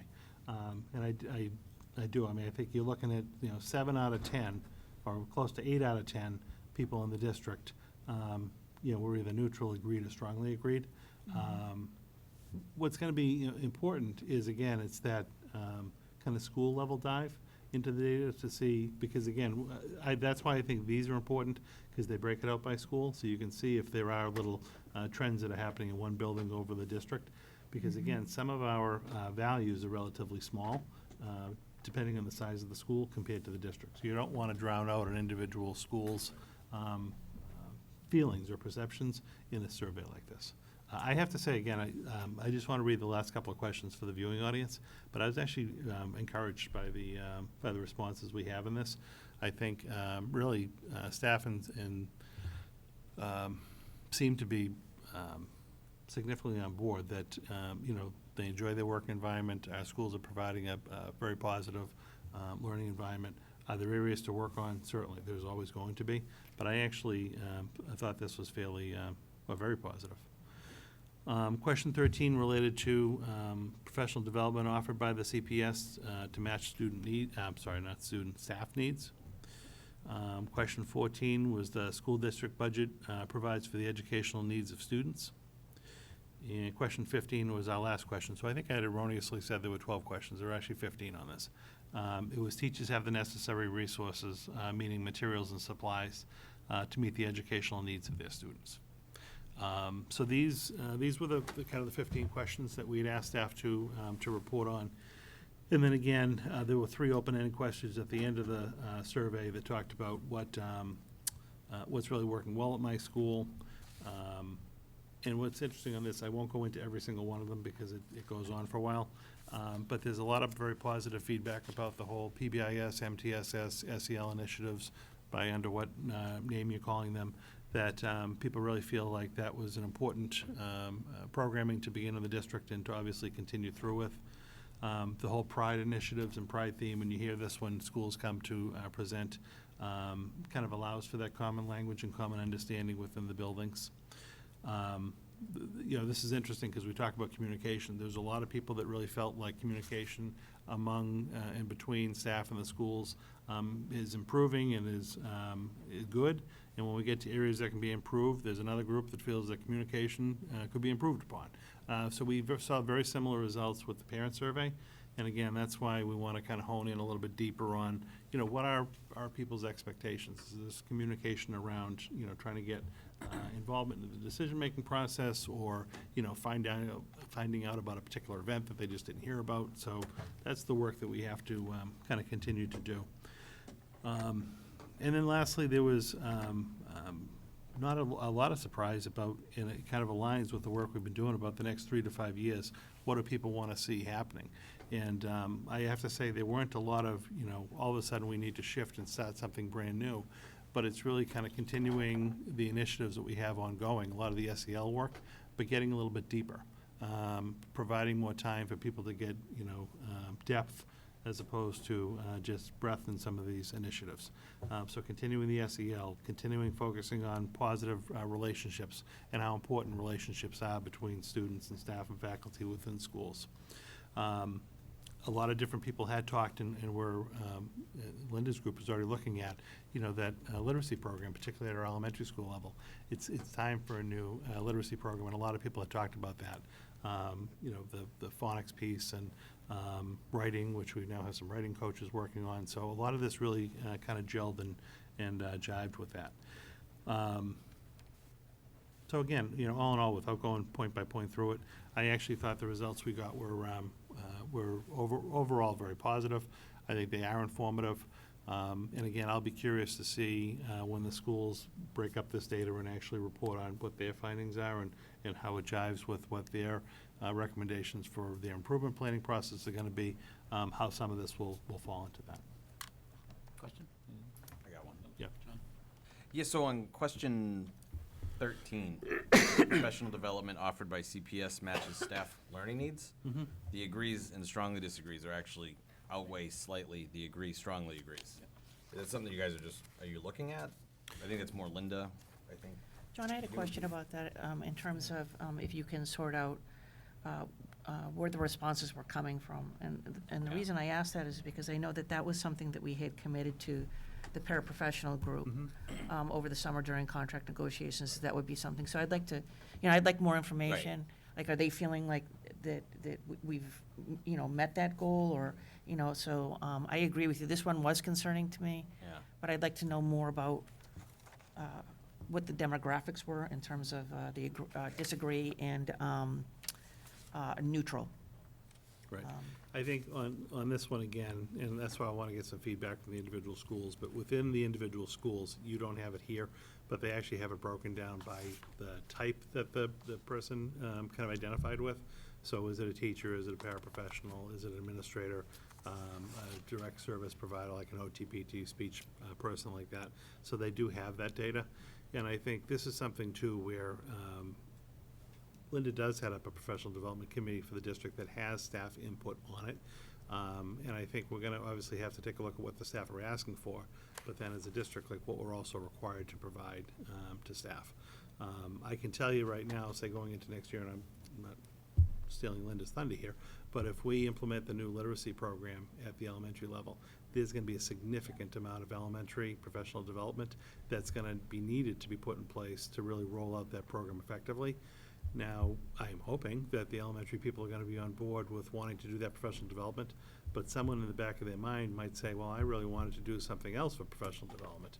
[SPEAKER 6] And I do. I mean, I think you're looking at, you know, 7 out of 10, or close to 8 out of 10 people in the district, you know, were either neutral, agreed, or strongly agreed. What's going to be, you know, important is, again, it's that kind of school level dive into the data to see, because again, that's why I think these are important, because they break it out by school, so you can see if there are little trends that are happening in one building over the district. Because again, some of our values are relatively small, depending on the size of the school compared to the district. So you don't want to drown out an individual school's feelings or perceptions in a survey like this. I have to say, again, I just want to read the last couple of questions for the viewing audience, but I was actually encouraged by the responses we have in this. I think really staff and seem to be significantly on board that, you know, they enjoy their work environment. Our schools are providing a very positive learning environment. Are there areas to work on? Certainly, there's always going to be. But I actually I thought this was fairly, very positive. Question 13 related to professional development offered by the CPS to match student need, staff needs. Question 14 was the school district budget provides for the educational needs of students. And question 15 was our last question. So I think I had erroneously said there were 12 questions. There were actually 15 on this. It was teachers have the necessary resources, meaning materials and supplies, to meet the educational needs of their students. So these were the kind of the 15 questions that we'd asked staff to report on. And then again, there were 3 open-ended questions at the end of the survey that talked about what's really working well at my school. And what's interesting on this, I won't go into every single one of them because it goes on for a while. But there's a lot of very positive feedback about the whole PBIS, MTSS, SEL initiatives, by under what name you're calling them, that people really feel like that was an important programming to begin in the district and to obviously continue through with. The whole Pride initiatives and Pride theme, when you hear this when schools come to present, kind of allows for that common language and common understanding within the buildings. You know, this is interesting because we talk about communication. There's a lot of people that really felt like communication among and between staff and the schools is improving and is good. And when we get to areas that can be improved, there's another group that feels that communication could be improved upon. So we saw very similar results with the parent survey. And again, that's why we want to kind of hone in a little bit deeper on, you know, what are people's expectations? Is this communication around, you know, trying to get involvement in the decision-making process, or, you know, finding out about a particular event that they just didn't hear about? So that's the work that we have to kind of continue to do. And then lastly, there was not a lot of surprise about, and it kind of aligns with the work we've been doing about the next 3 to 5 years. What do people want to see happening? And I have to say there weren't a lot of, you know, all of a sudden we need to shift and start something brand new. But it's really kind of continuing the initiatives that we have ongoing, a lot of the SEL work, but getting a little bit deeper, providing more time for people to get, you know, depth as opposed to just breadth in some of these initiatives. So continuing the SEL, continuing focusing on positive relationships and how important relationships are between students and staff and faculty within schools. a lot of different people had talked, and we're, Linda's group is already looking at, that literacy program, particularly at our elementary school level. It's time for a new literacy program, and a lot of people have talked about that. The phonics piece and writing, which we now have some writing coaches working on. So a lot of this really kind of gelled and jived with that. So again, all in all, without going point by point through it, I actually thought the results we got were overall very positive. I think they are informative. And again, I'll be curious to see when the schools break up this data and actually report on what their findings are and how it jives with what their recommendations for their improvement planning process are going to be, how some of this will fall into that.
[SPEAKER 1] Question?
[SPEAKER 2] I got one.
[SPEAKER 6] Yeah.
[SPEAKER 2] Yeah, so on question 13, professional development offered by CPS matches staff learning needs.
[SPEAKER 6] Mhm.
[SPEAKER 2] The agrees and strongly disagrees are actually outweigh slightly the agree strongly agrees. Is that something you guys are you looking at? I think it's more Linda, I think.
[SPEAKER 14] John, I had a question about that in terms of if you can sort out where the responses were coming from. And the reason I asked that is because I know that was something that we had committed to the paraprofessional group over the summer during contract negotiations. That would be something. So I'd like to, I'd like more information. Like, are they feeling like that we've, met that goal, or, so I agree with you. This one was concerning to me.
[SPEAKER 2] Yeah.
[SPEAKER 14] But I'd like to know more about what the demographics were in terms of the disagree and neutral.
[SPEAKER 6] Right. I think on this one again, and that's why I want to get some feedback from the individual schools, but within the individual schools, you don't have it here, but they actually have it broken down by the type that the person kind of identified with. So is it a teacher, is it a paraprofessional, is it an administrator, a direct service provider like an OTPT speech person like that. So they do have that data. And I think this is something too where Linda does head up a professional development committee for the district that has staff input on it. And I think we're gonna obviously have to take a look at what the staff are asking for, but then as a district, like what we're also required to provide to staff. I can tell you right now, say going into next year, and I'm not stealing Linda's thunder here, but if we implement the new literacy program at the elementary level, there's gonna be a significant amount of elementary professional development that's gonna be needed to be put in place to really roll out that program effectively. Now, I'm hoping that the elementary people are gonna be on board with wanting to do that professional development, but someone in the back of their mind might say, well, I really wanted to do something else for professional development.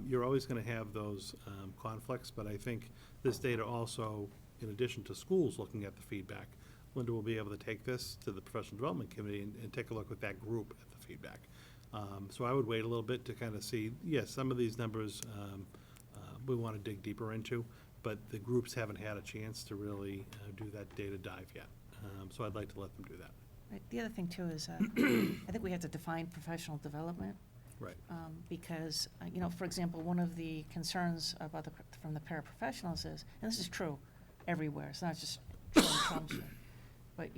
[SPEAKER 6] You're always gonna have those conflicts, but I think this data also, in addition to schools looking at the feedback, Linda will be able to take this to the professional development committee and take a look with that group at the feedback. So I would wait a little bit to kind of see, yes, some of these numbers we want to dig deeper into, but the groups haven't had a chance to really do that data dive yet. So I'd like to let them do that.
[SPEAKER 14] Right. The other thing too is I think we have to define professional development.
[SPEAKER 6] Right.
[SPEAKER 14] Because, for example, one of the concerns from the paraprofessionals is, and this is true everywhere, it's not just true in Chelmsford, but,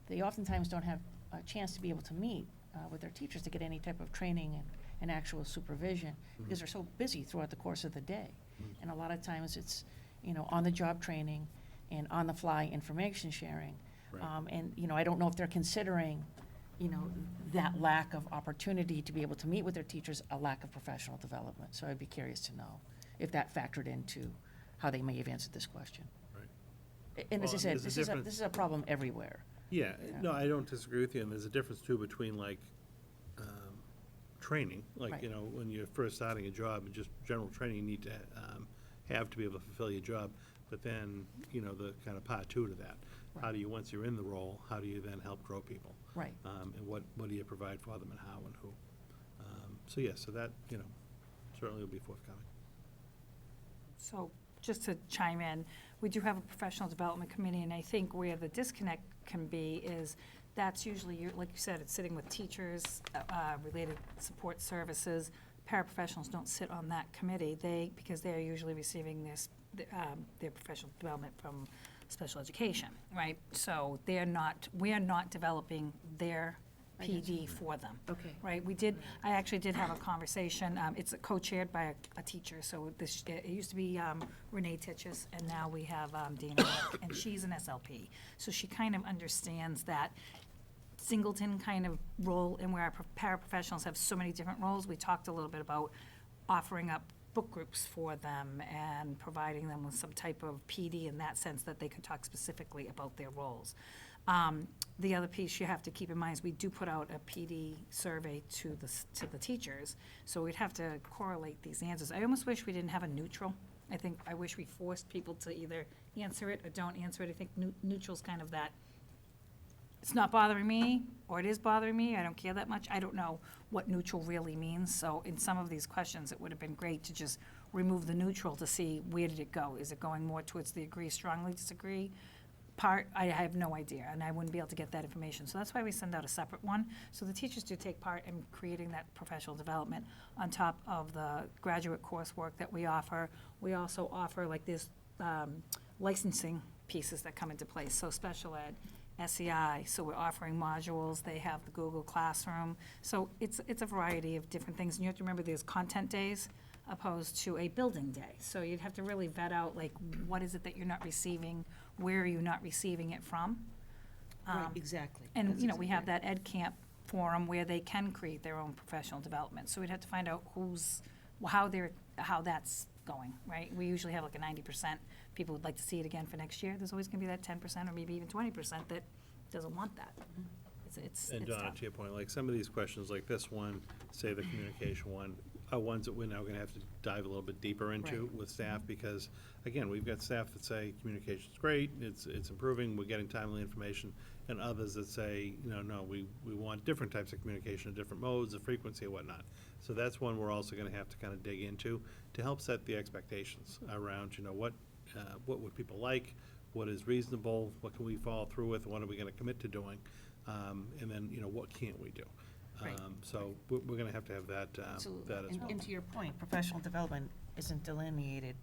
[SPEAKER 14] they oftentimes don't have a chance to be able to meet with their teachers to get any type of training and actual supervision because they're so busy throughout the course of the day. And a lot of times it's, on-the-job training and on-the-fly information sharing.
[SPEAKER 6] Right.
[SPEAKER 14] And, I don't know if they're considering, that lack of opportunity to be able to meet with their teachers, a lack of professional development. So I'd be curious to know if that factored into how they may have answered this question.
[SPEAKER 6] Right.
[SPEAKER 14] And as I
[SPEAKER 6] Well,
[SPEAKER 14] said,
[SPEAKER 6] there's
[SPEAKER 14] this
[SPEAKER 6] a
[SPEAKER 14] is a problem everywhere.
[SPEAKER 6] Yeah, no, I don't disagree with you, and there's a difference too between like, training, like,
[SPEAKER 14] Right.
[SPEAKER 6] When you're first starting a job, and just general training you need to have to be able to fulfill your job, but then, the kind of part two to that. How do you, once you're in the role, how do you then help grow people?
[SPEAKER 14] Right.
[SPEAKER 6] And what do you provide for them and how and who? So yes, so that, certainly will be forthcoming.
[SPEAKER 4] So just to chime in, we do have a professional development committee, and I think where the disconnect can be is that's usually, like you said, it's sitting with teachers, related support services. Paraprofessionals don't sit on that committee, because they're usually receiving their professional development from special education, right? So we're not developing their PD for them.
[SPEAKER 14] Okay.
[SPEAKER 4] Right, I actually did have a conversation, it's co-chaired by a teacher, so it used to be Renee Titches, and now we have Dana Nick, and she's an SLP. So she kind of understands that singleton kind of role, and where our paraprofessionals have so many different roles, we talked a little bit about offering up book groups for them and providing them with some type of PD in that sense that they could talk specifically about their roles. The other piece you have to keep in mind is we do put out a PD survey to the teachers, so we'd have to correlate these answers. I almost wish we didn't have a neutral. I wish we forced people to either answer it or don't answer it. I think neutral's kind of that, it's not bothering me, or it is bothering me, I don't care that much. I don't know what neutral really means, so in some of these questions, it would have been great to just remove the neutral to see where did it go? Is it going more towards the agree, strongly disagree part? I have no idea, and I wouldn't be able to get that information. So that's why we send out a separate one, so the teachers do take part in creating that professional development on top of the graduate coursework that we offer. We also offer like this licensing pieces that come into place, so special ed, SEI, so we're offering modules, they have the Google Classroom. So it's a variety of different things, and you have to remember there's content days opposed to a building day. So you'd have to really vet out, like, what is it that you're not receiving, where are you not receiving it from?
[SPEAKER 14] Right, exactly.
[SPEAKER 4] And,
[SPEAKER 14] That's
[SPEAKER 4] you know, we have
[SPEAKER 14] exactly
[SPEAKER 4] that Ed Camp forum where they can create their own professional development. So we'd have to find out how that's going, right? We usually have like a 90%. People would like to see it again for next year. There's always gonna be that 10% or maybe even 20% that doesn't want that. It's
[SPEAKER 6] And Donna,
[SPEAKER 4] tough.
[SPEAKER 6] to your point, like some of these questions, like this one, say the communication one, are ones that we're now gonna have to dive a little bit deeper into with staff, because, again, we've got staff that say communication's great, it's improving, we're getting timely information, and others that say, no, we want different types of communication, different modes, of frequency, and whatnot. So that's one we're also gonna have to kind of dig into to help set the expectations around, what would people like, what is reasonable, what can we follow through with, what are we gonna commit to doing, and then, what can't we do?
[SPEAKER 14] Right.
[SPEAKER 6] So we're gonna have to have that, that as well.
[SPEAKER 14] And to your point, professional development isn't delineated,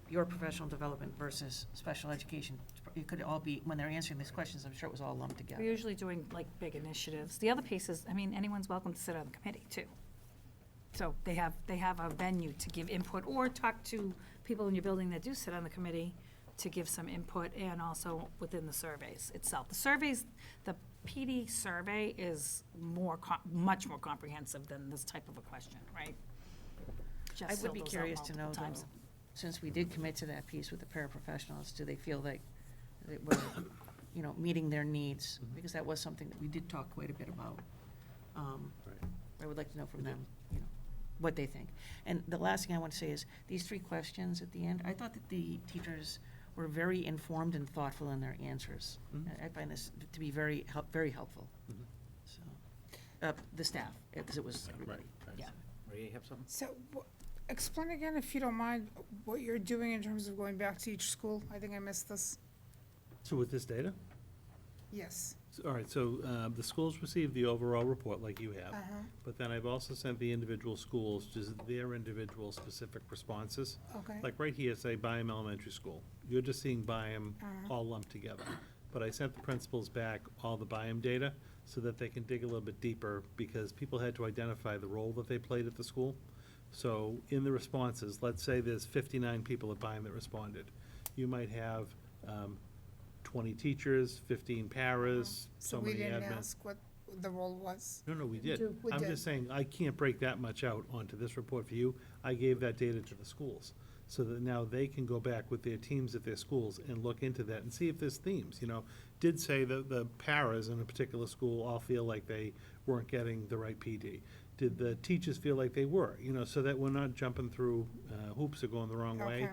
[SPEAKER 14] your professional development versus special education. It could all be, when they're answering these questions, I'm sure it was all lumped together.
[SPEAKER 4] We're usually doing like big initiatives. The other piece is, anyone's welcome to sit on the committee too. So they have a venue to give input or talk to people in your building that do sit on the committee to give some input, and also within the surveys itself. The surveys, the PD survey is much more comprehensive than this type of a question, right?
[SPEAKER 14] I
[SPEAKER 4] Just
[SPEAKER 14] would be
[SPEAKER 4] fill those out
[SPEAKER 14] curious to know,
[SPEAKER 4] multiple
[SPEAKER 14] though,
[SPEAKER 4] times.
[SPEAKER 14] since we did commit to that piece with the paraprofessionals, do they feel like that we're, meeting their needs? Because that was something that we did talk quite a bit about. I would like to know from them, what they think. And the last thing I want to say is, these 3 questions at the end, I thought that the teachers were very informed and thoughtful in their answers. I find this to be very helpful. So, the staff, because it was everybody.
[SPEAKER 3] Yeah. Maria, you have something?
[SPEAKER 5] So, explain again, if you don't mind, what you're doing in terms of going back to each school. I think I missed this.
[SPEAKER 6] So with this data?
[SPEAKER 5] Yes.
[SPEAKER 6] All right, so the schools receive the overall report like you have,
[SPEAKER 5] Uh-huh.
[SPEAKER 6] but then I've also sent the individual schools just their individual specific responses.
[SPEAKER 5] Okay.
[SPEAKER 6] Like right here, say Byam Elementary School. You're just seeing Byam
[SPEAKER 5] Uh-huh.
[SPEAKER 6] all lumped together. But I sent the principals back all the Byam data so that they can dig a little bit deeper, because people had to identify the role that they played at the school. So in the responses, let's say there's 59 people at Byam that responded. You might have 20 teachers, 15 paras, so
[SPEAKER 5] we
[SPEAKER 6] many
[SPEAKER 5] didn't
[SPEAKER 6] admin.
[SPEAKER 5] ask what the role was.
[SPEAKER 6] No, we did.
[SPEAKER 5] do. We
[SPEAKER 6] I'm
[SPEAKER 5] did.
[SPEAKER 6] just saying, I can't break that much out onto this report for you. I gave that data to the schools, so that now they can go back with their teams at their schools and look into that and see if there's themes, Did say that the paras in a particular school all feel like they weren't getting the right PD? Did the teachers feel like they were, so that we're not jumping through hoops or going the wrong way?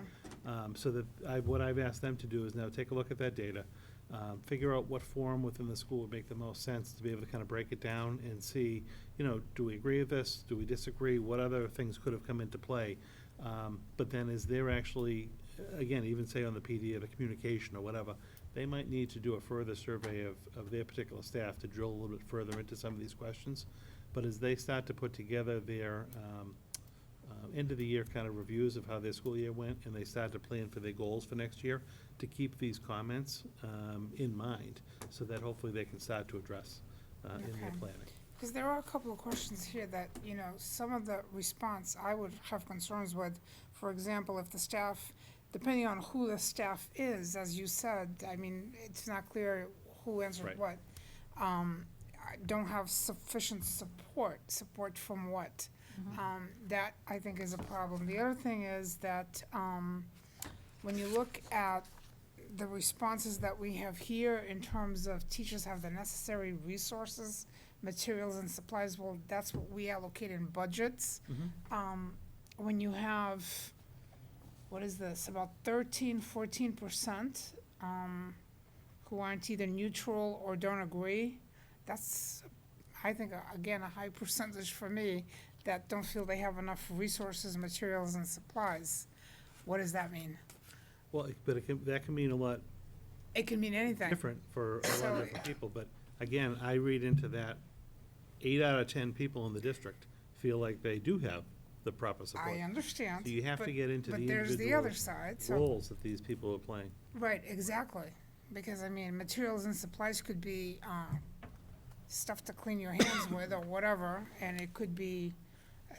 [SPEAKER 6] So that what I've asked them to do is now take a look at that data, figure out what forum within the school would make the most sense to be able to kind of break it down and see, do we agree with this? Do we disagree? What other things could have come into play? But then is there actually, again, even say on the PD or the communication or whatever, they might need to do a further survey of their particular staff to drill a little bit further into some of these questions. But as they start to put together their end of the year kind of reviews of how their school year went, and they start to plan for their goals for next year, to keep these comments in mind, so that hopefully they can start to address in their planning.
[SPEAKER 5] Because there are a couple of questions here that, some of the response I would have concerns with. For example, if the staff, depending on who the staff is, as you said, it's not clear who answered
[SPEAKER 6] Right.
[SPEAKER 5] what. don't have sufficient support from what? That, I think, is a problem. The other thing is that, when you look at the responses that we have here in terms of teachers have the necessary resources, materials and supplies, well, that's what we allocate in budgets. When you have, what is this, about 14%, who aren't either neutral or don't agree, that's, I think, again, a high percentage for me, that don't feel they have enough resources, materials, and supplies. What does that mean?
[SPEAKER 6] Well, but that can mean a lot
[SPEAKER 5] It can mean anything.
[SPEAKER 6] different for a lot
[SPEAKER 5] So-
[SPEAKER 6] of different people, but again, I read into that, 8 out of 10 people in the district feel like they do have the proper support.
[SPEAKER 5] I understand.
[SPEAKER 6] So you have to
[SPEAKER 5] but-
[SPEAKER 6] get into the
[SPEAKER 5] But there's the
[SPEAKER 6] individual
[SPEAKER 5] other side, so.
[SPEAKER 6] roles that these people are playing.
[SPEAKER 5] Right, exactly. Because, I mean, materials and supplies could be, stuff to clean your hands with or whatever, and it could be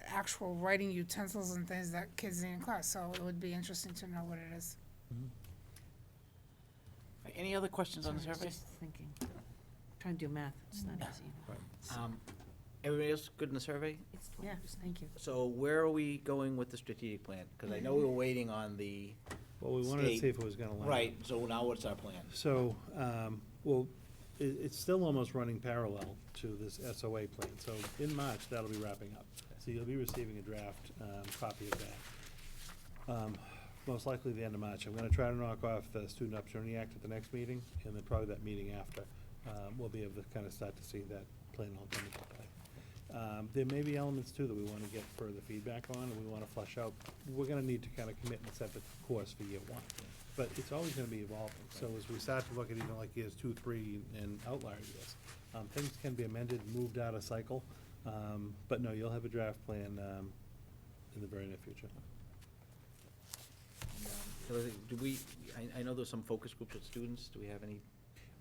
[SPEAKER 5] actual writing utensils and things that kids need in class, so it would be interesting to know what it is.
[SPEAKER 1] Any other questions on the
[SPEAKER 14] Sorry, I was
[SPEAKER 1] survey?
[SPEAKER 14] just thinking, trying to do math, it's not easy.
[SPEAKER 1] Everybody else good in the survey?
[SPEAKER 14] Yeah, thank you.
[SPEAKER 1] So where are we going with the strategic plan? Because I know we were waiting on the
[SPEAKER 6] Well, we wanted to
[SPEAKER 1] state.
[SPEAKER 6] see if it was gonna line up.
[SPEAKER 1] Right, so now what's our plan?
[SPEAKER 6] So, well, it's still almost running parallel to this SOA plan, so in March, that'll be wrapping up. So you'll be receiving a draft, copy of that. Most likely the end of March. I'm gonna try to knock off the Student Opportunity Act at the next meeting, and then probably that meeting after, we'll be able to kind of start to see that plan all come into play. There may be elements too that we wanna get further feedback on, and we wanna flush out. We're gonna need to kind of commit and set the course for year one. But it's always gonna be evolving, so as we start to look at even like years 2, 3, and outlier years, things can be amended, moved out of cycle. But no, you'll have a draft plan, in the very near future.
[SPEAKER 1] So do we, I know there's some focus groups with students, do we have any?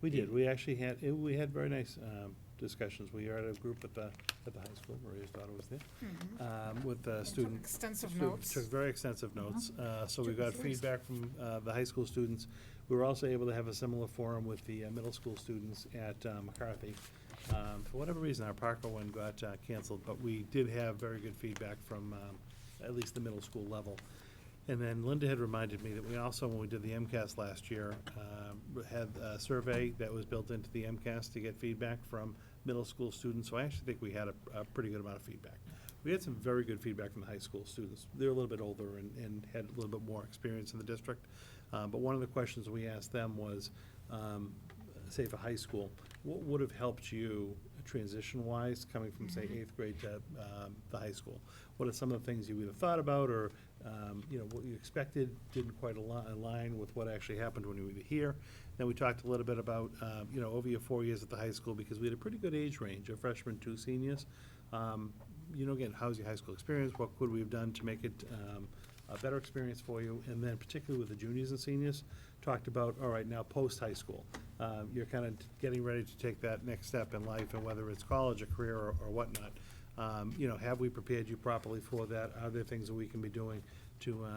[SPEAKER 6] We did, we actually had, we had very nice, discussions. We are at a group at the high school, Maria's daughter was there, with student.
[SPEAKER 5] Extensive
[SPEAKER 6] student-
[SPEAKER 5] notes.
[SPEAKER 6] Took very extensive notes. So we got feedback from the high school students. We were also able to have a similar forum with the middle school students at McCarthy. For whatever reason, our Parker one got canceled, but we did have very good feedback from at least the middle school level. And then Linda had reminded me that we also, when we did the MCAS last year, had a survey that was built into the MCAS to get feedback from middle school students. So I actually think we had a pretty good amount of feedback. We had some very good feedback from the high school students. They're a little bit older and had a little bit more experience in the district. But one of the questions we asked them was, say for high school, what would have helped you transition-wise, coming from, say, 8th grade to the high school? What are some of the things you either thought about or, what you expected didn't quite align with what actually happened when you were here? Then we talked a little bit about, over your 4 years at the high school, because we had a pretty good age range of freshmen to seniors. Again, how's your high school experience? What could we have done to make it a better experience for you? And then particularly with the juniors and seniors, talked about, all right, now post-high school. You're kind of getting ready to take that next step in life, and whether it's college, a career, or whatnot. Have we prepared you properly for that? Are there things that we can be doing to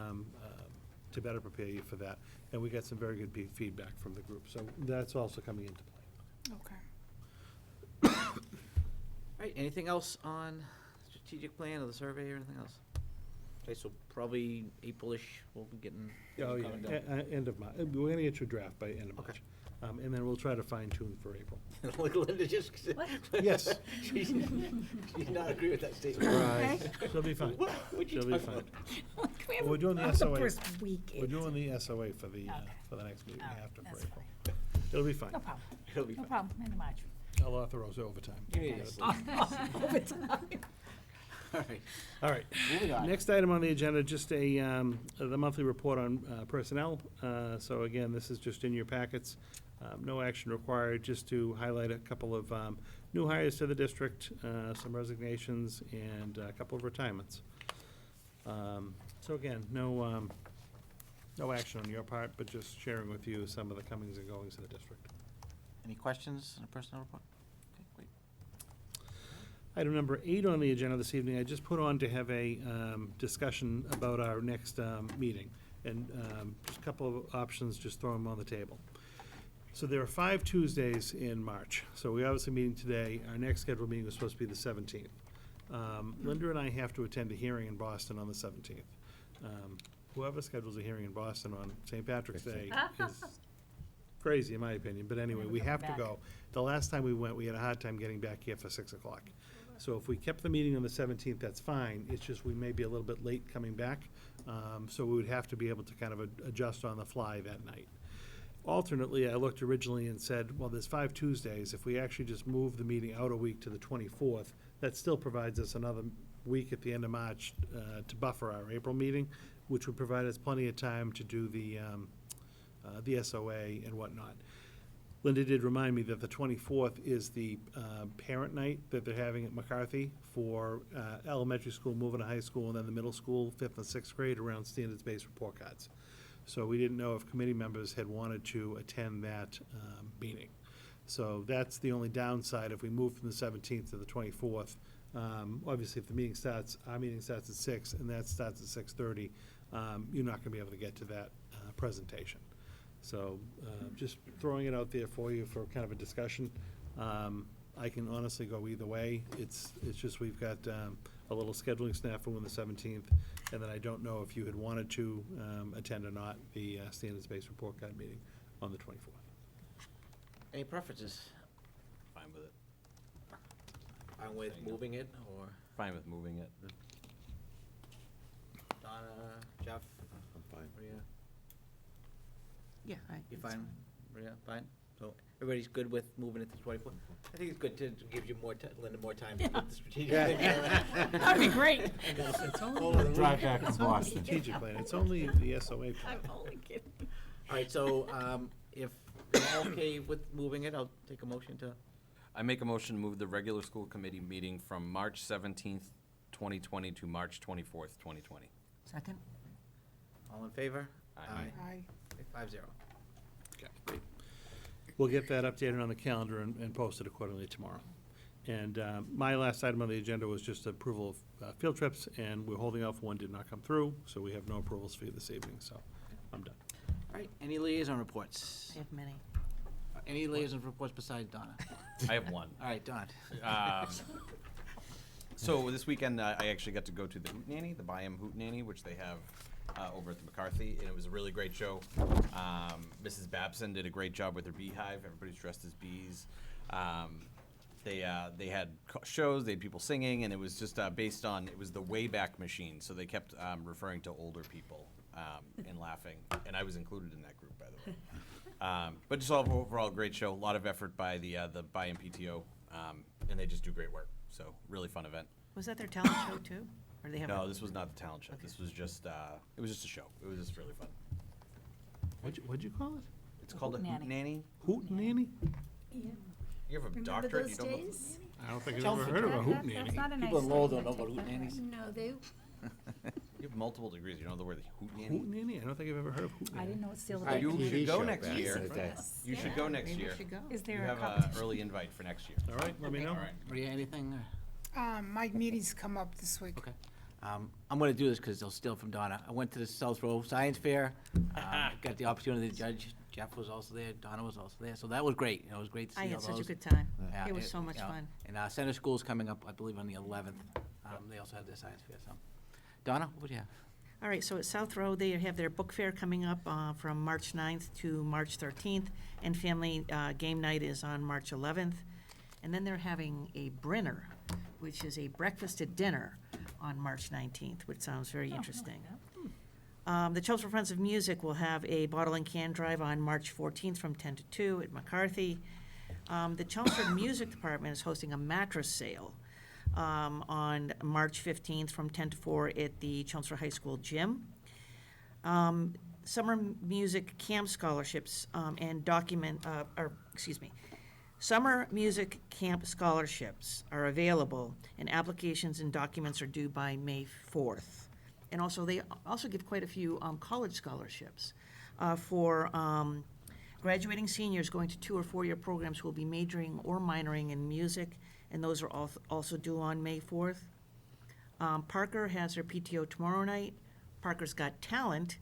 [SPEAKER 6] better prepare you for that? And we got some very good feedback from the group, so that's also coming into play.
[SPEAKER 5] Okay.
[SPEAKER 1] All right, anything else on strategic plan or the survey or anything else? Okay, so probably April-ish, we'll be getting.
[SPEAKER 6] Oh, yeah,
[SPEAKER 1] coming down.
[SPEAKER 6] end of March. We're gonna get your draft by end of March. And then we'll try to fine tune for April.
[SPEAKER 1] Look, Linda just.
[SPEAKER 6] Yes.
[SPEAKER 1] She did not agree with that statement.
[SPEAKER 6] Surprise. She'll be fine.
[SPEAKER 1] What'd you
[SPEAKER 6] She'll be
[SPEAKER 1] talk
[SPEAKER 6] fine.
[SPEAKER 1] about?
[SPEAKER 6] We're doing the
[SPEAKER 4] That was the
[SPEAKER 6] SOA.
[SPEAKER 4] first week.
[SPEAKER 6] We're doing the SOA for the next meeting after for
[SPEAKER 4] that's
[SPEAKER 6] April. It'll be fine.
[SPEAKER 4] No problem.
[SPEAKER 1] It'll be
[SPEAKER 4] No
[SPEAKER 1] fine.
[SPEAKER 4] problem, end of March.
[SPEAKER 6] I'll authorize overtime.
[SPEAKER 1] Yes.
[SPEAKER 4] Overtime.
[SPEAKER 1] All right.
[SPEAKER 6] All right.
[SPEAKER 1] Moving on.
[SPEAKER 6] Next item on the agenda, just the monthly report on personnel. So again, this is just in your packets. No action required, just to highlight a couple of new hires to the district, some resignations, and a couple of retirements. So again, no action on your part, but just sharing with you some of the comings and goings of the district.
[SPEAKER 1] Any questions on the personnel report? Okay, great.
[SPEAKER 6] Item number 8 on the agenda this evening, I just put on to have a discussion about our next meeting. And just a couple of options, just throw them on the table. So there are 5 Tuesdays in March. So we obviously meeting today. Our next scheduled meeting was supposed to be the 17th. Linda and I have to attend a hearing in Boston on the 17th. Whoever schedules a hearing in Boston on St. Patrick's Day is crazy, in my opinion. But anyway, we have to go. The last time we went, we had a hard time getting back here for 6 o'clock. So if we kept the meeting on the 17th, that's fine. It's just we may be a little bit late coming back. So we would have to be able to kind of adjust on the fly that night. Alternately, I looked originally and said, well, there's 5 Tuesdays. If we actually just move the meeting out a week to the 24th, that still provides us another week at the end of March to buffer our April meeting, which would provide us plenty of time to do the SOA and whatnot. Linda did remind me that the 24th is the parent night that they're having at McCarthy for elementary school moving to high school, and then the middle school, 5th and 6th grade, around standards-based report cards. So we didn't know if committee members had wanted to attend that meeting. So that's the only downside if we move from the 17th to the 24th. Obviously, if the meeting starts, our meeting starts at 6 and that starts at 6:30, you're not going to be able to get to that presentation. So just throwing it out there for you for kind of a discussion. I can honestly go either way. It's just we've got a little scheduling snafu on the 17th, and then I don't know if you had wanted to attend or not the standards-based report card meeting on the 24th.
[SPEAKER 1] Any preferences?
[SPEAKER 2] Fine with it.
[SPEAKER 1] Fine with moving it, or
[SPEAKER 2] Fine with moving it.
[SPEAKER 1] Donna, Jeff?
[SPEAKER 3] I'm fine.
[SPEAKER 1] Maria?
[SPEAKER 14] Yeah,
[SPEAKER 1] You fine? Maria, fine? So everybody's good with moving it to 24th? I think it's good to give you more, Linda, more time to put the strategic plan.
[SPEAKER 14] That'd be great.
[SPEAKER 6] It's only
[SPEAKER 3] Drive back to
[SPEAKER 6] it's only
[SPEAKER 3] Boston.
[SPEAKER 6] strategic plan. It's only the SOA plan.
[SPEAKER 14] I'm only kidding.
[SPEAKER 1] All right, so if you're all okay with moving it, I'll take a motion to,
[SPEAKER 2] I make a motion to move the regular school committee meeting from March 17th, 2020 to March 24th, 2020.
[SPEAKER 14] Second?
[SPEAKER 1] all in favor?
[SPEAKER 2] Aye.
[SPEAKER 5] Aye.
[SPEAKER 1] Okay, 5-0.
[SPEAKER 6] Okay, great. We'll get that updated on the calendar and post it accordingly tomorrow. And my last item on the agenda was just approval of field trips, and we're holding off one, did not come through, so we have no approvals for you this evening, so I'm done.
[SPEAKER 1] All right, any liaison reports?
[SPEAKER 14] I have many.
[SPEAKER 1] Any liaison reports besides Donna?
[SPEAKER 2] I have one.
[SPEAKER 1] All right, Don.
[SPEAKER 2] So this weekend, I actually got to go to the Hootenanny, the Byam Hootenanny, which they have over at the McCarthy, and it was a really great show. Mrs. Babson did a great job with her beehive. Everybody's dressed as bees. They had shows, they had people singing, and it was just based on, it was the Wayback Machine, so they kept referring to older people and laughing, and I was included in that group, by the way. But just overall, great show, a lot of effort by the Byam PTO, and they just do great work, so really fun event.
[SPEAKER 14] Was that their talent show too? Or they have?
[SPEAKER 2] No, this was not the talent show. Okay. This was just, it was just a show. It was just really fun.
[SPEAKER 6] What'd you call it?
[SPEAKER 2] It's called a
[SPEAKER 14] Hootenanny.
[SPEAKER 6] Hootenanny?
[SPEAKER 2] You have a doctorate and you don't know what
[SPEAKER 6] I don't think I've ever heard of a hootenanny.
[SPEAKER 1] People in Lowell don't know about hootenannies.
[SPEAKER 12] No, they.
[SPEAKER 2] You have multiple degrees. You know the word hootenanny?
[SPEAKER 6] Hootenanny? I don't think I've ever heard of hootenanny.
[SPEAKER 4] I didn't know it's still.
[SPEAKER 1] All right,
[SPEAKER 2] You
[SPEAKER 3] TV
[SPEAKER 2] should go
[SPEAKER 3] show
[SPEAKER 2] next
[SPEAKER 3] back
[SPEAKER 2] year.
[SPEAKER 3] in the day.
[SPEAKER 2] You should go next
[SPEAKER 14] Maybe
[SPEAKER 2] year.
[SPEAKER 14] we should go.
[SPEAKER 4] Is
[SPEAKER 2] You
[SPEAKER 4] there a
[SPEAKER 2] have an
[SPEAKER 4] competition?
[SPEAKER 2] early invite for next year.
[SPEAKER 6] All right, let me know.
[SPEAKER 2] All right.
[SPEAKER 1] Maria, anything?
[SPEAKER 5] My meetings come up this week.
[SPEAKER 1] Okay. I'm going to do this because they'll steal from Donna. I went to the South Row Science Fair. Got the opportunity to judge. Jeff was also there. Donna was also there. So that was great. It was great to see
[SPEAKER 14] I
[SPEAKER 1] all
[SPEAKER 14] had such a
[SPEAKER 1] those.
[SPEAKER 14] good time.
[SPEAKER 1] Yeah,
[SPEAKER 14] It was so much
[SPEAKER 1] you know,
[SPEAKER 14] fun.
[SPEAKER 1] And Center School's coming up, I believe, on the 11th. They also have their science fair. So, Donna, what do you have?
[SPEAKER 14] All right, so at South Row, they have their book fair coming up from March 9th to March 13th, and family game night is on March 11th. And then they're having a Brinner, which is a breakfast at dinner on March 19th, which sounds very interesting. The Chelmsford Friends of Music will have a bottle and can drive on March 14th from 10 to 2 at McCarthy. The Chelmsford Music Department is hosting a mattress sale on March 15th from 10 to 4 at the Chelmsford High School gym. Summer music camp scholarships Summer music camp scholarships are available, and applications and documents are due by May 4th. And also, they also give quite a few college scholarships for graduating seniors going to 2 or 4 year programs who will be majoring or minoring in music, and those are also due on May 4th. Parker has her PTO tomorrow night. Parker's Got Talent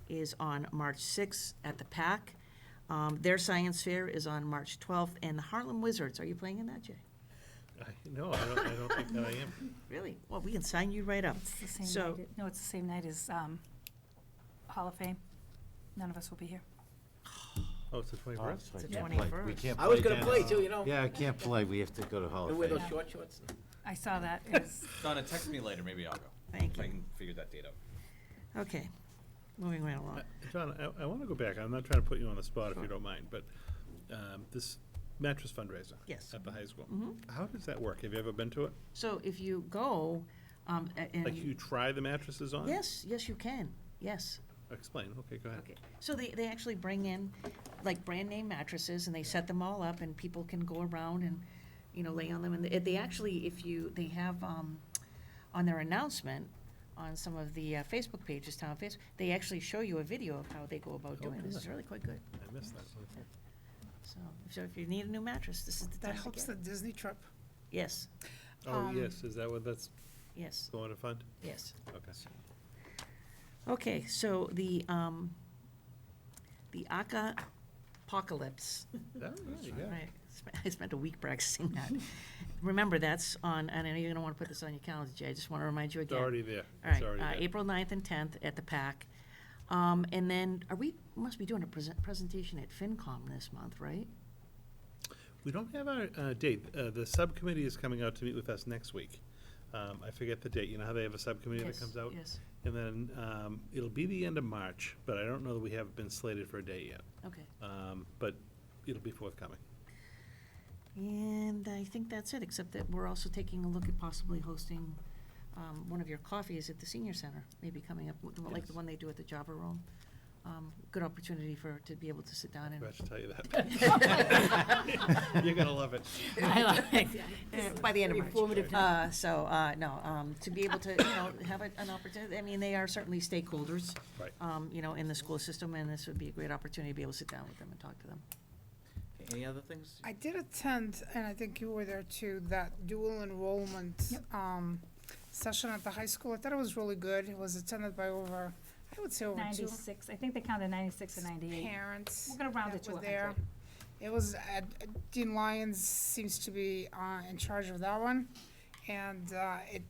[SPEAKER 14] is on March 6th at the PAC. Their science fair is on March 12th, and the Harlem Wizards, are you playing in that, Jay?
[SPEAKER 6] No, I don't think that I am.
[SPEAKER 14] Really? Well, we can sign you right up.
[SPEAKER 4] It's the same
[SPEAKER 14] So,
[SPEAKER 4] night, no, it's the same night as Hall of Fame. None of us will be here.
[SPEAKER 6] Oh, it's the 21st?
[SPEAKER 14] It's the
[SPEAKER 3] Can't play. We
[SPEAKER 14] 21st.
[SPEAKER 3] can't
[SPEAKER 1] I was
[SPEAKER 3] play
[SPEAKER 1] gonna
[SPEAKER 3] then.
[SPEAKER 1] play too, you know.
[SPEAKER 3] Yeah, I can't play. We have to go to Hall
[SPEAKER 1] And
[SPEAKER 3] of
[SPEAKER 1] wear
[SPEAKER 3] Fame.
[SPEAKER 1] those short shorts.
[SPEAKER 4] I saw that. It was,
[SPEAKER 2] Donna, text me later, maybe I'll go.
[SPEAKER 14] Thank
[SPEAKER 2] If
[SPEAKER 14] you.
[SPEAKER 2] I can figure that date out.
[SPEAKER 14] Okay, moving right along.
[SPEAKER 6] John, I want to go back. I'm not trying to put you on the spot if you don't mind, but this mattress fundraiser.
[SPEAKER 14] Yes.
[SPEAKER 6] At the high school.
[SPEAKER 14] Mhm.
[SPEAKER 6] How does that work? Have you ever been to it?
[SPEAKER 14] So if you go, and.
[SPEAKER 6] Like you try the mattresses on?
[SPEAKER 14] Yes, yes, you can, yes.
[SPEAKER 6] Explain. Okay, go ahead.
[SPEAKER 14] Okay, so they actually bring in like brand name mattresses and they set them all up and people can go around and, lay on them. And they actually, they have, on their announcement, on some of the Facebook pages, town Facebook, they actually show you a video of how they go about doing it. This is really quite good.
[SPEAKER 6] I missed that. Okay.
[SPEAKER 14] So if you need a new mattress, this is the time
[SPEAKER 5] That
[SPEAKER 14] to
[SPEAKER 5] helps
[SPEAKER 14] get
[SPEAKER 5] the
[SPEAKER 14] it.
[SPEAKER 5] Disney trip.
[SPEAKER 14] Yes,
[SPEAKER 6] Oh, yes. Is that what that's
[SPEAKER 14] yes,
[SPEAKER 6] going to fund?
[SPEAKER 14] yes.
[SPEAKER 6] Okay.
[SPEAKER 14] Okay, so the Apocalypse.
[SPEAKER 6] That, yeah.
[SPEAKER 14] Right. I spent a week practicing that. Remember, that's on, and I know you're gonna wanna put this on your calendar, Jay, I just wanna remind you
[SPEAKER 6] It's
[SPEAKER 14] again.
[SPEAKER 6] already there.
[SPEAKER 14] All
[SPEAKER 6] It's
[SPEAKER 14] right,
[SPEAKER 6] already there.
[SPEAKER 14] April 9th and 10th at the PAC. And then, must be doing a presentation at FinCom this month, right?
[SPEAKER 6] We don't have our date. The subcommittee is coming out to meet with us next week. I forget the date. You know how they have a subcommittee that
[SPEAKER 14] Yes,
[SPEAKER 6] comes out?
[SPEAKER 14] yes.
[SPEAKER 6] And then it'll be the end of March, but I don't know that we have been slated for a date yet.
[SPEAKER 14] Okay.
[SPEAKER 6] But it'll be forthcoming.
[SPEAKER 14] And I think that's it, except that we're also taking a look at possibly hosting one of your coffees at the senior center, maybe coming up, like the one they do at the Java Room. Good opportunity to be able to sit down and.
[SPEAKER 6] I should tell you that. You're gonna love it.
[SPEAKER 14] I like by the end of March. To be able to, have an opportunity, I mean, they are certainly stakeholders.
[SPEAKER 6] Right.
[SPEAKER 14] In the school system, and this would be a great opportunity to be able to sit down with them and talk to them.
[SPEAKER 1] Okay, any other things?
[SPEAKER 5] I did attend, and I think you were there too, that dual enrollment session at the high school. I thought it was really good. It was attended by over, I would say over
[SPEAKER 4] 96, I think they counted 96 and 98.
[SPEAKER 5] parents.
[SPEAKER 4] We're gonna round
[SPEAKER 5] that
[SPEAKER 4] it to
[SPEAKER 5] were
[SPEAKER 4] 100.
[SPEAKER 5] there. It was, Dean Lyons seems to be in charge of that one, and it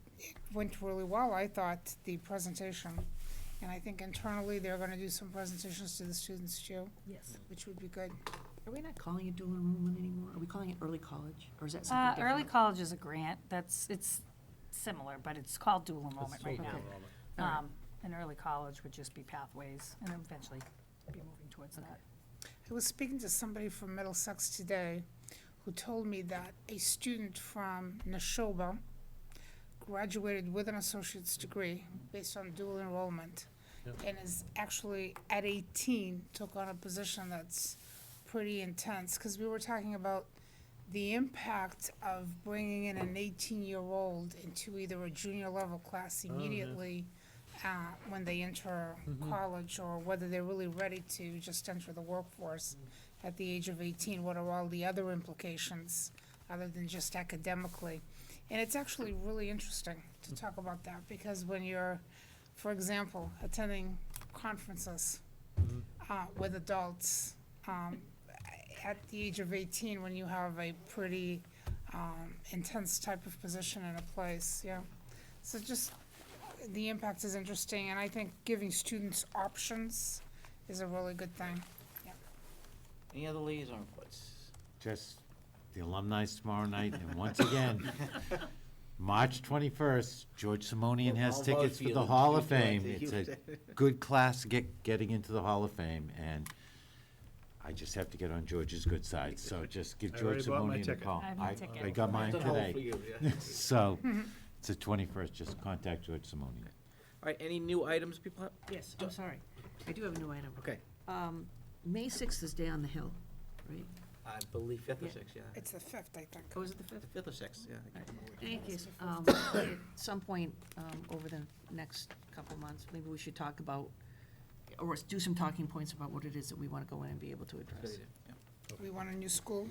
[SPEAKER 5] went really well, I thought, the presentation. And I think internally, they're gonna do some presentations to the students too.
[SPEAKER 4] Yes.
[SPEAKER 5] Which would be good.
[SPEAKER 14] Are we not calling it dual enrollment anymore? Are we calling it early college, or is that something different?
[SPEAKER 4] Early college is a grant. It's similar, but it's called dual enrollment right
[SPEAKER 6] Dual
[SPEAKER 4] now.
[SPEAKER 6] enrollment.
[SPEAKER 4] And early college would just be pathways, and eventually be moving towards that.
[SPEAKER 5] I was speaking to somebody from Middlesex today who told me that a student from Neshoba graduated with an associate's degree based on dual enrollment and is actually at 18 took on a position that's pretty intense, because we were talking about the impact of bringing in an 18-year-old into either a junior level class immediately when they enter college, or whether they're really ready to just enter the workforce at the age of 18. What are all the other implications other than just academically? And it's actually really interesting to talk about that, because when you're, for example, attending conferences with adults at the age of 18, when you have a pretty intense type of position in a place, so just the impact is interesting, and I think giving students options is a really good thing.
[SPEAKER 1] Any other liaison reports?
[SPEAKER 3] Just the alumni tomorrow night, and once again, March 21st, George Simonian has
[SPEAKER 1] All
[SPEAKER 3] tickets for the
[SPEAKER 1] Field.
[SPEAKER 3] Hall of
[SPEAKER 1] Huge
[SPEAKER 3] Fame.
[SPEAKER 1] one,
[SPEAKER 3] It's
[SPEAKER 1] huge.
[SPEAKER 3] a good class getting into the Hall of Fame, and I just have to get on George's good side, so just give
[SPEAKER 6] I
[SPEAKER 3] George
[SPEAKER 6] already bought my
[SPEAKER 3] Simonian a
[SPEAKER 6] ticket.
[SPEAKER 3] call.
[SPEAKER 4] I have my ticket.
[SPEAKER 3] I got mine
[SPEAKER 1] It's on hold
[SPEAKER 3] today.
[SPEAKER 1] for you, yeah.
[SPEAKER 3] So, it's the 21st, just contact George Simonian.
[SPEAKER 1] All right, any new items people have?
[SPEAKER 14] Yes, I'm sorry. I do have a new item.
[SPEAKER 1] Okay,
[SPEAKER 14] May 6th is Day on the Hill, right?
[SPEAKER 1] I believe 5th or
[SPEAKER 14] Yeah.
[SPEAKER 1] 6th, yeah.
[SPEAKER 5] It's the 5th, I think.
[SPEAKER 14] Oh, is it the 5th?
[SPEAKER 1] 5th or 6th, yeah. I can't remember which
[SPEAKER 14] In any
[SPEAKER 1] one.
[SPEAKER 14] case, at some point over the next couple months, maybe we should talk about, or do some talking points about what it is that we want to go in and be able to
[SPEAKER 1] Good
[SPEAKER 14] address.
[SPEAKER 1] idea, yeah.
[SPEAKER 5] We want a new school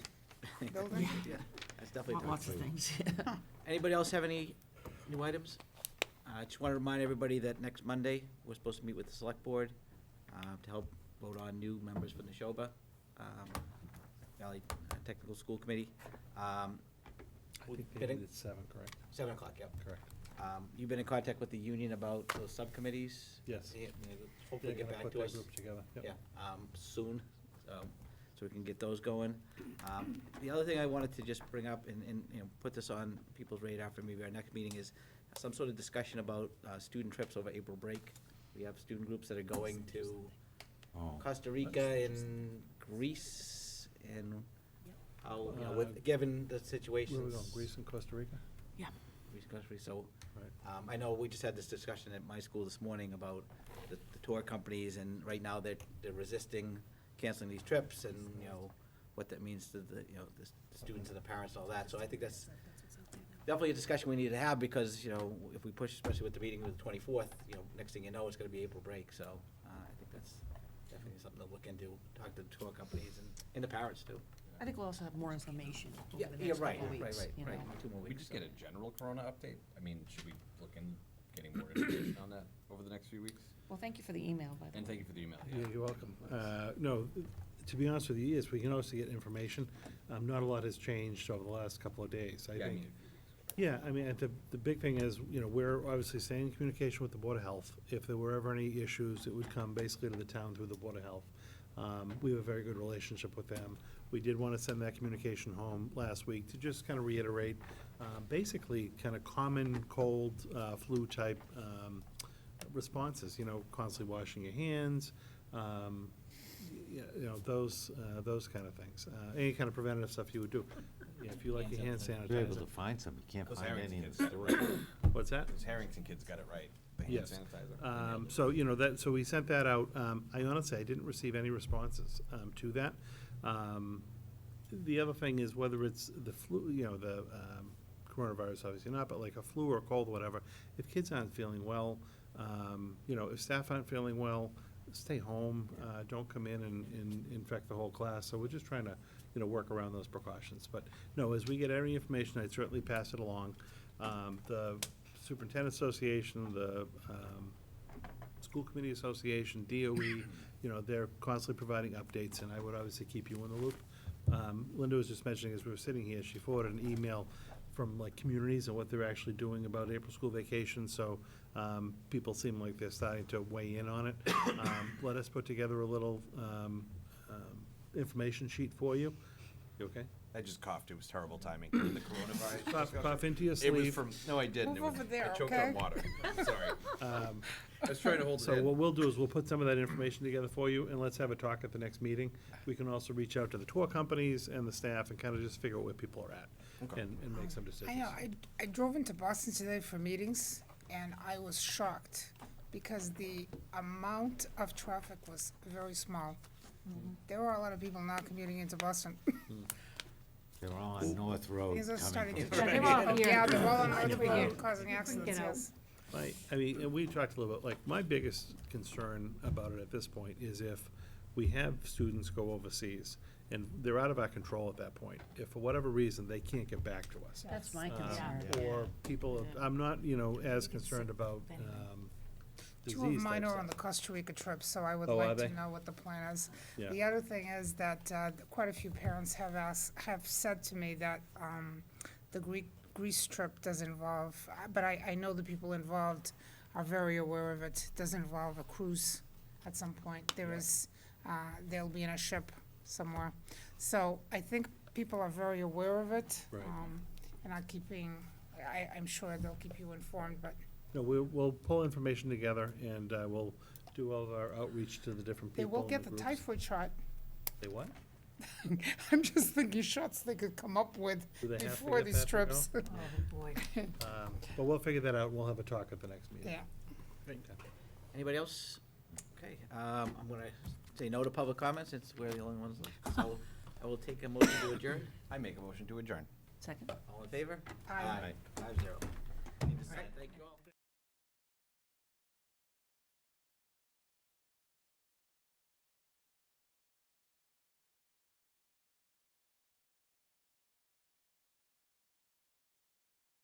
[SPEAKER 5] building.
[SPEAKER 1] Yeah, that's definitely.
[SPEAKER 14] Lots of things.
[SPEAKER 1] Anybody else have any new items? I just want to remind everybody that next Monday, we're supposed to meet with the select board to help vote on new members for Neshoba. Valley Technical School Committee.
[SPEAKER 6] I
[SPEAKER 1] we've
[SPEAKER 6] think
[SPEAKER 1] been
[SPEAKER 6] they
[SPEAKER 1] in-
[SPEAKER 6] did 7, correct?
[SPEAKER 1] 7 o'clock, yep.
[SPEAKER 6] Correct.
[SPEAKER 1] You've been in contact with the union about those subcommittees?
[SPEAKER 6] Yes.
[SPEAKER 1] Yeah, hopefully
[SPEAKER 6] They're
[SPEAKER 1] get
[SPEAKER 6] gonna
[SPEAKER 1] back
[SPEAKER 6] put
[SPEAKER 1] to
[SPEAKER 6] that
[SPEAKER 1] us.
[SPEAKER 6] group together, yep.
[SPEAKER 1] Yeah, soon, so we can get those going. The other thing I wanted to just bring up and, you know, put this on people's radar for maybe our next meeting is some sort of discussion about student trips over April break. We have student groups that are going to Costa Rica and Greece, and how, you know, with, given the situations.
[SPEAKER 6] Where are we going, Greece and Costa Rica?
[SPEAKER 14] Yeah.
[SPEAKER 1] Greece, Costa Rica, so, I know we just had this discussion at my school this morning about the tour companies, and right now they're resisting canceling these trips, and, you know, what that means to the, you know, the students and the parents and all that, so I think that's definitely a discussion we need to have, because, you know, if we push, especially with the meeting of the 24th, you know, next thing you know, it's gonna be April break, so, I think that's definitely something to look into, talk to the tour companies and the parents too.
[SPEAKER 14] I think we'll also have more information over
[SPEAKER 1] Yeah,
[SPEAKER 14] the
[SPEAKER 1] yeah,
[SPEAKER 14] next
[SPEAKER 1] right,
[SPEAKER 14] couple of
[SPEAKER 1] right,
[SPEAKER 14] weeks,
[SPEAKER 1] right,
[SPEAKER 14] you
[SPEAKER 1] right.
[SPEAKER 14] know.
[SPEAKER 1] 2 more
[SPEAKER 2] We
[SPEAKER 1] weeks.
[SPEAKER 2] just get a general Corona update? I mean, should we look in getting more information on that over the next few weeks?
[SPEAKER 14] Well, thank you for the email, by the way.
[SPEAKER 2] And thank you for the email.
[SPEAKER 6] Yeah, you're welcome. No, to be honest with you, yes, we can also get information. Not a lot has changed over the last couple of days, I
[SPEAKER 2] Yeah, I
[SPEAKER 6] think.
[SPEAKER 2] mean-
[SPEAKER 6] Yeah, I mean, the big thing is, you know, we're obviously staying in communication with the Board of Health. If there were ever any issues, it would come basically to the town through the Board of Health. We have a very good relationship with them. We did want to send that communication home last week to just kind of reiterate, basically, kind of common cold, flu-type responses, you know, constantly washing your hands, you know, those kind of things. Any kind of preventative stuff you would do. Yeah, if you like your hand sanitizer.
[SPEAKER 3] You're able to find some, you can't
[SPEAKER 2] Those
[SPEAKER 3] find
[SPEAKER 2] Harrington
[SPEAKER 3] any in
[SPEAKER 2] kids
[SPEAKER 3] the
[SPEAKER 2] got it
[SPEAKER 3] store.
[SPEAKER 2] right.
[SPEAKER 6] What's that?
[SPEAKER 2] Those Harrington kids got it right. The hand
[SPEAKER 6] Yes.
[SPEAKER 2] sanitizer.
[SPEAKER 6] So, you know, so we sent that out. I honestly, I didn't receive any responses to that. The other thing is whether it's the flu, you know, the coronavirus, obviously not, but like a flu or a cold, whatever, if kids aren't feeling well, you know, if staff aren't feeling well, stay home, don't come in and infect the whole class. So we're just trying to, you know, work around those precautions. But no, as we get any information, I'd certainly pass it along. The Superintendent Association, the School Committee Association, DOE, you know, they're constantly providing updates, and I would obviously keep you in the loop. Linda was just mentioning as we were sitting here, she forwarded an email from like communities and what they're actually doing about April school vacation, so people seem like they're starting to weigh in on it. Let us put together a little information sheet for you. You okay?
[SPEAKER 2] I just coughed. It was terrible timing. The coronavirus.
[SPEAKER 6] Cough into your
[SPEAKER 2] It was
[SPEAKER 6] sleeve.
[SPEAKER 2] from, no, I didn't. It
[SPEAKER 5] Move
[SPEAKER 2] was,
[SPEAKER 5] over there,
[SPEAKER 2] I choked
[SPEAKER 5] okay?
[SPEAKER 2] on water. Sorry. I was trying to hold it
[SPEAKER 6] So
[SPEAKER 2] in.
[SPEAKER 6] what we'll do is we'll put some of that information together for you, and let's have a talk at the next meeting. We can also reach out to the tour companies and the staff and kind of just figure out where people are at
[SPEAKER 2] Okay.
[SPEAKER 6] and make some decisions.
[SPEAKER 5] I know, I drove into Boston today for meetings, and I was shocked because the amount of traffic was very small. There were a lot of people not commuting into Boston.
[SPEAKER 3] They're all on North Road
[SPEAKER 5] Things are starting
[SPEAKER 3] coming
[SPEAKER 5] to
[SPEAKER 3] from.
[SPEAKER 5] change.
[SPEAKER 4] They're all here.
[SPEAKER 5] Yeah, they're all on North
[SPEAKER 4] They're here.
[SPEAKER 5] Road causing accidents,
[SPEAKER 4] Get out.
[SPEAKER 5] yes.
[SPEAKER 6] I mean, and we talked a little bit, like, my biggest concern about it at this point is if we have students go overseas, and they're out of our control at that point. If for whatever reason, they can't get back to us.
[SPEAKER 14] That's my
[SPEAKER 6] Um,
[SPEAKER 14] concern.
[SPEAKER 6] Or people, I'm not, you know, as concerned about disease
[SPEAKER 5] Two of mine
[SPEAKER 6] type
[SPEAKER 5] are on the
[SPEAKER 6] stuff.
[SPEAKER 5] Costa Rica trip, so I would
[SPEAKER 6] Oh, are
[SPEAKER 5] like to
[SPEAKER 6] they?
[SPEAKER 5] know what the plan is.
[SPEAKER 6] Yeah.
[SPEAKER 5] The other thing is that quite a few parents have said to me that the Greece trip does involve, but I know the people involved are very aware of it, does involve a cruise at some point. They'll be in a ship somewhere. So I think people are very aware of it.
[SPEAKER 6] Right.
[SPEAKER 5] And are keeping, I'm sure they'll keep you informed, but
[SPEAKER 6] No, we'll pull information together, and we'll do all of our outreach to the different
[SPEAKER 5] they
[SPEAKER 6] people
[SPEAKER 5] will
[SPEAKER 6] in
[SPEAKER 5] get
[SPEAKER 6] the
[SPEAKER 5] the
[SPEAKER 6] groups.
[SPEAKER 5] typhoid shot.
[SPEAKER 6] They what?
[SPEAKER 5] I'm just thinking shots they could come up with
[SPEAKER 6] Do they have to
[SPEAKER 5] before
[SPEAKER 6] get
[SPEAKER 5] these
[SPEAKER 6] that to go?
[SPEAKER 5] trips.
[SPEAKER 14] Oh, boy.
[SPEAKER 6] But we'll figure that out, we'll have a talk at the next meeting.
[SPEAKER 5] Yeah.
[SPEAKER 1] Great. Anybody else? Okay, I'm gonna say no to public comments, since we're the only ones left. So I will take a motion to adjourn.
[SPEAKER 2] I make a motion to adjourn.
[SPEAKER 14] Second.
[SPEAKER 1] All in favor?
[SPEAKER 5] Aye.
[SPEAKER 1] 5-0. Need to sign. Thank you all.